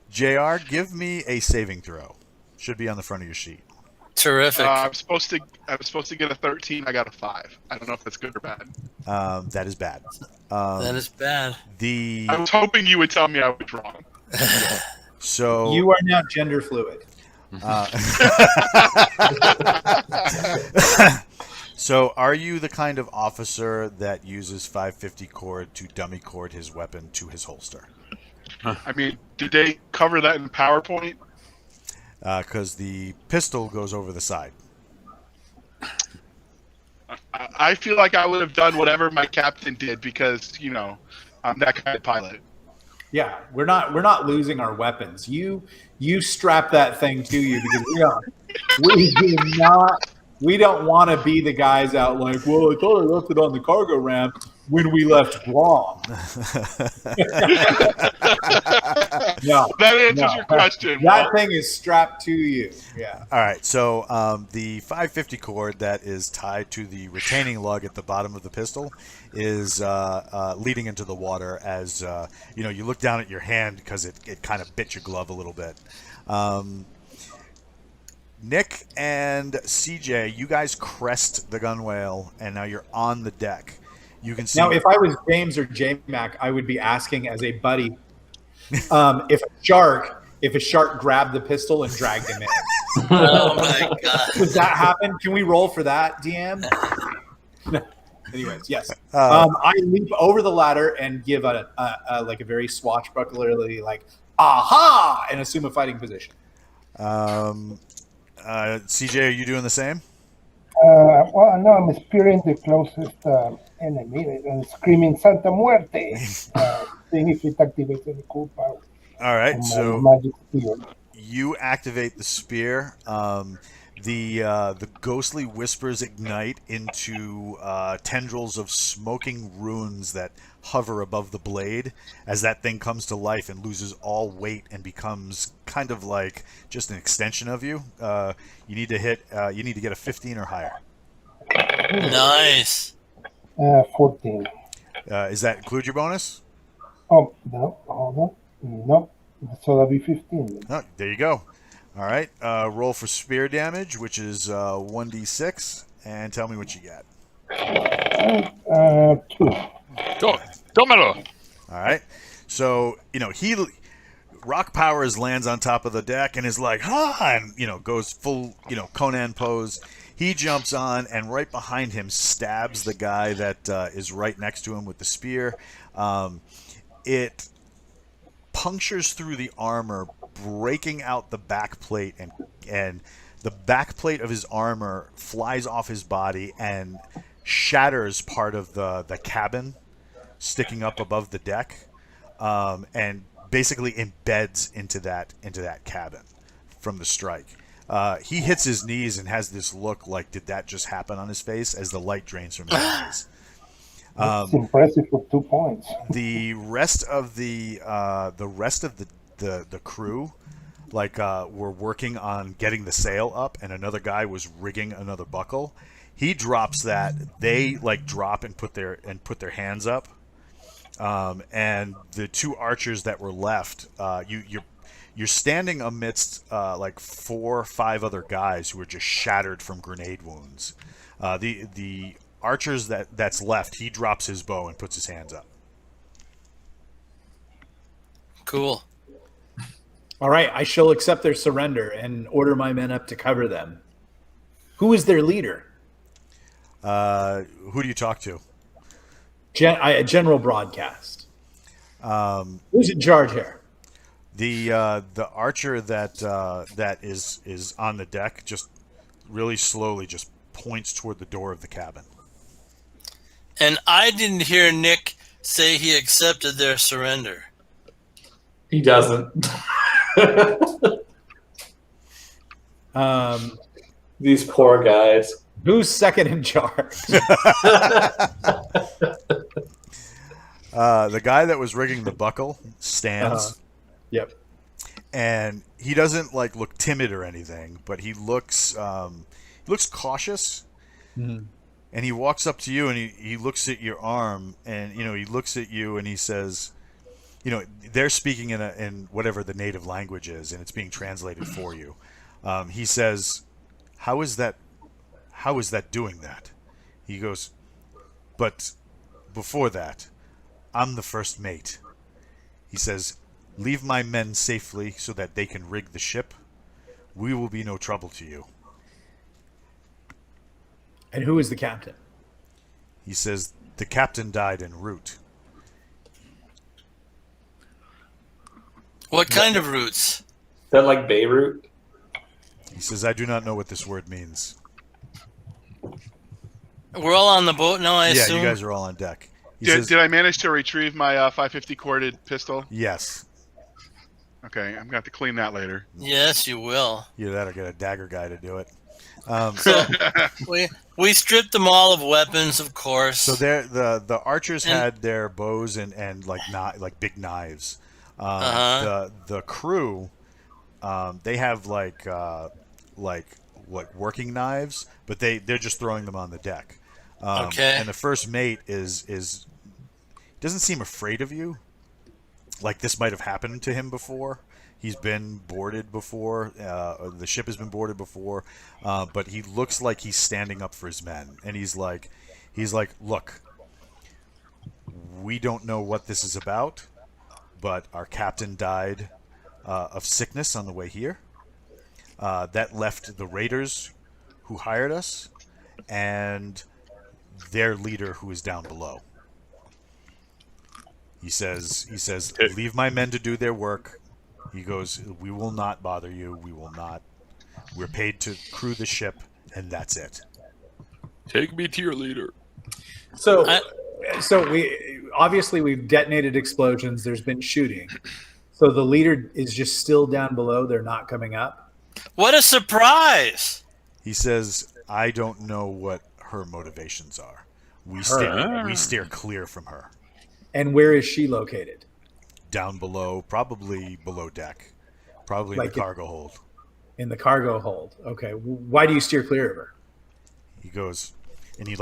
A: JR, give me a saving throw. Should be on the front of your sheet.
B: Terrific.
E: I was supposed to get a 13. I got a 5. I don't know if that's good or bad.
A: That is bad.
B: That is bad.
E: I was hoping you would tell me I was wrong.
A: So
D: you are now gender fluid.
A: So are you the kind of officer that uses 550 cord to dummy cord his weapon to his holster?
E: I mean, did they cover that in PowerPoint?
A: Because the pistol goes over the side.
E: I feel like I would have done whatever my captain did because, I'm that kind of pilot.
D: Yeah, we're not losing our weapons. You strap that thing to you because we don't want to be the guys out like, well, I thought I left it on the cargo ramp when we left wrong. No,
E: that answers your question.
D: That thing is strapped to you. Yeah.
A: All right. So the 550 cord that is tied to the retaining lug at the bottom of the pistol is leading into the water as you look down at your hand because it kind of bit your glove a little bit. Nick and CJ, you guys crest the gunwale, and now you're on the deck. You can see.
D: Now, if I was James or J-Mac, I would be asking as a buddy if a shark grabbed the pistol and dragged him in.
B: Oh my god!
D: Does that happen? Can we roll for that, DM? No. Anyways, yes. I leap over the ladder and give a very swashbucklerly aha, and assume a fighting position.
A: CJ, are you doing the same?
C: Well, no, I'm spearing the closest enemy and screaming Santa Muerte. Seeing if it activates any cool power.
A: All right, so
C: magic spear.
A: you activate the spear. The ghostly whispers ignite into tendrils of smoking runes that hover above the blade as that thing comes to life and loses all weight and becomes kind of like just an extension of you. You need to get a 15 or higher.
B: Nice.
C: 14.
A: Does that include your bonus?
C: Oh, no, hold on. No, so that'll be 15.
A: Oh, there you go. All right, roll for spear damage, which is 1d6, and tell me what you get.
C: 2.
F: Domino.
A: All right, so Rock Powers lands on top of the deck and is like, and goes full Conan pose. He jumps on and right behind him stabs the guy that is right next to him with the spear. It punctures through the armor, breaking out the back plate, and the back plate of his armor flies off his body and shatters part of the cabin sticking up above the deck. and basically embeds into that cabin from the strike. He hits his knees and has this look like, did that just happen on his face as the light drains from his eyes.
C: It's impressive for 2 points.
A: The rest of the crew, like, were working on getting the sail up, and another guy was rigging another buckle. He drops that. They like drop and put their hands up. And the 2 archers that were left, you're standing amidst like 4 or 5 other guys who are just shattered from grenade wounds. The archers that's left, he drops his bow and puts his hands up.
B: Cool.
D: All right, I shall accept their surrender and order my men up to cover them. Who is their leader?
A: Who do you talk to?
D: General broadcast. Who's in charge here?
A: The archer that is on the deck just really slowly just points toward the door of the cabin.
B: And I didn't hear Nick say he accepted their surrender.
G: He doesn't. These poor guys.
D: Who's second in charge?
A: The guy that was rigging the buckle stands.
D: Yep.
A: And he doesn't like look timid or anything, but he looks cautious.
D: Mm-hmm.
A: And he walks up to you and he looks at your arm, and he looks at you and he says, they're speaking in whatever the native language is, and it's being translated for you. He says, how is that doing that? He goes, but before that, I'm the first mate. He says, leave my men safely so that they can rig the ship. We will be no trouble to you.
D: And who is the captain?
A: He says, the captain died en route.
B: What kind of roots?
G: Is that like Beirut?
A: He says, I do not know what this word means.
B: We're all on the boat now, I assume?
A: Yeah, you guys are all on deck. He says,
E: Did I manage to retrieve my 550 corded pistol?
A: yes.
E: Okay, I'm going to have to clean that later.
B: Yes, you will.
A: Either that or get a dagger guy to do it.
B: So we stripped them all of weapons, of course.
A: So the archers had their bows and like big knives. The crew, they have like working knives, but they're just throwing them on the deck.
B: Okay.
A: And the first mate is doesn't seem afraid of you. Like this might have happened to him before. He's been boarded before. The ship has been boarded before, but he looks like he's standing up for his men, and he's like, look, we don't know what this is about, but our captain died of sickness on the way here. That left the raiders who hired us and their leader who is down below. He says, leave my men to do their work. He goes, we will not bother you. We will not. We're paid to crew the ship, and that's it.
F: Take me to your leader.
D: So we've detonated explosions. There's been shooting. So the leader is just still down below. They're not coming up.
B: What a surprise!
A: He says, I don't know what her motivations are. We steer clear from her.
D: And where is she located?
A: Down below, probably below deck, probably in the cargo hold.
D: In the cargo hold. Okay. Why do you steer clear of her?
A: He goes, and he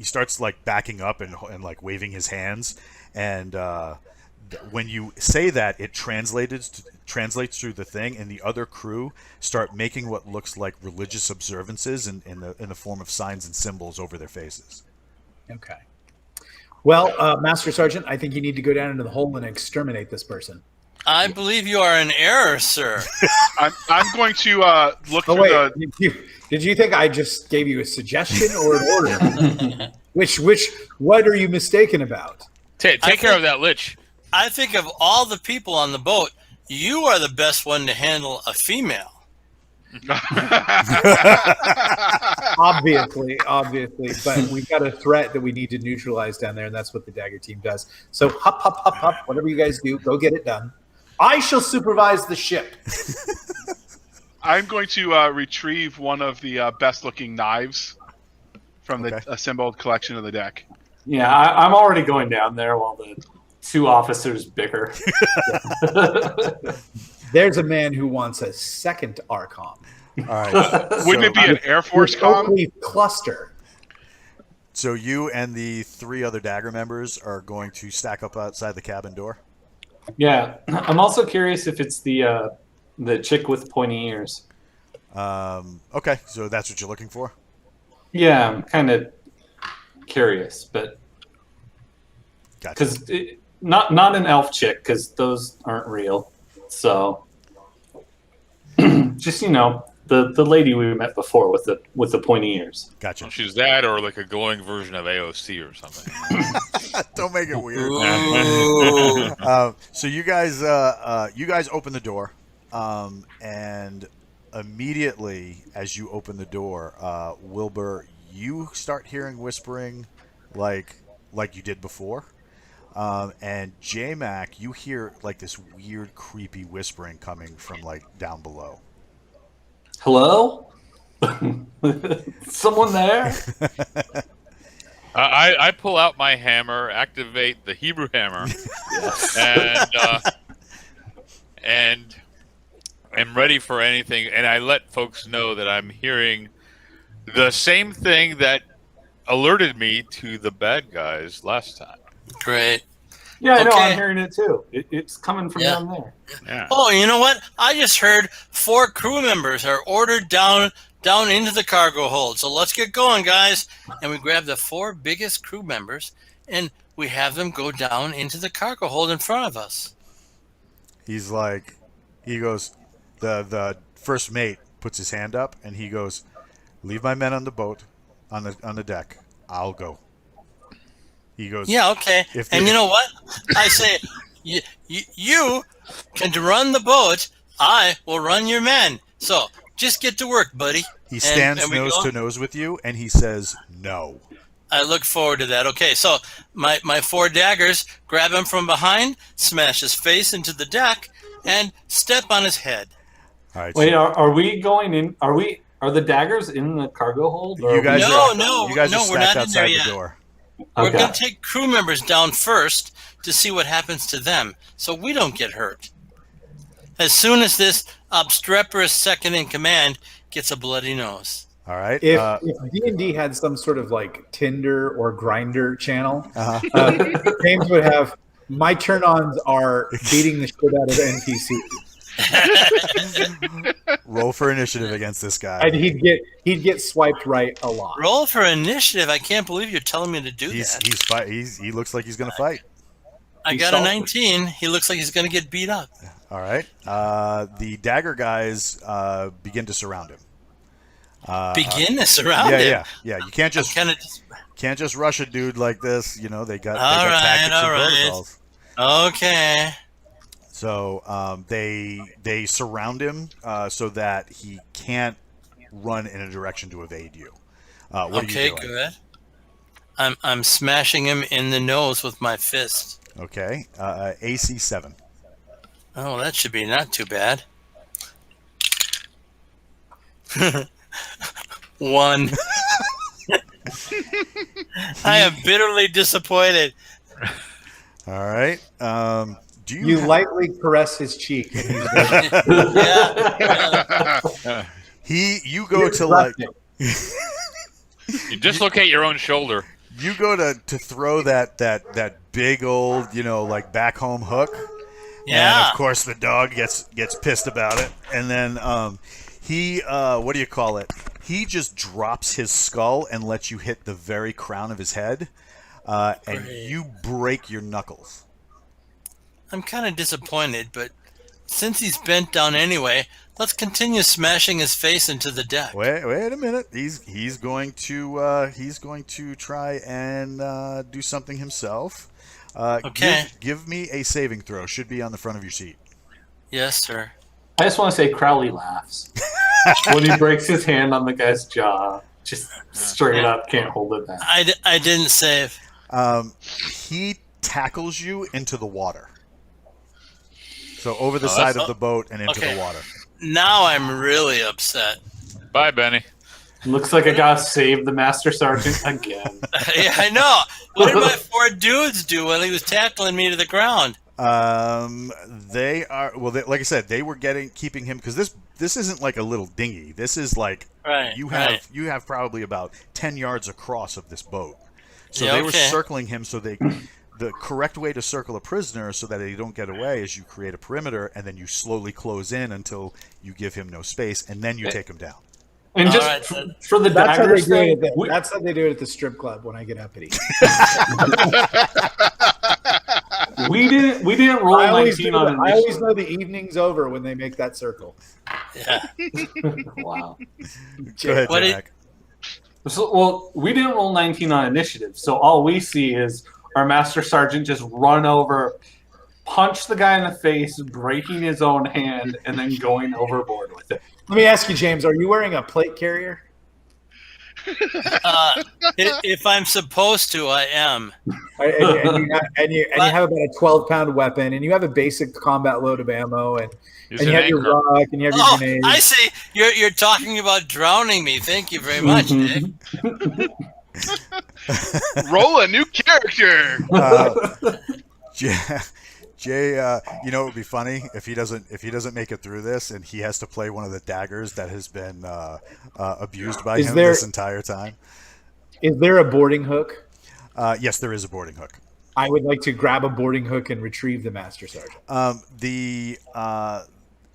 A: starts like backing up and like waving his hands, and when you say that, it translates through the thing, and the other crew start making what looks like religious observances in the form of signs and symbols over their faces.
D: Okay. Well, Master Sergeant, I think you need to go down into the hole and exterminate this person.
B: I believe you are in error, sir.
E: I'm going to look through the...
D: Did you think I just gave you a suggestion or an order? What are you mistaken about?
F: Take care of that lich.
B: I think of all the people on the boat, you are the best one to handle a female.
D: obviously, but we've got a threat that we need to neutralize down there, and that's what the Dagger team does. So hop, whatever you guys do, go get it done. I shall supervise the ship.
E: I'm going to retrieve one of the best-looking knives from the assembled collection of the deck.
G: Yeah, I'm already going down there while the two officers bicker.
D: There's a man who wants a second Archon.
A: All right.
E: Wouldn't it be an Air Force com?
D: Cluster.
A: So you and the 3 other Dagger members are going to stack up outside the cabin door?
G: Yeah, I'm also curious if it's the chick with pointy ears.
A: Okay, so that's what you're looking for?
G: Yeah, I'm kind of curious, but
A: Gotcha.
G: because not an elf chick, because those aren't real. So just the lady we met before with the pointy ears.
A: Gotcha.
F: Well, she's that, or like a glowing version of AOC or something.
A: Don't make it weird. So you guys open the door, and immediately as you open the door, Wilbur, you start hearing whispering, like you did before, and J-Mac, you hear like this weird, creepy whispering coming from like down below.
G: Hello? Someone there?
F: I pull out my hammer, activate the Hebrew hammer, and am ready for anything. And I let folks know that I'm hearing the same thing that alerted me to the bad guys last time.
B: Great.
G: Yeah, I know.
B: Okay.
G: I'm hearing it too. It's coming from down there.
F: Yeah.
B: Oh, you know what? I just heard 4 crew members are ordered down into the cargo hold. So let's get going, guys. And we grab the 4 biggest crew members, and we have them go down into the cargo hold in front of us.
A: He goes, the first mate puts his hand up, and he goes, "Leave my men on the boat, on the deck. I'll go." He goes,
B: Yeah, okay. And you know what? I say, you can run the boat. I will run your men. So just get to work, buddy.
A: He stands
B: and we
A: nose
B: go.
A: to nose with you, and he says, "No."
B: I look forward to that. Okay, so my 4 daggers grab him from behind, smash his face into the deck, and step on his head.
A: All right.
G: Wait, are we going in? Are the daggers in the cargo hold?
A: You guys
B: No,
A: you guys are
B: we're
A: stacked
B: not in there
A: outside the
B: yet.
A: door.
B: We're
G: Okay.
B: going to take crew members down first to see what happens to them, so we don't get hurt. As soon as this obstreperous second in command gets a bloody nose.
A: All right.
D: If D&D had some sort of like Tinder or Grinder channel, James would have, my turn-ons are beating the shit out of NPCs.
A: Roll for initiative against this guy.
D: And he'd get swiped right a lot.
B: Roll for initiative. I can't believe you're telling me to do that.
A: He looks like he's going to fight.
B: I got a 19. He looks like he's going to get beat up.
A: All right. The dagger guys begin to surround him.
B: Begin to surround him.
A: Yeah. You can't just rush a dude like this. They got tactics and protocols.
B: Okay.
A: So they surround him so that he can't run in a direction to evade you. What are you doing?
B: Good. I'm smashing him in the nose with my fist.
A: Okay. AC 7.
B: Oh, that should be not too bad. 1. I am bitterly disappointed.
A: All right. Do
D: You lightly caress his cheek. And he's
A: You go to like.
F: You dislocate your own shoulder.
A: You go to throw that big old like back home hook.
B: Yeah.
A: And of course the dog gets pissed about it, and then he what do you call it? He just drops his skull and lets you hit the very crown of his head, and you break your knuckles.
B: I'm kind of disappointed, but since he's bent down anyway, let's continue smashing his face into the deck.
A: Wait a minute. He's going to try and do something himself.
B: Okay.
A: Give me a saving throw. Should be on the front of your sheet.
B: Yes, sir.
G: I just want to say Crowley laughs when he breaks his hand on the guy's jaw. Just straight up can't hold it back.
B: I didn't save.
A: He tackles you into the water. So over the
F: Oh,
A: side
F: that's-
A: of the boat and into
B: okay.
A: the water.
B: Now I'm really upset.
F: Bye, Benny.
G: Looks like I gotta save the Master Sergeant again.
B: Yeah, I know. What did my 4 dudes do when he was tackling me to the ground?
A: They are like I said, they were keeping him because this isn't like a little dinghy. This is like
B: Right.
A: you
B: right.
A: have probably about 10 yards across of this boat. So
B: Yeah,
A: they were
B: okay.
A: circling him. So the correct way to circle a prisoner so that they don't get away is you create a perimeter and then you slowly close in until you give him no space and then you take him down.
G: And just
B: Alright,
G: for the
D: That's how they
G: daggers
D: do
G: thing,
D: it. That's how they do it at the strip club when I get uppity.
G: we didn't roll
D: I always
G: 19
D: know,
G: on
D: I always
G: initiative.
D: know the evening's over when they make that circle.
B: Yeah.
G: Wow.
A: Go ahead,
B: What
A: Jack.
G: So, well, we didn't roll 19 on initiative, so all we see is our Master Sergeant just run over, punch the guy in the face, breaking his own hand, and then going overboard with it.
D: Let me ask you, James, are you wearing a plate carrier?
B: If I'm supposed to, I am.
D: And you have about a 12-pound weapon, and you have a basic combat load of ammo, and
F: He's
D: you
F: an
D: have your
F: anchor.
D: rock, and you have your
B: Oh,
D: grenade.
B: I see. You're talking about drowning me. Thank you very much, Dick.
E: Roll a new character.
A: Jay, you know it would be funny if he doesn't make it through this and he has to play one of the daggers that has been abused by him this entire time.
D: Is there a boarding hook?
A: Yes, there is a boarding hook.
D: I would like to grab a boarding hook and retrieve the Master Sergeant.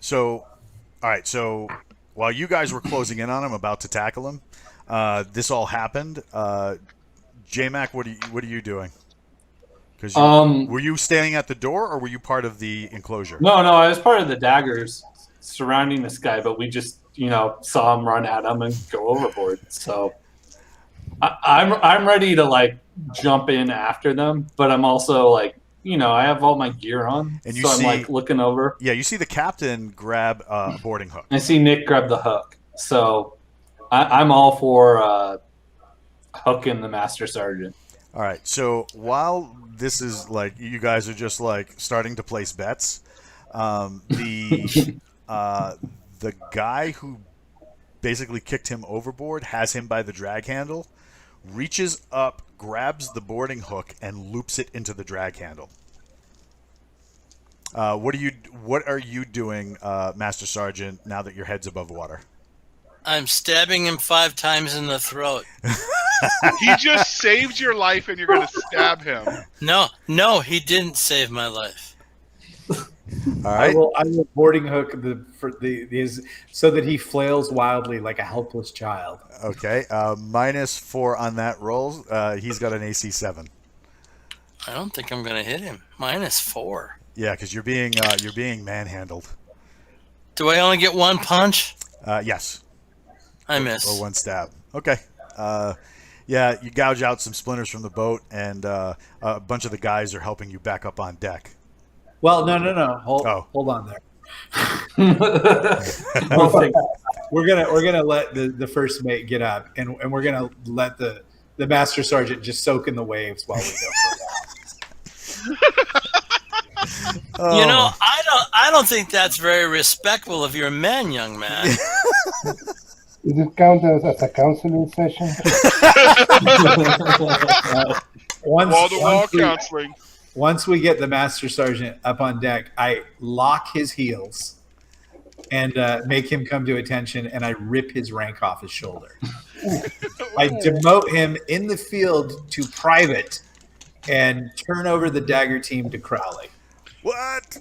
A: So while you guys were closing in on him, about to tackle him, this all happened. J-Mac, what are you doing? Because were you standing at the door, or were you part of the enclosure?
G: No, I was part of the daggers surrounding this guy, but we just, saw him run at him and go overboard. So I'm ready to like jump in after them, but I'm also like, I have all my gear on,
A: And
G: so I'm like looking over.
A: Yeah, you see the captain grab a boarding hook.
G: I see Nick grab the hook, so I'm all for hooking the Master Sergeant.
A: All right. So while this is like you guys are just like starting to place bets, the guy who basically kicked him overboard has him by the drag handle, reaches up, grabs the boarding hook, and loops it into the drag handle. What are you doing, Master Sergeant? Now that your head's above water.
B: I'm stabbing him 5 times in the throat.
E: He just saved your life, and you're going to stab him.
B: No, he didn't save my life.
A: All right.
D: I will boarding hook so that he flails wildly like a helpless child.
A: Okay. -4 on that roll. He's got an AC 7.
B: I don't think I'm going to hit him. -4.
A: Yeah, because you're being manhandled.
B: Do I only get 1 punch?
A: Yes.
B: I miss.
A: Or 1 stab. Okay. Yeah, you gouge out some splinters from the boat, and a bunch of the guys are helping you back up on deck.
D: Well, no. Hold on there. We're gonna let the first mate get up, and we're gonna let the Master Sergeant just soak in the waves while we go for that.
B: I don't think that's very respectful of your men, young man.
C: Does it count as a counseling session?
E: Wall-to-wall counseling.
D: Once we get the Master Sergeant up on deck, I lock his heels and make him come to attention, and I rip his rank off his shoulder. I demote him in the field to private and turn over the dagger team to Crowley.
A: What?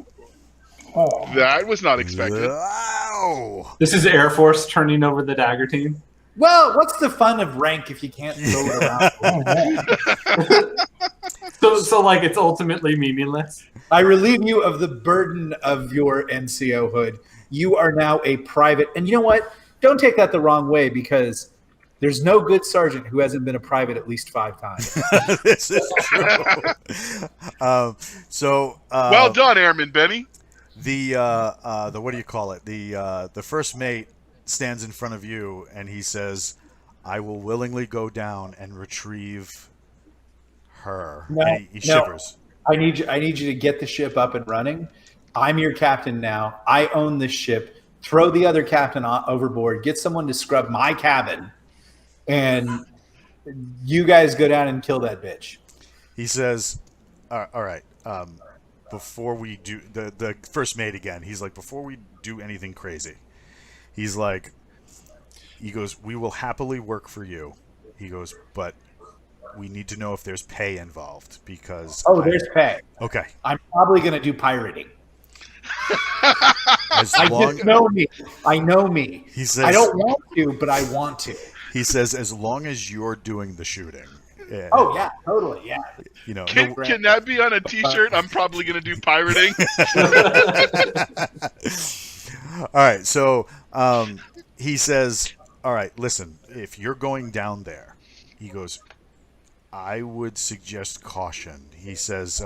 C: Oh,
E: That was not expected.
A: Wow.
G: This is Air Force turning over the dagger team.
D: Well, what's the fun of rank if you can't throw it around?
G: So like it's ultimately meaningless.
D: I relieve you of the burden of your NCO hood. You are now a private. And you know what? Don't take that the wrong way, because there's no good sergeant who hasn't been a private at least 5 times.
A: This is true.
E: Well done, Airman Benny.
A: The what do you call it? The first mate stands in front of you and he says, I will willingly go down and retrieve her.
D: No,
A: And he
D: no.
A: shivers.
D: I need you to get the ship up and running. I'm your captain now. I own this ship. Throw the other captain overboard. Get someone to scrub my cabin, and you guys go down and kill that bitch.
A: He says, all right, before we do the first mate again, he's like, before we do anything crazy, he goes, we will happily work for you. He goes, but we need to know if there's pay involved because
D: there's pay.
A: Okay.
D: I'm probably going to do pirating.
A: I
D: know me. I know me.
A: He says,
D: I don't want to, but I want to.
A: He says, as long as you're doing the shooting.
D: Oh yeah, totally, yeah.
A: You know,
E: can that be on a T-shirt? I'm probably going to do pirating.
A: All right, so he says, all right, listen, if you're going down there, he goes, I would suggest caution. He says,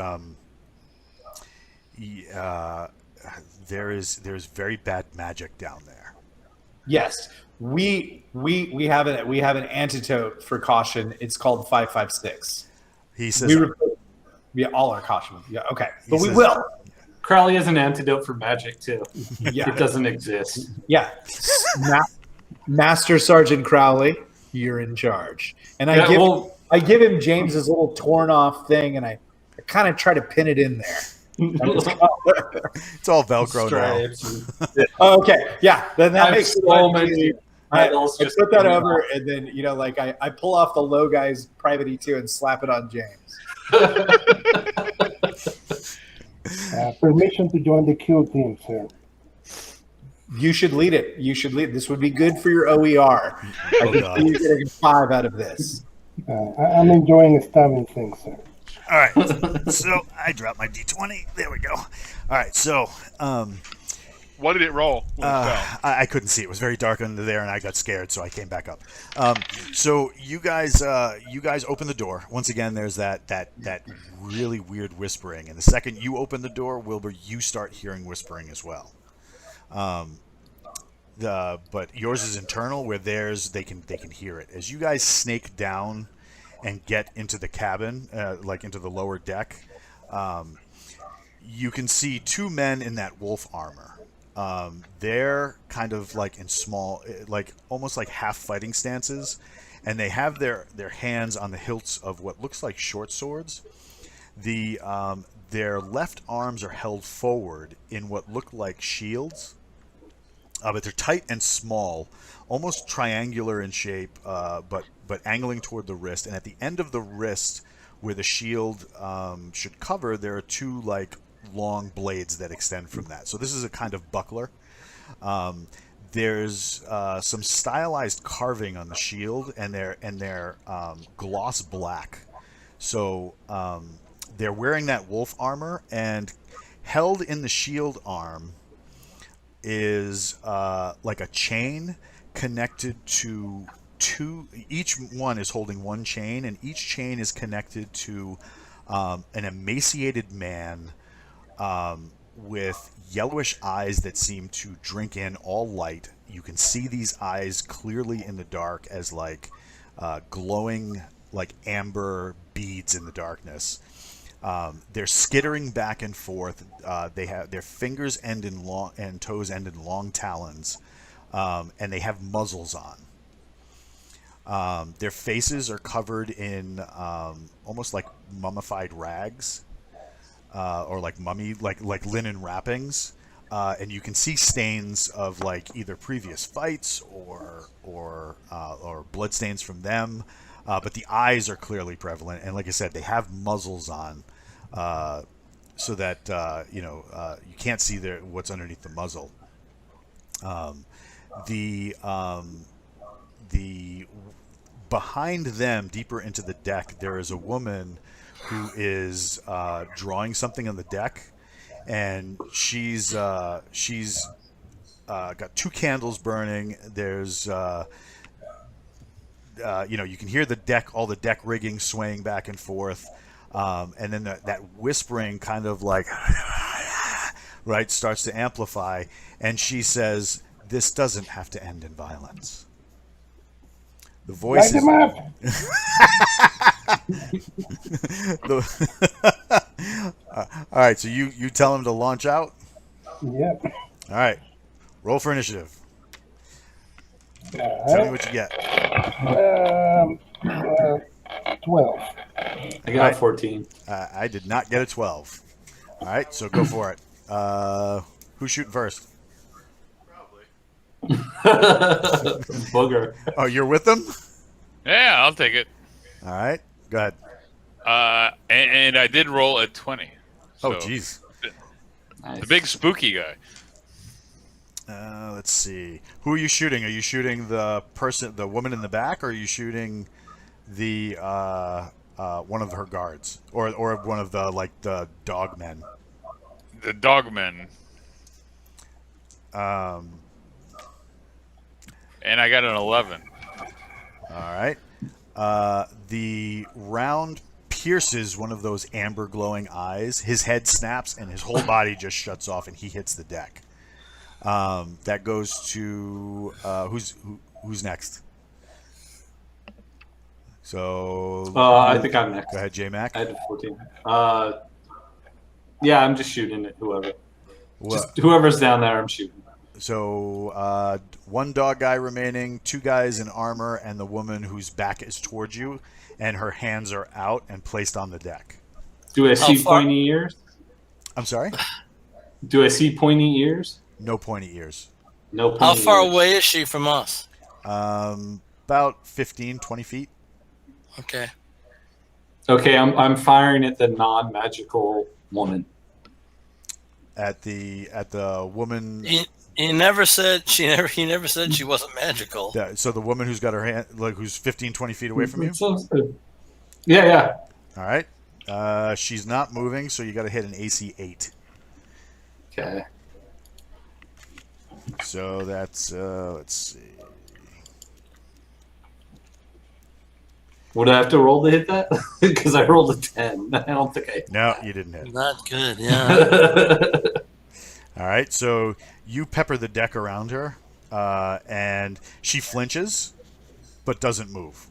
A: there's very bad magic down there.
D: Yes, we have an antidote for caution. It's called 556.
A: He says,
D: all our caution. Yeah, okay, but we
A: says,
D: will.
G: Crowley has an antidote for magic too.
D: Yeah,
G: it doesn't exist.
D: Yeah, Master Sergeant Crowley, you're in charge. And I give him James's little torn off thing, and I kind of try to pin it in there.
A: It's all Velcro now.
D: Oh, okay, yeah. Then that makes
G: so many.
D: I put that over, and then I pull off the low guy's private E2 and slap it on James.
C: Permission to join the kill team, sir.
D: You should lead it. This would be good for your OER. I think you're getting 5 out of this.
C: I'm enjoying stabbing things, sir.
A: All right, so I dropped my D20. There we go. All right, so
E: what did it roll when it fell?
A: I couldn't see. It was very dark under there, and I got scared, so I came back up. So you guys open the door. Once again, there's that really weird whispering, and the second you open the door, Wilbur, you start hearing whispering as well. But yours is internal, where theirs they can hear it. As you guys snake down and get into the cabin, like into the lower deck, you can see 2 men in that wolf armor. They're kind of like in small, like almost like half fighting stances, and they have their hands on the hilts of what looks like short swords. Their left arms are held forward in what look like shields, but they're tight and small, almost triangular in shape, but angling toward the wrist. And at the end of the wrist, where the shield should cover, there are 2 like long blades that extend from that. So this is a kind of buckler. There's some stylized carving on the shield, and they're gloss black. So they're wearing that wolf armor, and held in the shield arm is like a chain connected to 2. Each one is holding 1 chain, and each chain is connected to an emaciated man with yellowish eyes that seem to drink in all light. You can see these eyes clearly in the dark as like glowing like amber beads in the darkness. They're skittering back and forth. They have their fingers end in long and toes end in long talons, and they have muzzles on. Their faces are covered in almost like mummified rags, or like like linen wrappings, and you can see stains of like either previous fights or blood stains from them. But the eyes are clearly prevalent, and like I said, they have muzzles on, so that you can't see what's underneath the muzzle. The behind them, deeper into the deck, there is a woman who is drawing something on the deck, and she's got 2 candles burning. There's you can hear all the deck rigging swaying back and forth, and then that whispering kind of like right starts to amplify, and she says, "This doesn't have to end in violence." The voice
C: Light
A: is.
C: them up.
A: All right, so you tell him to launch out.
C: Yep.
A: All right, roll for initiative.
C: All
A: Tell me
C: right.
A: what you get.
C: 12.
G: I got
A: Right.
G: 14.
A: I did not get a 12. All right, so go for it. Who's shooting first?
G: Booger.
A: Oh, you're with them?
F: Yeah, I'll take it.
A: All right, go ahead.
F: And I did roll a 20.
A: Oh,
F: So,
A: jeez.
G: Nice.
F: the big spooky guy.
A: Let's see. Who are you shooting? Are you shooting the woman in the back, or are you shooting the one of her guards, or one of the dog men?
F: The dogmen.
A: Um,
F: And I got an 11.
A: all right. The round pierces one of those amber glowing eyes. His head snaps and his whole body just shuts off, and he hits the deck. That goes to who's next? So
G: I think I'm next.
A: go ahead, J Mac.
G: I had 14. Yeah, I'm just shooting at whoever. Just whoever's down there, I'm shooting.
A: So one dog guy remaining, 2 guys in armor, and the woman whose back is towards you, and her hands are out and placed on the deck.
G: Do I see
B: far?
G: pointy ears?
A: I'm sorry?
G: Do I see pointy ears?
A: No pointy ears.
G: No pointy
B: How far
G: ears.
B: away is she from us?
A: About 15, 20 feet.
B: Okay.
G: Okay, I'm firing at the non-magical woman.
A: At the woman.
B: He never said he never said she wasn't magical.
A: So the woman who's got her hand, who's 15, 20 feet away from you.
G: Yeah.
A: All right. She's not moving, so you got to hit an AC 8.
G: Okay.
A: So that's let's see.
G: Would I have to roll to hit that? Because I rolled a 10. I don't think I.
A: No, you didn't hit.
B: Not good. Yeah.
A: All right. So you pepper the deck around her, and she flinches, but doesn't move.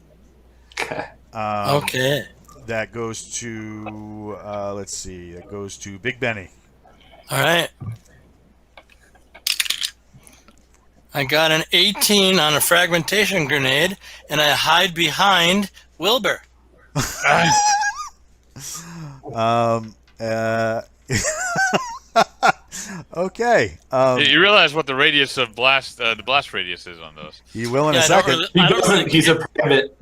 G: Okay.
B: Okay.
A: That goes to let's see. That goes to Big Benny.
B: All right. I got an 18 on a fragmentation grenade, and I hide behind Wilbur.
A: Okay.
F: You realize what the radius of the blast radius is on those?
A: You will in
B: Yeah,
A: a
B: I don't
A: second.
B: really-
G: He
B: I don't
G: doesn't.
B: really
G: He's a private.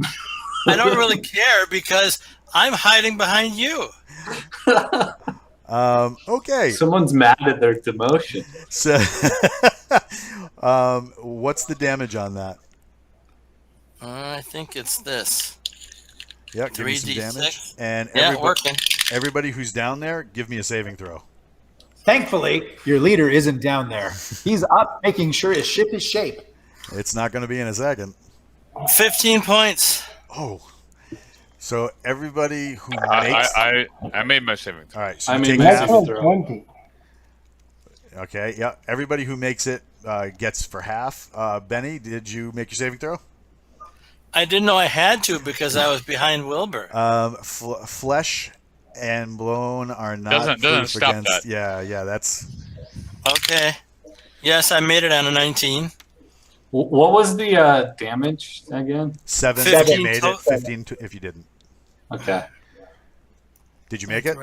B: I don't really care because I'm hiding behind you.
A: Okay.
G: Someone's mad at their demotion.
A: So, what's the damage on that?
B: I think it's this.
A: Yeah, give me some
B: 3d6.
A: damage. And
B: Yeah, working.
A: everybody who's down there, give me a saving throw.
D: Thankfully, your leader isn't down there. He's up making sure his ship is shape.
A: It's not going to be in a second.
B: 15 points.
A: Oh. So everybody who makes...
F: I made my saving throw.
A: All right, so
G: I
A: you
G: made
A: take
G: my
A: half.
G: saving
C: Natural
G: throw.
C: 20.
A: Okay, yeah. Everybody who makes it gets for half. Benny, did you make your saving throw?
B: I didn't know I had to because I was behind Wilbur.
A: Flesh and bone are not
F: Doesn't
A: proof
F: stop
A: against...
F: that.
A: Yeah, that's...
B: Okay. Yes, I made it on a 19.
G: What was the damage again?
A: 7 if
B: 15
A: you made it,
B: total.
A: 15 if you didn't.
G: Okay.
A: Did you make it?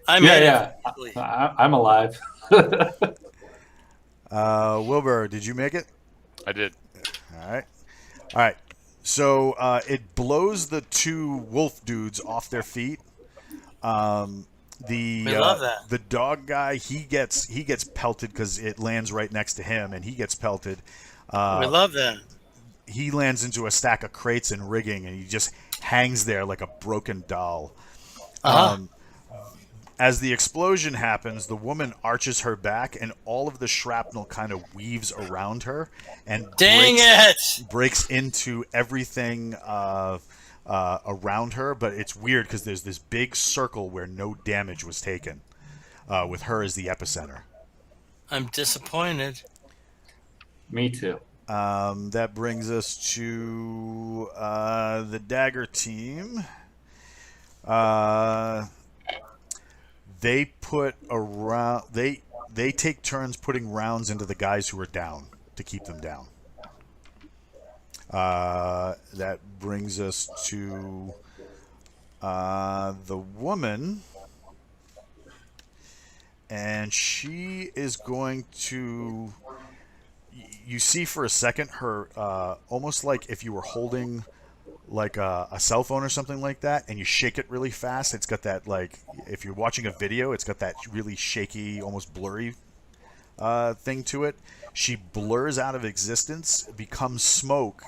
B: I made
G: Yeah.
B: it.
G: I'm alive.
A: Wilbur, did you make it?
F: I did.
A: All right. So it blows the 2 wolf dudes off their feet.
B: We love that.
A: The dog guy, he gets pelted because it lands right next to him, and he gets pelted.
B: We love that.
A: He lands into a stack of crates and rigging, and he just hangs there like a broken doll. As the explosion happens, the woman arches her back, and all of the shrapnel kind of weaves around her and breaks into everything around her. But it's weird because there's this big circle where no damage was taken, with her as the epicenter.
B: I'm disappointed.
G: Me too.
A: That brings us to the dagger team. They put around. They take turns putting rounds into the guys who are down to keep them down. That brings us to the woman, and she is going to. You see for a second her almost like if you were holding like a cell phone or something like that, and you shake it really fast. It's got that, like, if you're watching a video, it's got that really shaky, almost blurry thing to it. She blurs out of existence, becomes smoke,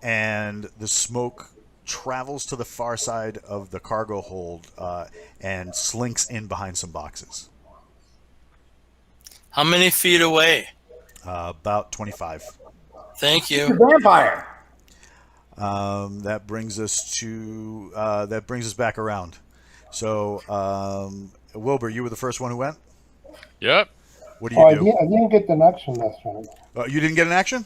A: and the smoke travels to the far side of the cargo hold and slinks in behind some boxes.
B: How many feet away?
A: About 25.
B: Thank
D: The
B: you.
D: vampire.
A: That brings us back around. So, Wilbur, you were the first one who went.
F: Yep.
A: What do you do?
C: I didn't get an action last round.
A: You didn't get an action?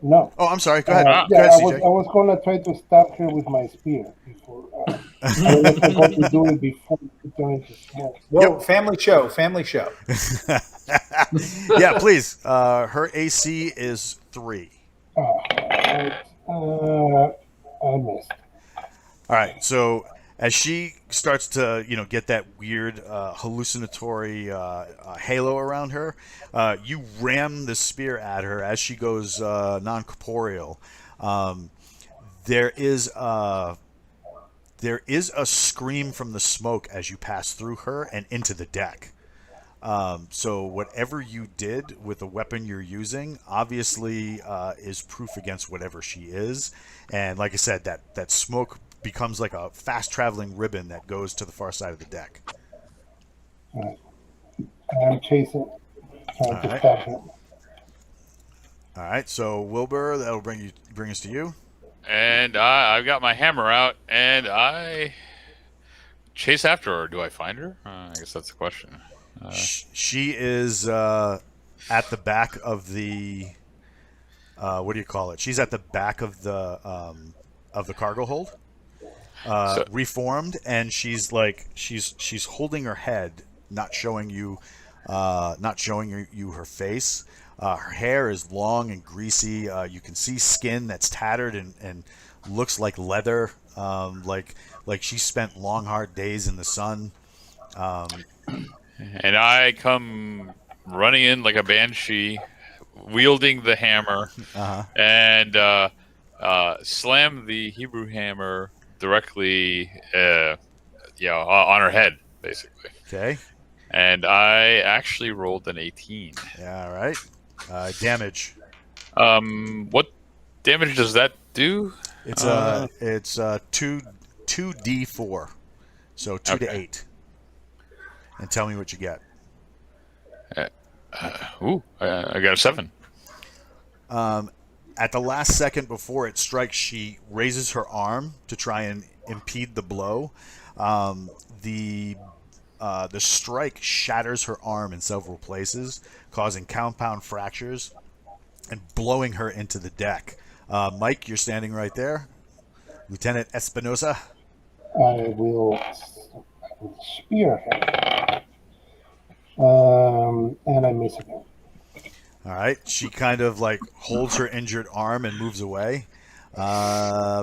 C: No.
A: Oh, I'm sorry. Go ahead.
C: Yeah,
A: Go ahead,
C: I
A: CJ.
C: was gonna try to stab her with my spear before. I don't know if I'm going to do it before we turn into smoke.
D: Whoa, family show.
A: Yeah, please. Her AC is 3.
C: I missed.
A: All right. So as she starts to, get that weird hallucinatory halo around her, you ram the spear at her as she goes non-corporeal. There is a scream from the smoke as you pass through her and into the deck. So whatever you did with the weapon you're using obviously is proof against whatever she is. And like I said, that smoke becomes like a fast-traveling ribbon that goes to the far side of the deck.
C: Right. I'm chasing, trying to
A: Alright.
C: stab him.
A: All right, so Wilbur, that'll bring us to you.
F: And I've got my hammer out, and I chase after her. Do I find her? I guess that's the question.
A: She is at the back of the what do you call it? She's at the back of the cargo hold, reformed, and she's holding her head, not showing you her face. Her hair is long and greasy. You can see skin that's tattered and looks like leather, like she spent long, hard days in the sun.
F: And I come running in like a banshee, wielding the hammer, and slam the Hebrew hammer directly, on her head, basically.
A: Okay.
F: And I actually rolled an 18.
A: Yeah. All right. Damage.
F: What damage does that do?
A: It's 2d4, so 2 to 8. And tell me what you get.
F: I got a 7.
A: At the last second before it strikes, she raises her arm to try and impede the blow. The strike shatters her arm in several places, causing compound fractures and blowing her into the deck. Mike, you're standing right there. Lieutenant Espinosa.
C: I will spear him. And I miss again.
A: All right. She kind of like holds her injured arm and moves away.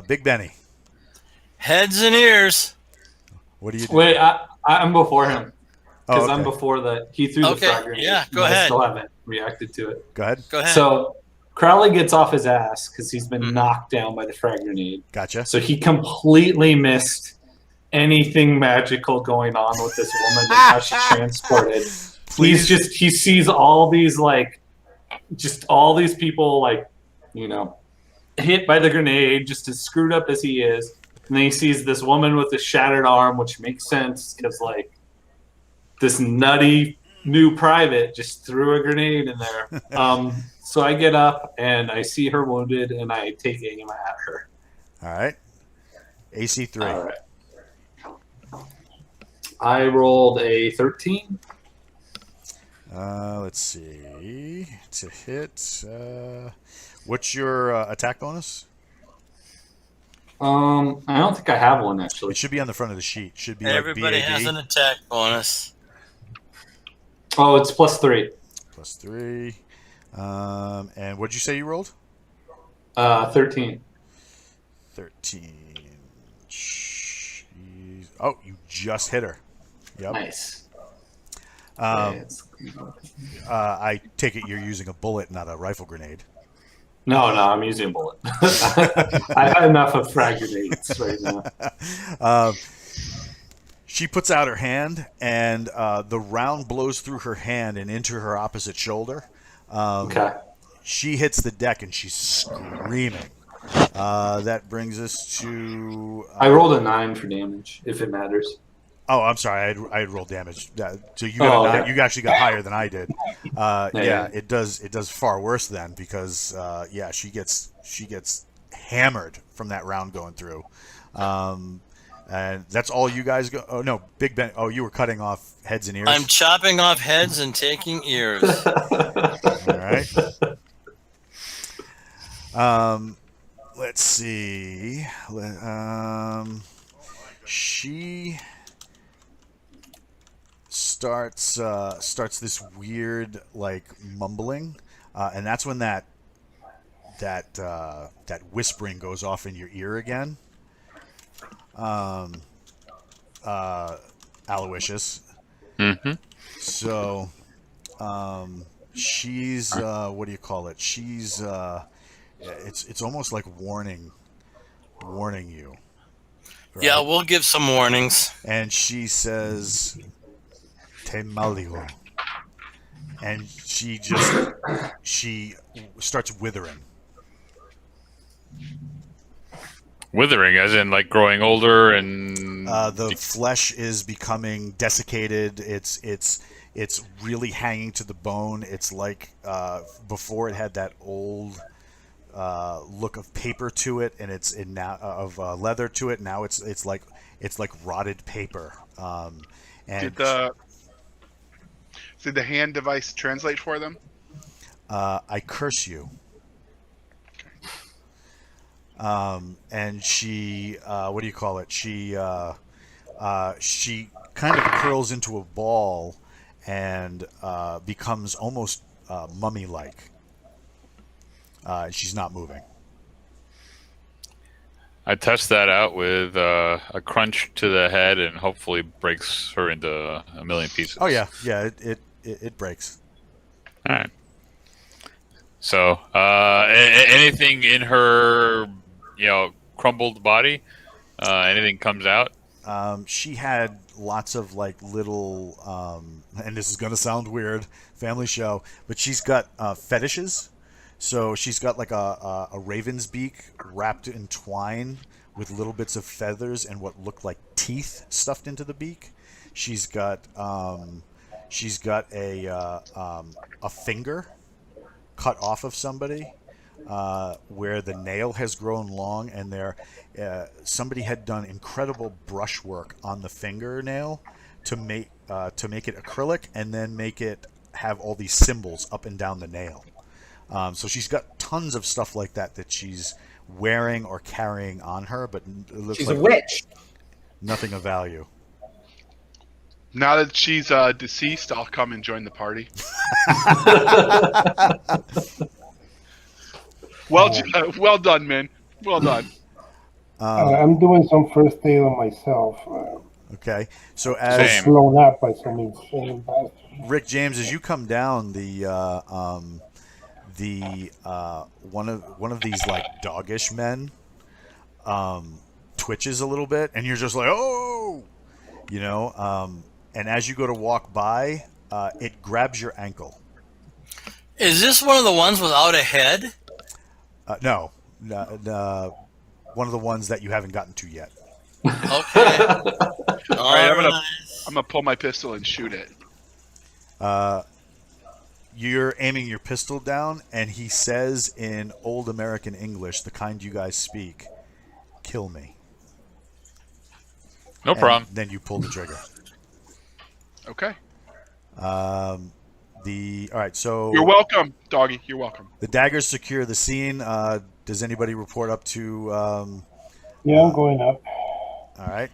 A: Big Benny.
B: Heads and ears.
A: What do you do?
G: Wait, I'm before him. Because
A: okay.
G: I'm before that. He threw the frag grenade.
B: Yeah, go
G: and
B: ahead.
G: I still haven't reacted to it.
A: Go ahead.
B: Go ahead.
G: So Crowley gets off his ass because he's been knocked down by the frag grenade.
A: Gotcha.
G: So he completely missed anything magical going on with this woman and how she transported.
A: Please.
G: He sees all these all these people hit by the grenade, just as screwed up as he is. And then he sees this woman with a shattered arm, which makes sense because this nutty new private just threw a grenade in there. So I get up and I see her wounded and I take aim at her.
A: All right. AC 3.
G: All right. I rolled a 13.
A: Let's see. To hit. What's your attack bonus?
G: I don't think I have one
A: It
G: actually.
A: should be on the front of the sheet. Should be
B: Everybody
A: like BAD.
B: has an attack bonus.
G: Oh, it's +3.
A: +3. And what did you say you rolled?
G: 13.
A: 13. Oh, you just hit her. Yep.
G: Nice.
A: I take it you're using a bullet, not a rifle grenade.
G: No, I'm using a bullet. I had enough of frag grenades right now.
A: She puts out her hand, and the round blows through her hand and into her opposite shoulder.
G: Okay.
A: She hits the deck, and she's screaming. That brings us to...
G: I rolled a 9 for damage, if it matters.
A: Oh, I'm sorry. I had rolled damage. So you got
G: okay.
A: you actually got higher than I did.
G: Yeah.
A: It does far worse then because she gets hammered from that round going through. And that's all you guys go. Oh no, Big Ben. Oh, you were cutting off heads and ears.
B: I'm chopping off heads and taking ears.
A: All right. Let's see. She starts this weird like mumbling, and that's when that whispering goes off in your ear again. Aloysius.
F: Mm-hmm.
A: So, she's what do you call it? She's it's almost like warning you. Right?
B: Yeah, we'll give some warnings.
A: And she says, "Te maldigo," and she starts withering.
F: Withering, as in like growing older and
A: The flesh is becoming desiccated. It's really hanging to the bone. It's like before it had that old look of paper to it, and it's now of leather to it. Now it's like rotted paper. And
E: did the hand device translate for them?
A: I curse you. And she, what do you call it? She kind of curls into a ball and becomes almost mummy-like. She's not moving.
F: I test that out with a crunch to the head and hopefully breaks her into a million pieces.
A: Oh yeah, it breaks.
F: All right. So, anything in her, crumbled body, anything comes out?
A: She had lots of like little, and this is gonna sound weird, family show, but she's got fetishes. So she's got like a raven's beak wrapped in twine with little bits of feathers and what look like teeth stuffed into the beak. She's got a finger cut off of somebody where the nail has grown long, and somebody had done incredible brushwork on the fingernail to make it acrylic and then make it have all these symbols up and down the nail. So she's got tons of stuff like that she's wearing or carrying on her, but it looks
H: She's
A: like
H: a witch.
A: nothing of value.
E: Now that she's deceased, I'll come and join the party. Well done, man. Well done.
C: I'm doing some first aid on myself.
A: Okay, so
C: I was
F: Same.
C: blown up by some insane bastard.
A: Rick James, as you come down, one of these like doggish men twitches a little bit, and you're just like, oh, and as you go to walk by, it grabs your ankle.
B: Is this one of the ones without a head?
A: No, one of the ones that you haven't gotten to yet.
B: Okay.
E: All right, I'm gonna pull my pistol and shoot it.
A: You're aiming your pistol down, and he says in old American English, the kind you guys speak, "Kill me."
F: No problem.
A: Then you pull the trigger.
E: Okay.
A: All right, so
E: You're welcome, doggy. You're welcome.
A: the daggers secure the scene. Does anybody report up to?
C: Yeah, I'm going up.
A: All right.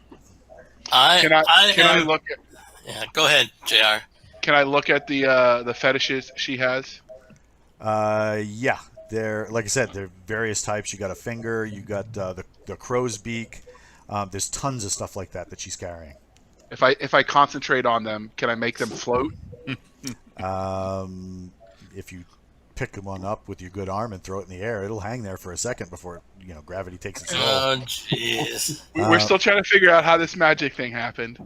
E: Can I look at?
B: Yeah, go ahead, Jr.
E: Can I look at the fetishes she has?
A: Yeah. Like I said, there are various types. You got a finger. You got the crow's beak. There's tons of stuff like that she's carrying.
E: If I concentrate on them, can I make them float?
A: If you pick one up with your good arm and throw it in the air, it'll hang there for a second before gravity takes its toll.
B: Oh, jeez.
E: We're still trying to figure out how this magic thing happened.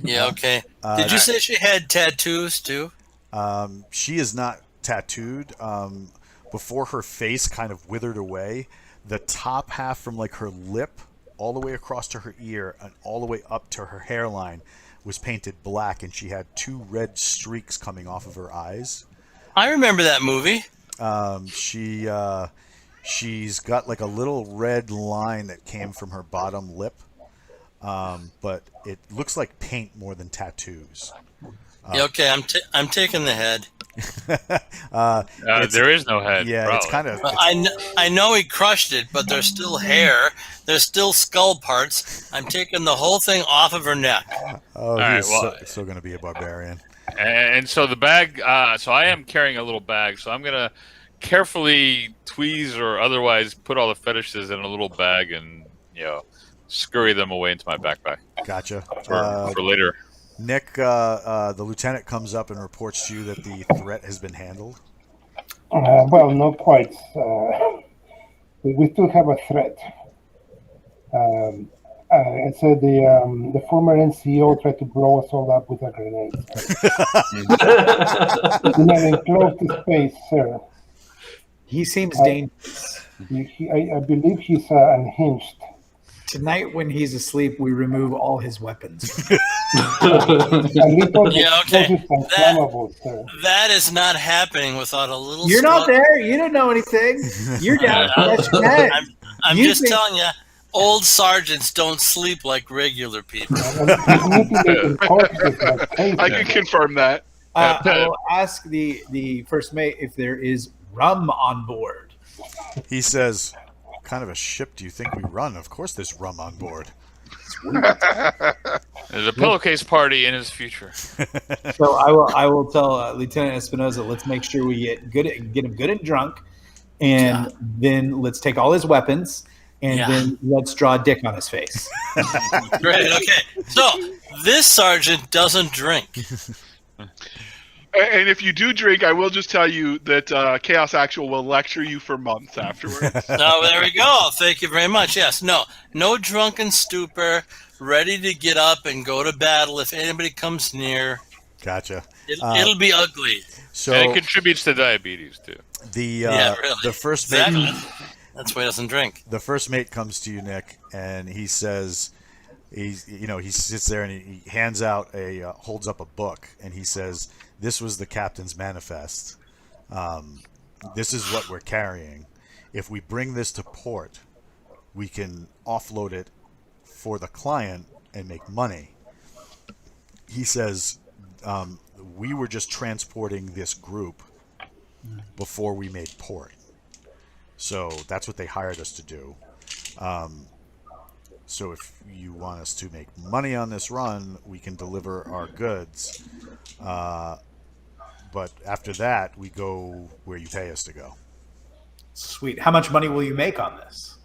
B: Yeah, okay. Did you say she had tattoos too?
A: She is not tattooed. Before her face kind of withered away, the top half from like her lip all the way across to her ear and all the way up to her hairline was painted black, and she had 2 red streaks coming off of her eyes.
B: I remember that movie.
A: She's got like a little red line that came from her bottom lip, but it looks like paint more than tattoos.
B: Yeah, okay, I'm taking the head.
F: There is no head.
A: Yeah,
F: probably.
A: it's kind of.
B: I know he crushed it, but there's still hair. There's still skull parts. I'm taking the whole thing off of her neck.
A: Oh,
F: right,
A: he's
F: well,
A: still going to be a barbarian.
F: And so the bag. So I am carrying a little bag. So I'm gonna carefully tweeze or otherwise put all the fetishes in a little bag and scurry them away into my backpack.
A: Gotcha.
F: For later.
A: Nick, the lieutenant comes up and reports to you that the threat has been handled.
C: Well, not quite. We still have a threat. It said the former NCO tried to blow us all up with a grenade. In an enclosed space, sir.
D: He seems dangerous.
C: I believe he's unhinged.
D: Tonight, when he's asleep, we remove all his weapons.
B: Yeah, okay. That is not happening without a little.
D: You're not there. You don't know anything. You're down.
B: I'm just telling you, old sergeants don't sleep like regular people.
C: I
E: can confirm that.
D: I will ask the first mate if there is rum on board.
A: He says, "What kind of a ship do you think we run? Of course there's rum on board."
F: There's a pillowcase party in his future.
D: So I will tell Lieutenant Espinosa, let's make sure we get him good and drunk, and then let's take all his weapons, and then let's draw a dick on his face.
B: Great. Okay. So this sergeant doesn't drink.
E: And if you do drink, I will just tell you that Chaos Actual will lecture you for months afterwards.
B: Oh, there we go. Thank you very much. Yes. No drunken stupor, ready to get up and go to battle if anybody comes near.
A: Gotcha.
B: It'll be ugly.
A: So
F: and it contributes to diabetes too.
A: The first mate.
B: Exactly. That's why he doesn't drink.
A: The first mate comes to you, Nick, and he says, he sits there and he hands out holds up a book, and he says, "This was the captain's manifest. This is what we're carrying. If we bring this to port, we can offload it for the client and make money." He says, "We were just transporting this group before we made port. So that's what they hired us to do. So if you want us to make money on this run, we can deliver our goods. But after that, we go where you pay us to go."
D: Sweet. How much money will you make on this?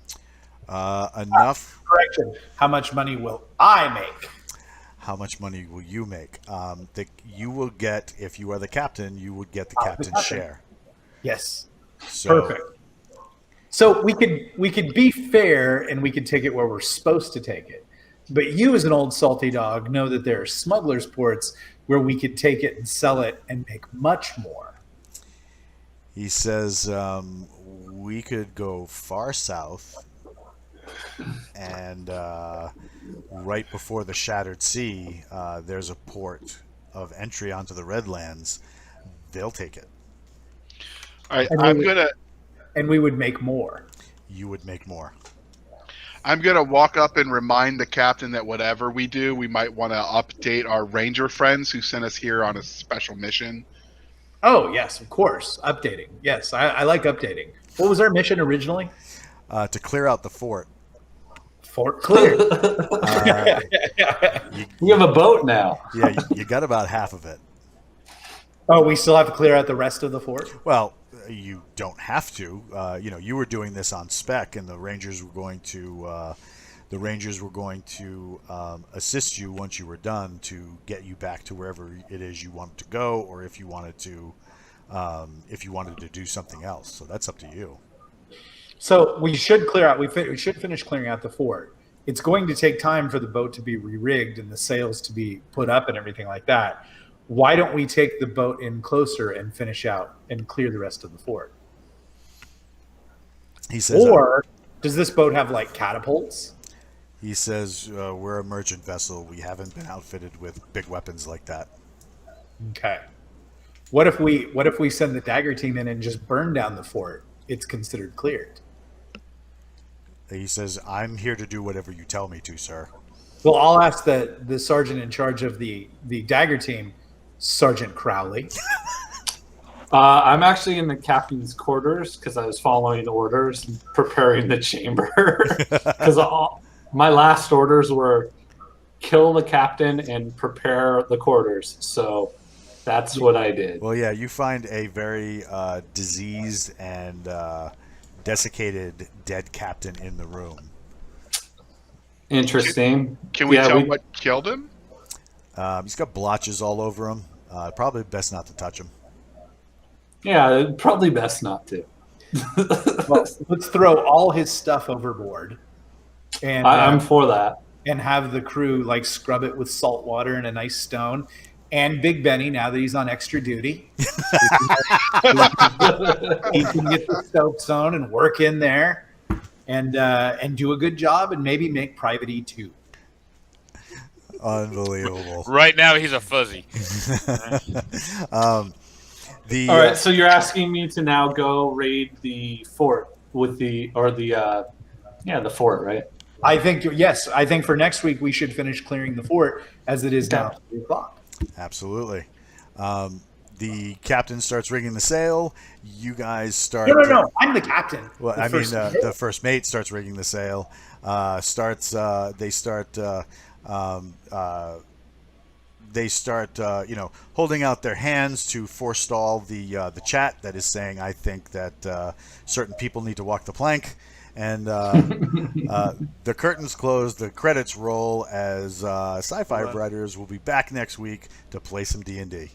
A: Enough.
D: Correction. How much money will I make?
A: How much money will you make? You will get, if you are the captain, you would get the captain's share.
D: Yes.
A: So,
D: perfect. So we could be fair and we could take it where we're supposed to take it. But you, as an old salty dog, know that there are smugglers' ports where we could take it and sell it and make much more.
A: He says we could go far south, and right before the Shattered Sea, there's a port of entry onto the Redlands. They'll take it.
E: All right,
D: And we would make more.
A: You would make more.
E: I'm gonna walk up and remind the captain that whatever we do, we might want to update our ranger friends who sent us here on a special mission.
D: Oh yes, of course, updating. Yes, I like updating. What was our mission originally?
A: To clear out the fort.
D: Fort clear.
G: We have a boat now.
A: Yeah, you got about half of it.
D: Oh, we still have to clear out the rest of the fort?
A: Well, you don't have to. You were doing this on spec, and the Rangers were going to assist you once you were done to get you back to wherever it is you wanted to go, or if you wanted to do something else. So that's up to you.
D: So we should clear out. We should finish clearing out the fort. It's going to take time for the boat to be re-rigged and the sails to be put up and everything like that. Why don't we take the boat in closer and finish out and clear the rest of the fort?
A: He says,
D: or does this boat have like catapults?
A: He says, we're a merchant vessel. We haven't been outfitted with big weapons like that.
D: Okay. What if we send the dagger team in and just burn down the fort? It's considered cleared.
A: He says, I'm here to do whatever you tell me to, sir.
D: Well, I'll ask the sergeant in charge of the dagger team, Sergeant Crowley.
G: I'm actually in the captain's quarters because I was following orders and preparing the chamber. Because my last orders were kill the captain and prepare the quarters. So that's what I did.
A: Well, yeah, you find a very diseased and desiccated dead captain in the room.
G: Interesting.
E: Can we tell what killed him?
A: He's got blotches all over him. Probably best not to touch him.
G: Yeah, probably best not to.
D: Well, let's throw all his stuff overboard. And
G: I'm for that.
D: And have the crew like scrub it with salt water and a nice stone. And Big Benny, now that he's on extra duty, he can get the soap zone and work in there, and do a good job, and maybe make Private E2.
A: Unbelievable.
F: Right now, he's a fuzzy.
G: All right, so you're asking me to now go raid the fort with the fort, right?
D: I think yes. I think for next week we should finish clearing the fort as it is now 3 o'clock.
A: Absolutely. The captain starts rigging the sail. You guys start.
D: No. I'm the captain.
A: Well, the first mate starts rigging the sail. They start holding out their hands to forestall the chat that is saying, I think that certain people need to walk the plank. And the curtains close, the credits roll as Sci-Fi Writers will be back next week to play some D&D.